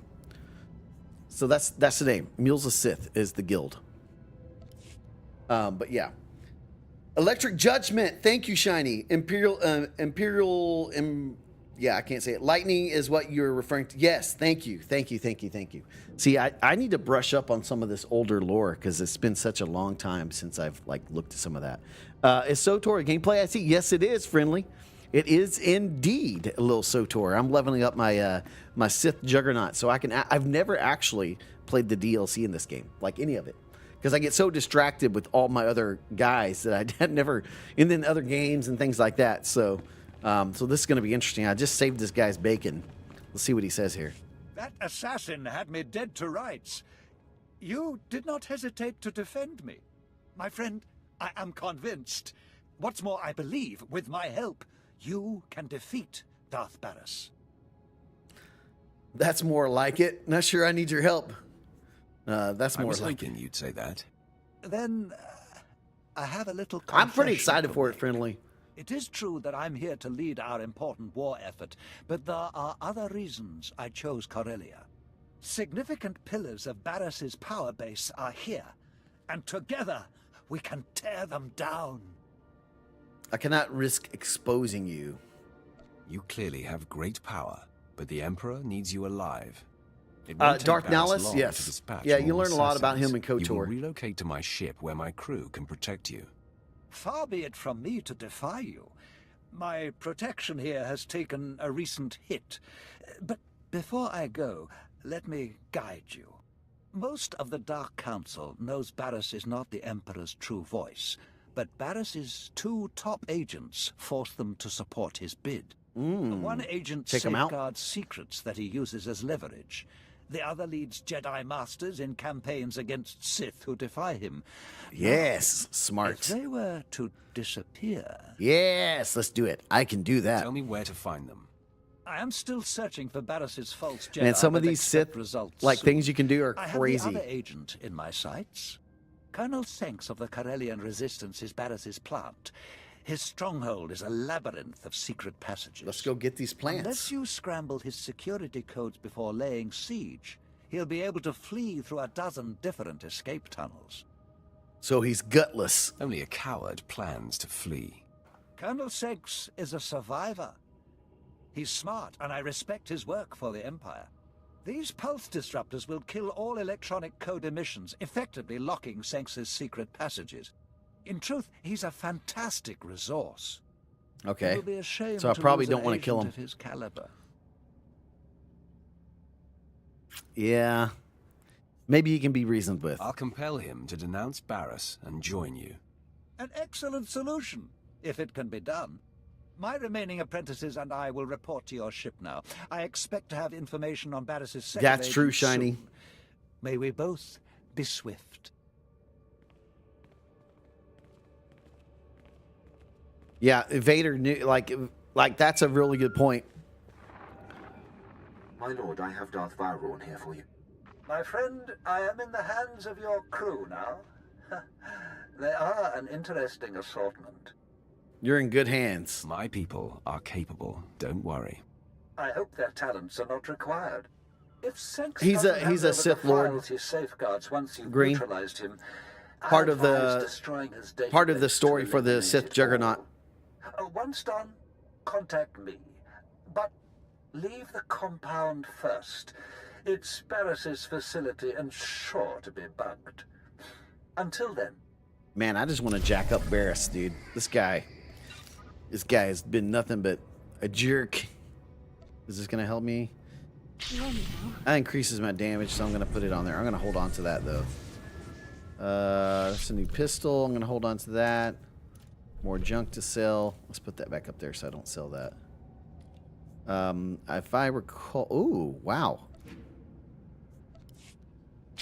So that's the name. Mules of Sith is the guild. But yeah, Electric Judgment. Thank you, Shiny. Yeah, I can't say it. Lightning is what you're referring to. Yes, thank you. See, I need to brush up on some of this older lore because it's been such a long time since I've looked at some of that. Is SWTOR a gameplay? I see. Yes, it is, friendly. It is indeed a little SWTOR. I'm leveling up my my Sith Juggernaut, so I've never actually played the DLC in this game, like any of it, because I get so distracted with all my other guys that I had never, and then other games and things like that. So this is going to be interesting. I just saved this guy's bacon. Let's see what he says here. That assassin had me dead to rights. You did not hesitate to defend me. My friend, I am convinced. What's more, I believe, with my help, you can defeat Darth Barris. That's more like it. Not sure I need your help. That's more like it. I was hoping you'd say that. Then, I have a little I'm pretty confession excited to for it, make. friendly. It is true that I'm here to lead our important war effort, but there are other reasons I chose Corellia. Significant pillars of Barris's power base are here, and together we can tear them down. I cannot risk exposing you. You clearly have great power, but the Emperor needs you alive. It won't take Darth Barris Nihilus? long Yes. to dispatch Yeah, you more learn a lot about assassins. him in KOTOR. You will relocate to my ship where my crew can protect you. Far be it from me to defy you. My protection here has taken a recent hit. But before I go, let me guide you. Most of the Dark Council knows Barris is not the Emperor's true voice, but Barris's two top agents force them to support his bid. One agent Take 'em out. safeguards secrets that he uses as leverage. The other leads Jedi Masters in campaigns against Sith who defy him. Yes, smart. If they were to disappear... Yes, let's do it. I can do that. Tell me where to find them. I am still searching for Barris's false Jedi. Man, some of but these expect Sith, results like soon. things you can do are I crazy. have the other agent in my sights. Colonel Senks of the Corellian Resistance is Barris's plant. His stronghold is a labyrinth of secret passages. Let's go get these plants. Unless you scramble his security codes before laying siege, he'll be able to flee through a dozen different escape tunnels. So he's gutless. Only a coward plans to flee. Colonel Senks is a survivor. He's smart, and I respect his work for the Empire. These pulse disruptors will kill all electronic code emissions, effectively locking Senks's secret passages. In truth, he's a fantastic resource. Okay. It will be a shame So I to probably lose an don't want to kill agent him. of his caliber. Yeah. Maybe he can be reasoned with. I'll compel him to denounce Barris and join you. An excellent solution, if it can be done. My remaining apprentices and I will report to your ship now. I expect to have information on Barris's second That's true, agent Shiny. soon. May we both be swift. Yeah, Vader knew, like that's a really good point. My lord, I have Darth Vowron here for you. My friend, I am in the hands of your crew now. They are an interesting assortment. You're in good hands. My people are capable. Don't worry. I hope their talents are not required. If Senks He's doesn't a hand over Sith the Lord. files he safeguards once you've Green. neutralized him, Part I of advise the destroying his database part of the to story for the eliminate Sith it Juggernaut. all. Once done, contact me. But leave the compound first. It's Barris's facility and sure to be bugged. Until then. Man, I just want to jack up Barris, dude. This guy has been nothing but a jerk. Is this gonna help me? That increases my damage, so I'm gonna put it on there. I'm gonna hold on to that though. That's a new pistol. I'm gonna hold on to that. More junk to sell. Let's put that back up there so I don't sell that. If I recall, ooh, wow.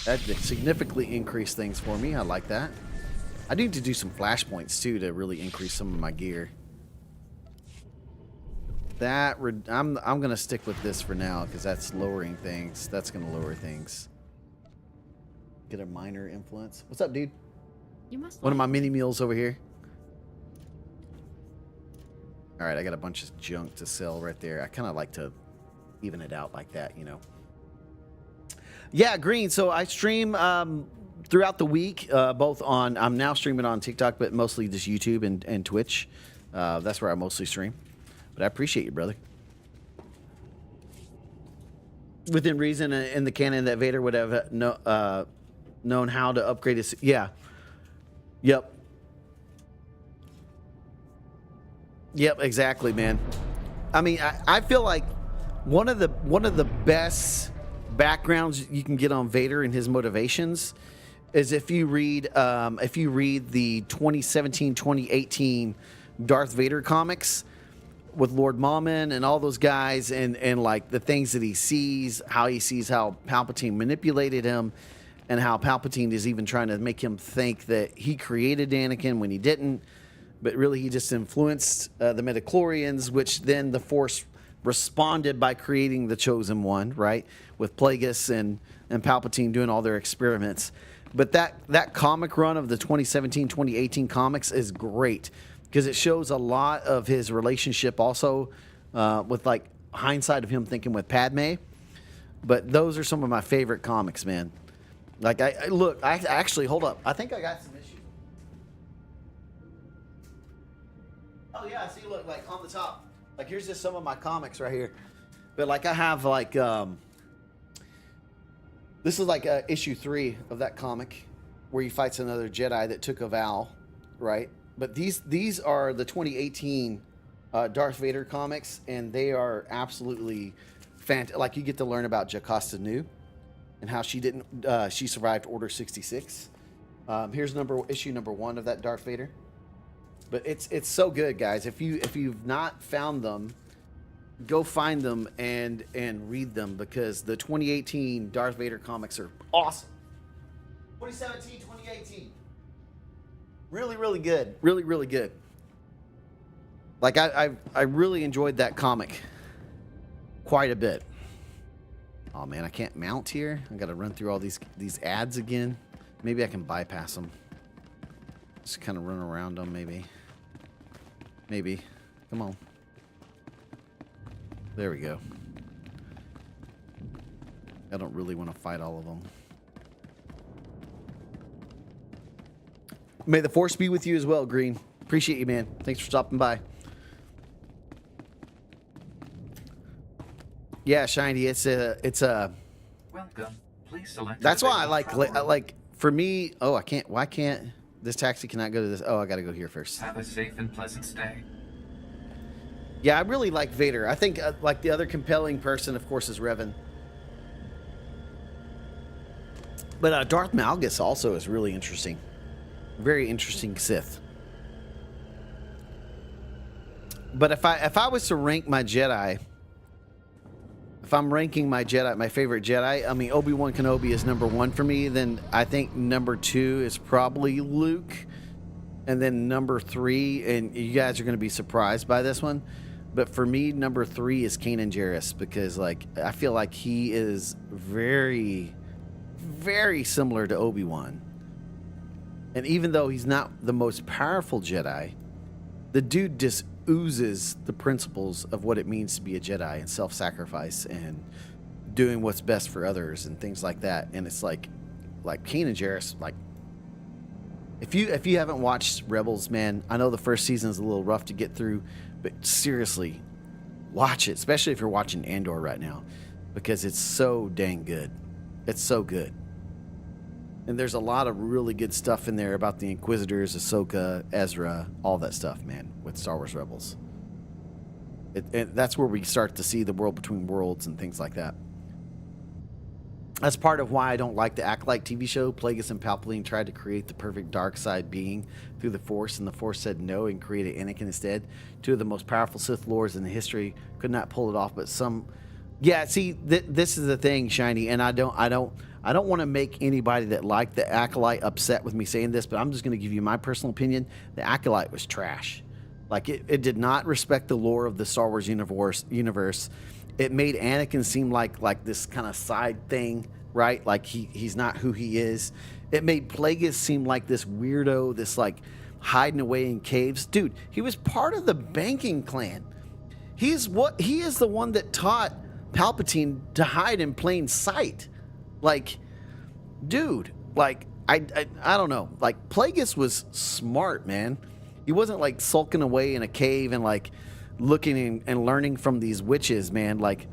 That significantly increased things for me. I like that. I need to do some flashpoints too to really increase some of my gear. That I'm gonna stick with this for now because that's lowering things. That's gonna lower things. Get a minor influence. What's up, dude? You must. One of my mini meals over here. All right, I got a bunch of junk to sell right there. I kind of like to even it out like that, you know. Yeah, Green. So I stream throughout the week, both on. I'm now streaming on TikTok, but mostly just YouTube and Twitch. That's where I mostly stream. But I appreciate you, brother. Within reason, in the canon, that Vader would have known how to upgrade his. Yeah. Yep. Yep. Exactly, man. I mean, I feel like one of the best backgrounds you can get on Vader and his motivations is if you read the 2017-2018 Darth Vader comics with Lord Maumon and all those guys and like the things that he sees how Palpatine manipulated him and how Palpatine is even trying to make him think that he created Anakin when he didn't, but really he just influenced the midichlorians, which then the Force responded by creating the Chosen One, right? With Plagueis and Palpatine doing all their experiments. But that comic run of the 2017-2018 comics is great because it shows a lot of his relationship also with like hindsight of him thinking with Padme. But those are some of my favorite comics, man. Like I actually hold up. I think I got some issues. Oh yeah, see, look, like on the top. Like here's just some of my comics right here. But like I have like this is like issue 3 of that comic where he fights another Jedi that took a vow, right? But these are the 2018 Darth Vader comics, and they are absolutely fantastic. Like you get to learn about Jocasta Nu and how she survived Order 66. Here's issue number 1 of that Darth Vader. But it's so good, guys. If you've not found them, go find them and read them because the 2018 Darth Vader comics are awesome. 2017, 2018. Really, really good. Really, really good. Like I really enjoyed that comic quite a bit. Oh man, I can't mount here. I got to run through all these ads again. Maybe I can bypass them. Just kind of run around them, maybe. Maybe. Come on. There we go. I don't really want to fight all of them. May the Force be with you as well, Green. Appreciate you, man. Thanks for stopping by. Yeah, Shiny, it's a Welcome. Please select. That's why I like for me, I can't. Why can't this taxi cannot go to this? Oh, I got to go here first. Have a safe and pleasant stay. Yeah, I really like Vader. I think like the other compelling person, of course, is Revan. But Darth Malgus also is really interesting. Very interesting Sith. But if I was to rank my Jedi, if I'm ranking my Jedi, my favorite Jedi, I mean, Obi-Wan Kenobi is number 1 for me. Then I think number 2 is probably Luke. And then number 3, and you guys are going to be surprised by this one, but for me, number 3 is Kanan Jarrus, because like I feel like he is very, very similar to Obi-Wan. And even though he's not the most powerful Jedi, the dude just oozes the principles of what it means to be a Jedi and self-sacrifice and doing what's best for others and things like that. And it's like Kanan Jarrus, like, if you haven't watched Rebels, man, I know the first season is a little rough to get through, but seriously, watch it, especially if you're watching Andor right now, because it's so dang good. It's so good. And there's a lot of really good stuff in there about the Inquisitors, Ahsoka, Ezra, all that stuff, man, with Star Wars Rebels. That's where we start to see the world between worlds and things like that. That's part of why I don't like the Acolyte TV show. Plagueis and Palpatine tried to create the perfect dark side being through the Force, and the Force said no and created Anakin instead. 2 of the most powerful Sith Lords in the history could not pull it off, but some... Yeah, see, this is the thing, Shiny, and I don't want to make anybody that liked the Acolyte upset with me saying this, but I'm just going to give you my personal opinion. The Acolyte was trash. Like, it did not respect the lore of the Star Wars universe. It made Anakin seem like this kind of side thing, right? Like he's not who he is. It made Plagueis seem like this weirdo, this like hiding away in caves. Dude, he was part of the banking clan. He is the one that taught Palpatine to hide in plain sight. Like, dude, like I don't know. Like, Plagueis was smart, man. He wasn't like sulking away in a cave and like looking and learning from these witches, man. Like,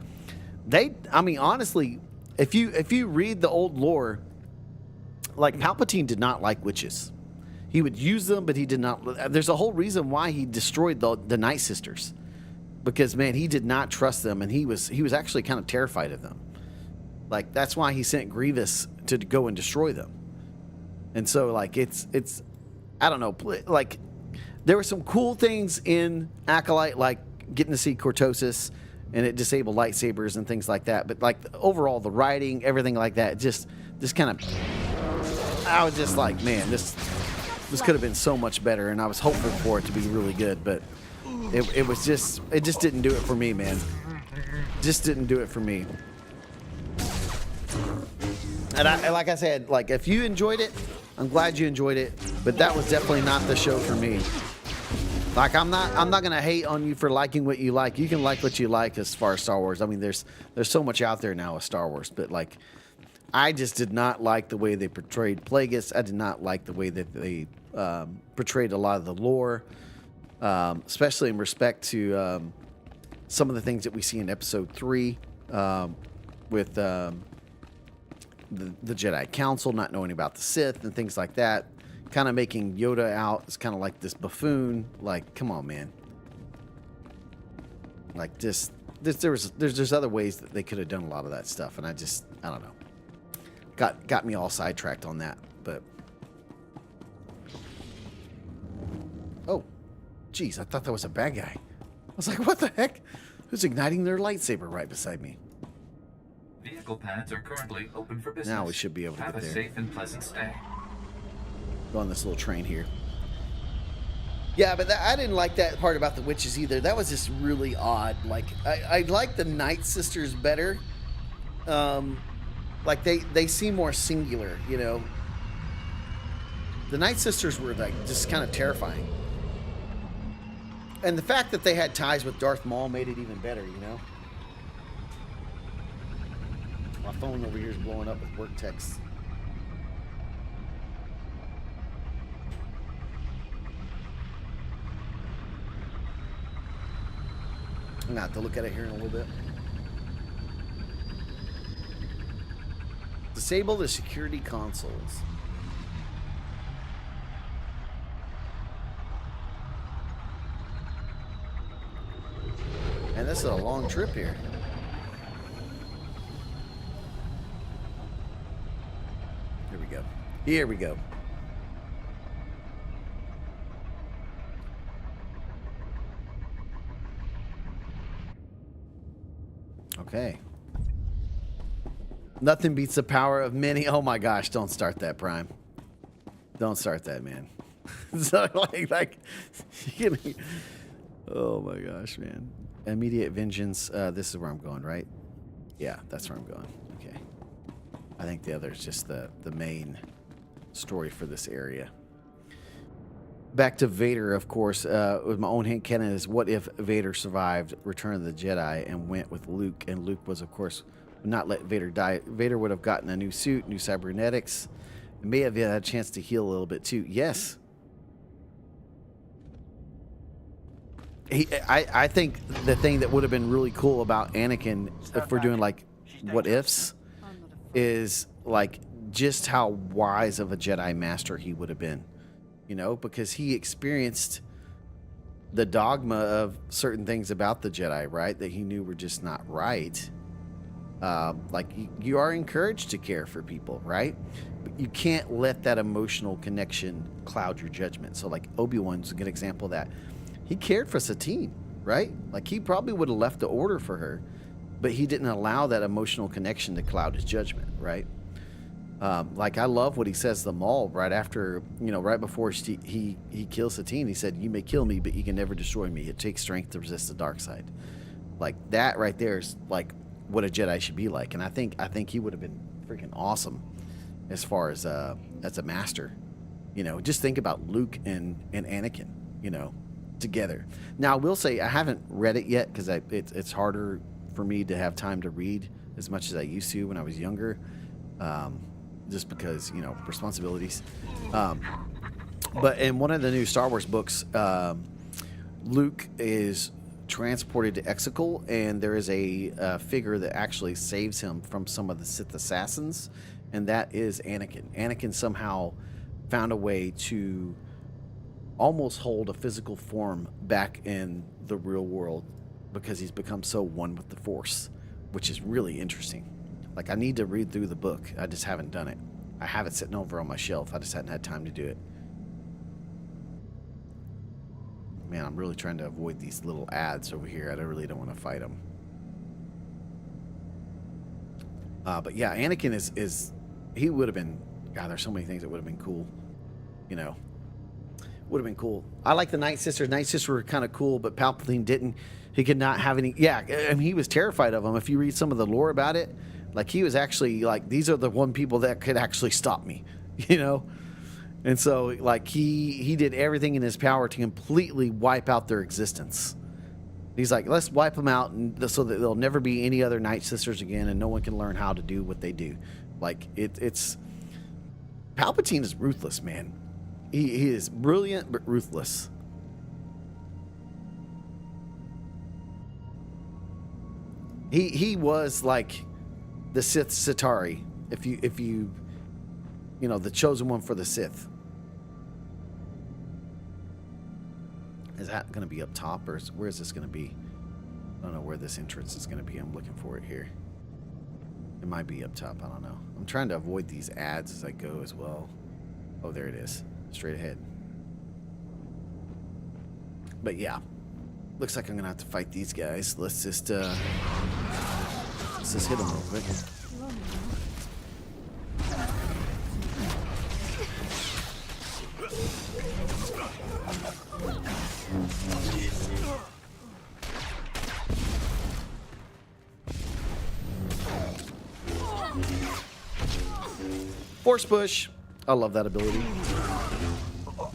I mean, honestly, if you read the old lore, like, Palpatine did not like witches. He would use them, but he did not. There's a whole reason why he destroyed the Night Sisters, because, man, he did not trust them, and he was actually kind of terrified of them. Like, that's why he sent Grievous to go and destroy them. And so, like, it's I don't know, like, there were some cool things in Acolyte, like getting to see Cortosis, and it disabled lightsabers and things like that. But like overall, the writing, everything like that, just kind of, I was just like, man, this could have been so much better, and I was hoping for it to be really good, but it just didn't do it for me, man. Just didn't do it for me. And like I said, like, if you enjoyed it, I'm glad you enjoyed it, but that was definitely not the show for me. Like, I'm not gonna hate on you for liking what you like. You can like what you like as far as Star Wars. I mean, there's so much out there now with Star Wars, but like, I just did not like the way they portrayed Plagueis. I did not like the way that they portrayed a lot of the lore, especially in respect to some of the things that we see in Episode 3 with the Jedi Council not knowing about the Sith and things like that. Kind of making Yoda out as kind of like this buffoon. Like, come on, man. Like, there's other ways that they could have done a lot of that stuff, and I don't know. Got me all sidetracked on that, but oh, geez, I thought that was a bad guy. I was like, what the heck? Who's igniting their lightsaber right beside me? Vehicle pads are currently open for business. Now we should be able to Have get there. a safe and pleasant stay. Go on this little train here. Yeah, but I didn't like that part about the witches either. That was just really odd. Like, I like the Night Sisters better. Like, they seem more singular, you know. The Night Sisters were like just kind of terrifying. And the fact that they had ties with Darth Maul made it even better, you know. My phone over here is blowing up with work texts. I'm going to have to look at it here in a little bit. Disable the security consoles. And this is a long trip here. Here we go. Here we go. Okay. Nothing beats the power of many. Oh my gosh, don't start that, Prime. Don't start that, man. So like oh my gosh, man. Immediate vengeance. This is where I'm going, right? Yeah, that's where I'm going. Okay. I think the other is just the main story for this area. Back to Vader, of course. With my own hand canon is, what if Vader survived Return of the Jedi and went with Luke, and Luke was, of course, would not let Vader die. Vader would have gotten a new suit, new cybernetics, and may have had a chance to heal a little bit too. Yes. I think the thing that would have been really cool about Anakin, if we're doing like what ifs, is like just how wise of a Jedi Master he would have been. You know, because he experienced the dogma of certain things about the Jedi, right? That he knew were just not right. Like, you are encouraged to care for people, right? But you can't let that emotional connection cloud your judgment. So, like, Obi-Wan's a good example of that. He cared for Satine, right? Like, he probably would have left the order for her, but he didn't allow that emotional connection to cloud his judgment, right? Like, I love what he says to the Maul right after, you know, right before he kills Satine. He said, "You may kill me, but you can never destroy me. It takes strength to resist the dark side." Like, that right there is like what a Jedi should be like. And I think he would have been freaking awesome as far as a master. You know, just think about Luke and Anakin, you know, together. Now, I will say I haven't read it yet because it's harder for me to have time to read as much as I used to when I was younger. Just because, you know, responsibilities. But in one of the new Star Wars books, Luke is transported to Exegol, and there is a figure that actually saves him from some of the Sith assassins, and that is Anakin. Anakin somehow found a way to almost hold a physical form back in the real world because he's become so one with the Force, which is really interesting. Like, I need to read through the book. I just haven't done it. I have it sitting over on my shelf. I just hadn't had time to do it. Man, I'm really trying to avoid these little ads over here. I really don't want to fight them. But yeah, Anakin is he would have been, God, there's so many things that would have been cool. You know, would have been cool. I like the Night Sisters. Night Sisters were kind of cool, but Palpatine didn't. He could not have any. Yeah, I mean, he was terrified of them. If you read some of the lore about it, like, he was actually like, these are the one people that could actually stop me, you know? And so, like, he did everything in his power to completely wipe out their existence. He's like, let's wipe them out so that there'll never be any other Night Sisters again, and no one can learn how to do what they do. Like, it's... Palpatine is ruthless, man. He is brilliant, but ruthless. He was like the Sith Satari, if you know, the chosen one for the Sith. Is that going to be up top, or where is this going to be? I don't know where this entrance is going to be. I'm looking for it here. It might be up top. I don't know. I'm trying to avoid these ads as I go as well. Oh, there it is. Straight ahead. But yeah, looks like I'm going to have to fight these guys. Let's just hit them real quick. Force push. I love that ability. All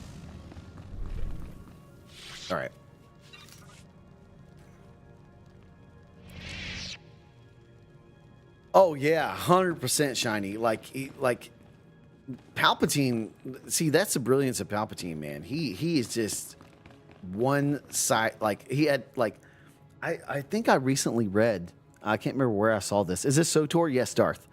right. Oh yeah, 100% shiny. Like Palpatine. See, that's the brilliance of Palpatine, man. He is just one side. Like, he had like, I think I recently read. I can't remember where I saw this. Is this SWTOR? Yes, Darth.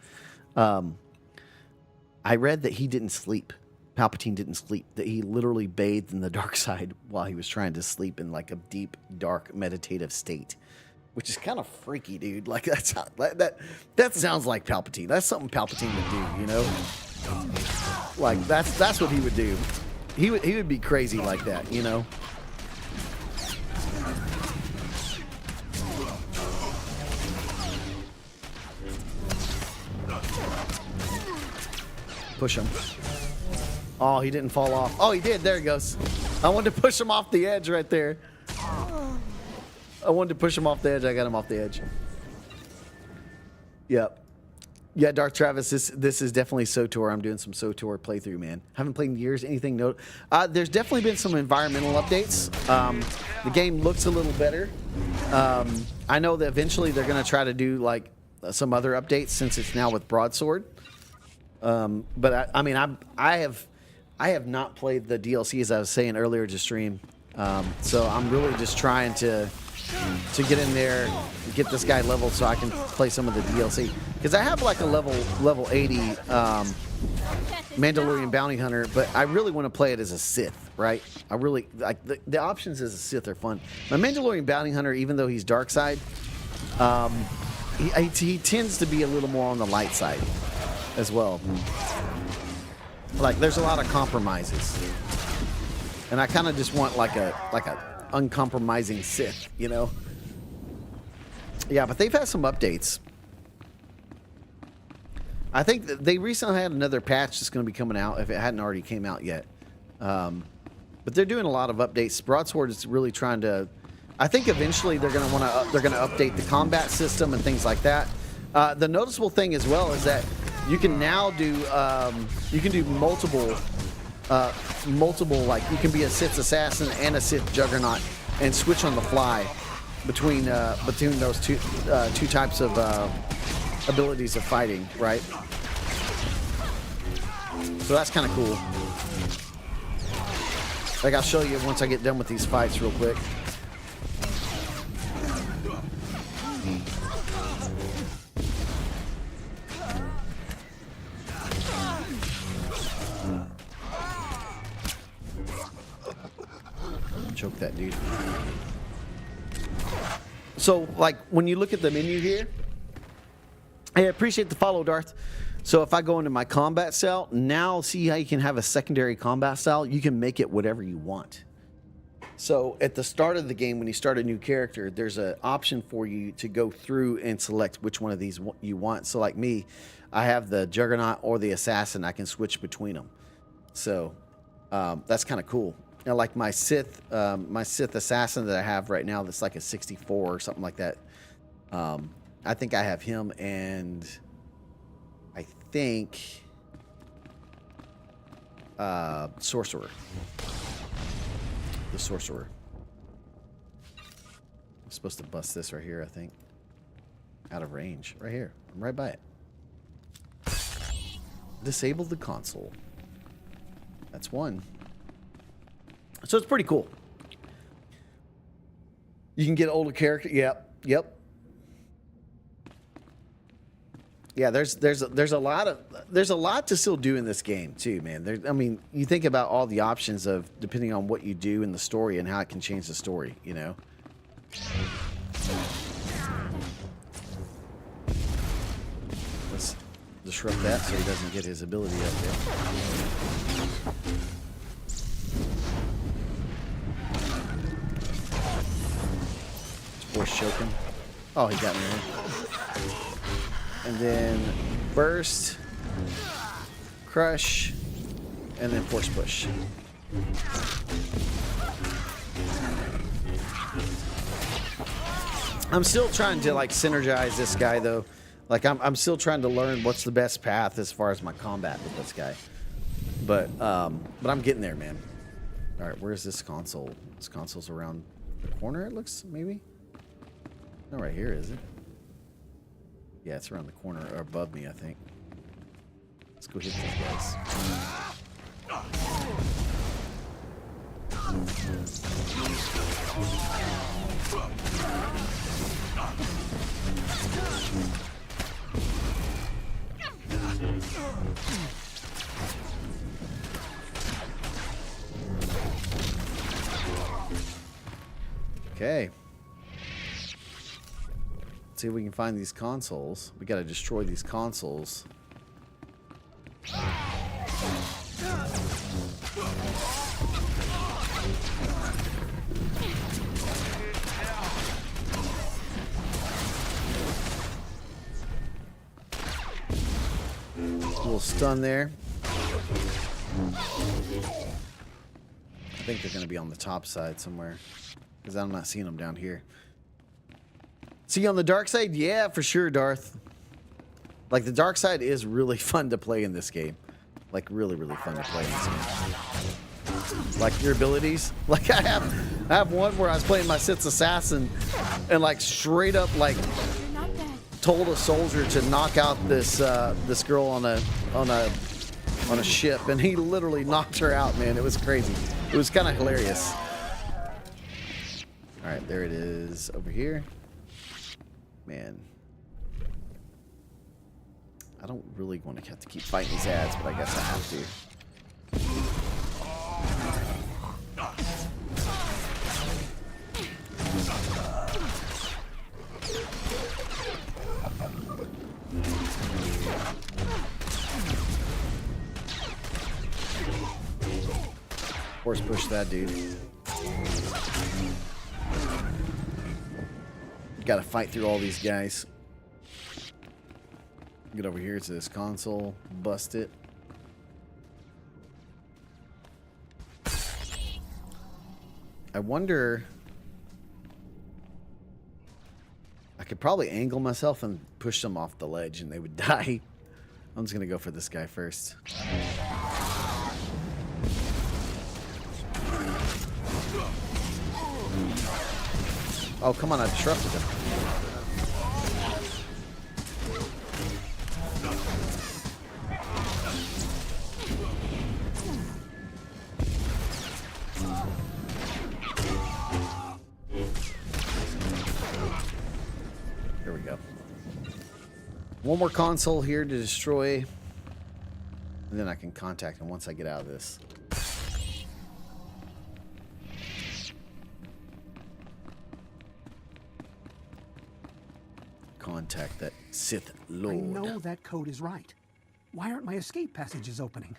I read that he didn't sleep. Palpatine didn't sleep. That he literally bathed in the dark side while he was trying to sleep in like a deep, dark, meditative state, which is kind of freaky, dude. Like, that sounds like Palpatine. That's something Palpatine would do, you know? Like, that's what he would do. He would be crazy like that, you know? Push him. Oh, he didn't fall off. Oh, he did. There he goes. I wanted to push him off the edge right there. I wanted to push him off the edge. I got him off the edge. Yep. Yeah, Darth Travis, this is definitely SWTOR. I'm doing some SWTOR playthrough, man. Haven't played in years. Anything note? There's definitely been some environmental updates. The game looks a little better. I know that eventually they're going to try to do like some other updates since it's now with Broadsword. But I mean, I have not played the DLC as I was saying earlier to stream. So I'm really just trying to get in there, get this guy leveled so I can play some of the DLC. Because I have like a level 80 Mandalorian Bounty Hunter, but I really want to play it as a Sith, right? I really like the options as a Sith are fun. My Mandalorian Bounty Hunter, even though he's dark side, he tends to be a little more on the light side as well. Like there's a lot of compromises, and I kind of just want like a uncompromising Sith, you know? Yeah, but they've had some updates. I think that they recently had another patch that's going to be coming out if it hadn't already came out yet. But they're doing a lot of updates. Broadsword is really trying to. I think eventually they're going to update the combat system and things like that. The noticeable thing as well is that you can now do multiple like you can be a Sith assassin and a Sith Juggernaut and switch on the fly between those two types of abilities of fighting, right? So that's kind of cool. Like I'll show you once I get done with these fights real quick. Choke that dude. So, like, when you look at the menu here, I appreciate the follow, Darth. So if I go into my combat style, now see how you can have a secondary combat style? You can make it whatever you want. So at the start of the game, when you start a new character, there's an option for you to go through and select which one of these you want. So like me, I have the Juggernaut or the Assassin. I can switch between them. So that's kind of cool. Now, like my Sith Assassin that I have right now, that's like a 64 or something like that. I think I have him, and I think Sorcerer. The Sorcerer. I'm supposed to bust this right here, I think. Out of range. Right here. I'm right by it. Disable the console. That's one. So it's pretty cool. You can get older character. Yep. Yeah, there's a lot to still do in this game too, man. I mean, you think about all the options of depending on what you do in the story and how it can change the story, you know. Let's disrupt that so he doesn't get his ability up there. Force choke him. Oh, he got me. And then burst, crush, and then force push. I'm still trying to like synergize this guy though. Like I'm still trying to learn what's the best path as far as my combat with this guy. But I'm getting there, man. All right, where's this console? This console's around the corner, it looks, maybe? No, right here, is it? Yeah, it's around the corner or above me, I think. Let's go hit these guys. Okay. Let's see if we can find these consoles. We gotta destroy these consoles. A little stun there. I think they're going to be on the top side somewhere, because I'm not seeing them down here. See you on the dark side? Yeah, for sure, Darth. Like, the dark side is really fun to play in this game. Like, really, really fun to play in this game. Like, your abilities. Like, I have one where I was playing my Sith assassin and, like, straight up, like, told a soldier to knock out this this girl on a ship, and he literally knocked her out, man. It was crazy. It was kind of hilarious. All right, there it is over here. Man. I don't really want to have to keep fighting these ads, but I guess I have to. Force push that dude. Gotta fight through all these guys. Get over here to this console, bust it. I wonder, I could probably angle myself and push them off the ledge and they would die. I'm just gonna go for this guy first. Oh, come on, I disrupted him. Here we go. One more console here to destroy, and then I can contact him once I get out of this. Contact that Sith Lord. I know that code is right. Why aren't my escape passages opening?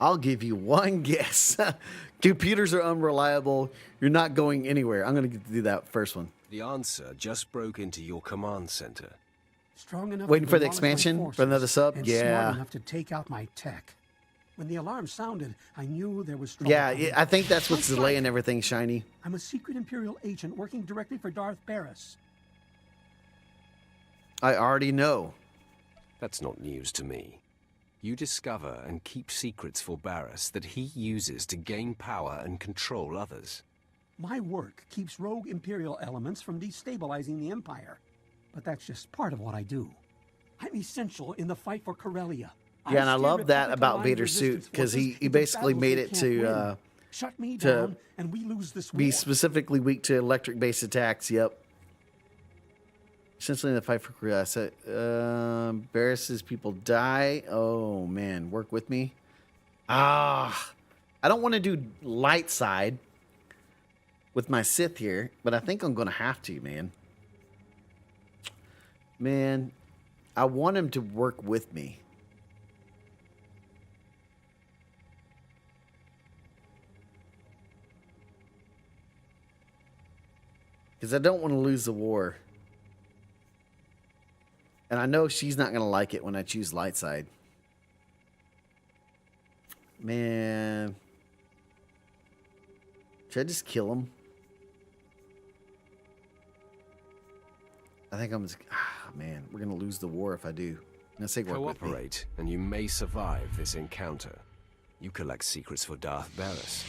I'll give you one guess. Computers are unreliable. You're not going anywhere. I'm going to do that first one. The answer just broke into your command center. Strong enough Waiting to for the demolish my expansion forces for another sub? and Yeah. smart enough to take out my tech. When the alarm sounded, I knew there was trouble. Yeah, coming. I think that's what's That's delaying right. everything, Shiny. I'm a secret Imperial agent working directly for Darth Barris. I already know. That's not news to me. You discover and keep secrets for Barris that he uses to gain power and control others. My work keeps rogue Imperial elements from destabilizing the Empire. But that's just part of what I do. I'm essential in the fight for Corellia. Yeah, and I love that about Vader's suit, because he basically made it to shut me down, and we lose this war. be specifically weak to electric-based attacks. Yep. Essentially in the fight for Korea, I said, Barris's people die. Oh, man. Work with me. Ah. I don't want to do light side with my Sith here, but I think I'm going to have to, man. Man, I want him to work with me. Because I don't want to lose the war. And I know she's not going to like it when I choose light side. Man. Should I just kill him? I think I'm just... Ah, man. We're going to lose the war if I do. Let's say work with me. Cooperate, and you may survive this encounter. You collect secrets for Darth Barris.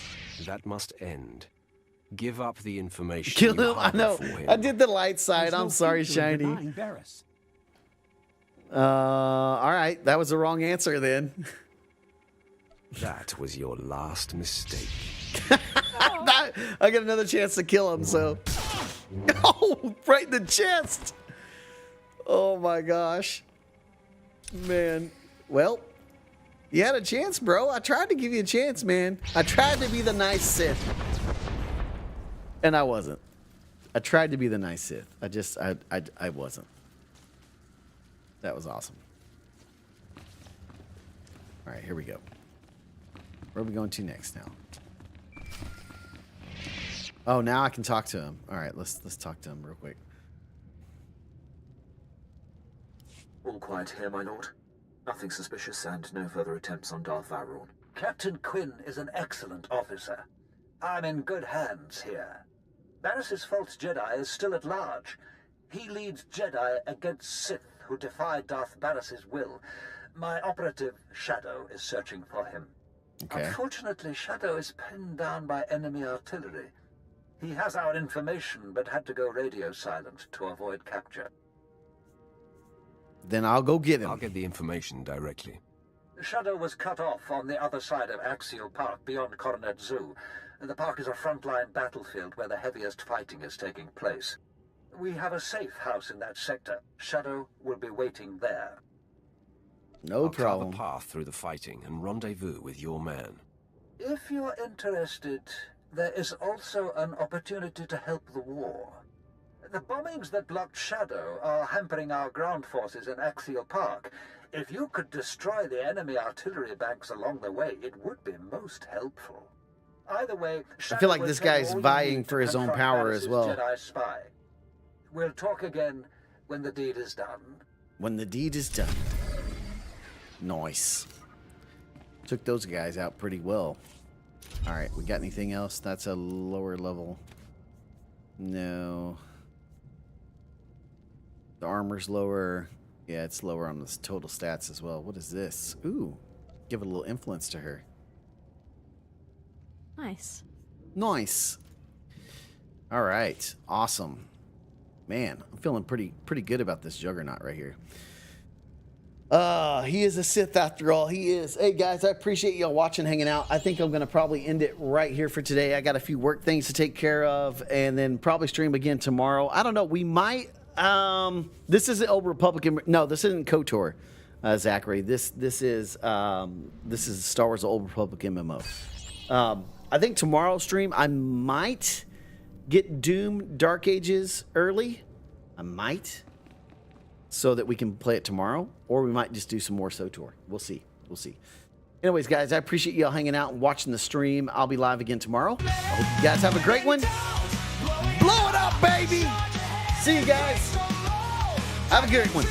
That must end. Give up the information. Kill you him? I harbor know. for him. I did the light side. There's I'm no sorry, future in Shiny. denying Barris. All right. That was the wrong answer then. That was your last mistake. I get another chance to kill him, so... Oh, right in the chest! Oh my gosh. Man. Well, you had a chance, bro. I tried to give you a chance, man. I tried to be the nice Sith. And I wasn't. I tried to be the nice Sith. I wasn't. That was awesome. All right, here we go. Where are we going to next now? Oh, now I can talk to him. All right, let's talk to him real quick. All quiet here, my lord. Nothing suspicious and no further attempts on Darth Vowrawn. Captain Quinn is an excellent officer. I'm in good hands here. Barris's false Jedi is still at large. He leads Jedi against Sith who defy Darth Barris's will. My operative, Shadow, is searching for him. Okay. Unfortunately, Shadow is pinned down by enemy artillery. He has our information, but had to go radio silent to avoid capture. Then I'll go get him. I'll get the information directly. Shadow was cut off on the other side of Axial Park, beyond Coronet Zoo. The park is a frontline battlefield where the heaviest fighting is taking place. We have a safe house in that sector. Shadow will be waiting there. No I'll problem. carve a path through the fighting and rendezvous with your man. If you're interested, there is also an opportunity to help the war. The bombings that blocked Shadow are hampering our ground forces in Axial Park. If you could destroy the enemy artillery banks along the way, it would be most helpful. Either way, I feel like this guy's vying for his own power as well. Jedi spy. We'll talk again when the deed is done. When the deed is done. Nice. Took those guys out pretty well. All right, we got anything else? That's a lower level. No. The armor's lower. Yeah, it's lower on the total stats as well. What is this? Ooh, give it a little influence to her. Nice. Nice. All right, awesome. Man, I'm feeling pretty good about this Juggernaut right here. He is a Sith after all. He is. Hey guys, I appreciate y'all watching, hanging out. I think I'm gonna probably end it right here for today. I got a few work things to take care of, and then probably stream again tomorrow. I don't know. We might. This is the Old Republican. No, this isn't KOTOR, Zachary. This is Star Wars: The Old Republic MMO. I think tomorrow's stream I might get Doom Dark Ages early. I might. So that we can play it tomorrow, or we might just do some more SWTOR. We'll see. We'll see. Anyways, guys, I appreciate y'all hanging out and watching the stream. I'll be live again tomorrow. I hope you guys have a great one. Blow it up, baby! See you guys. Have a great one.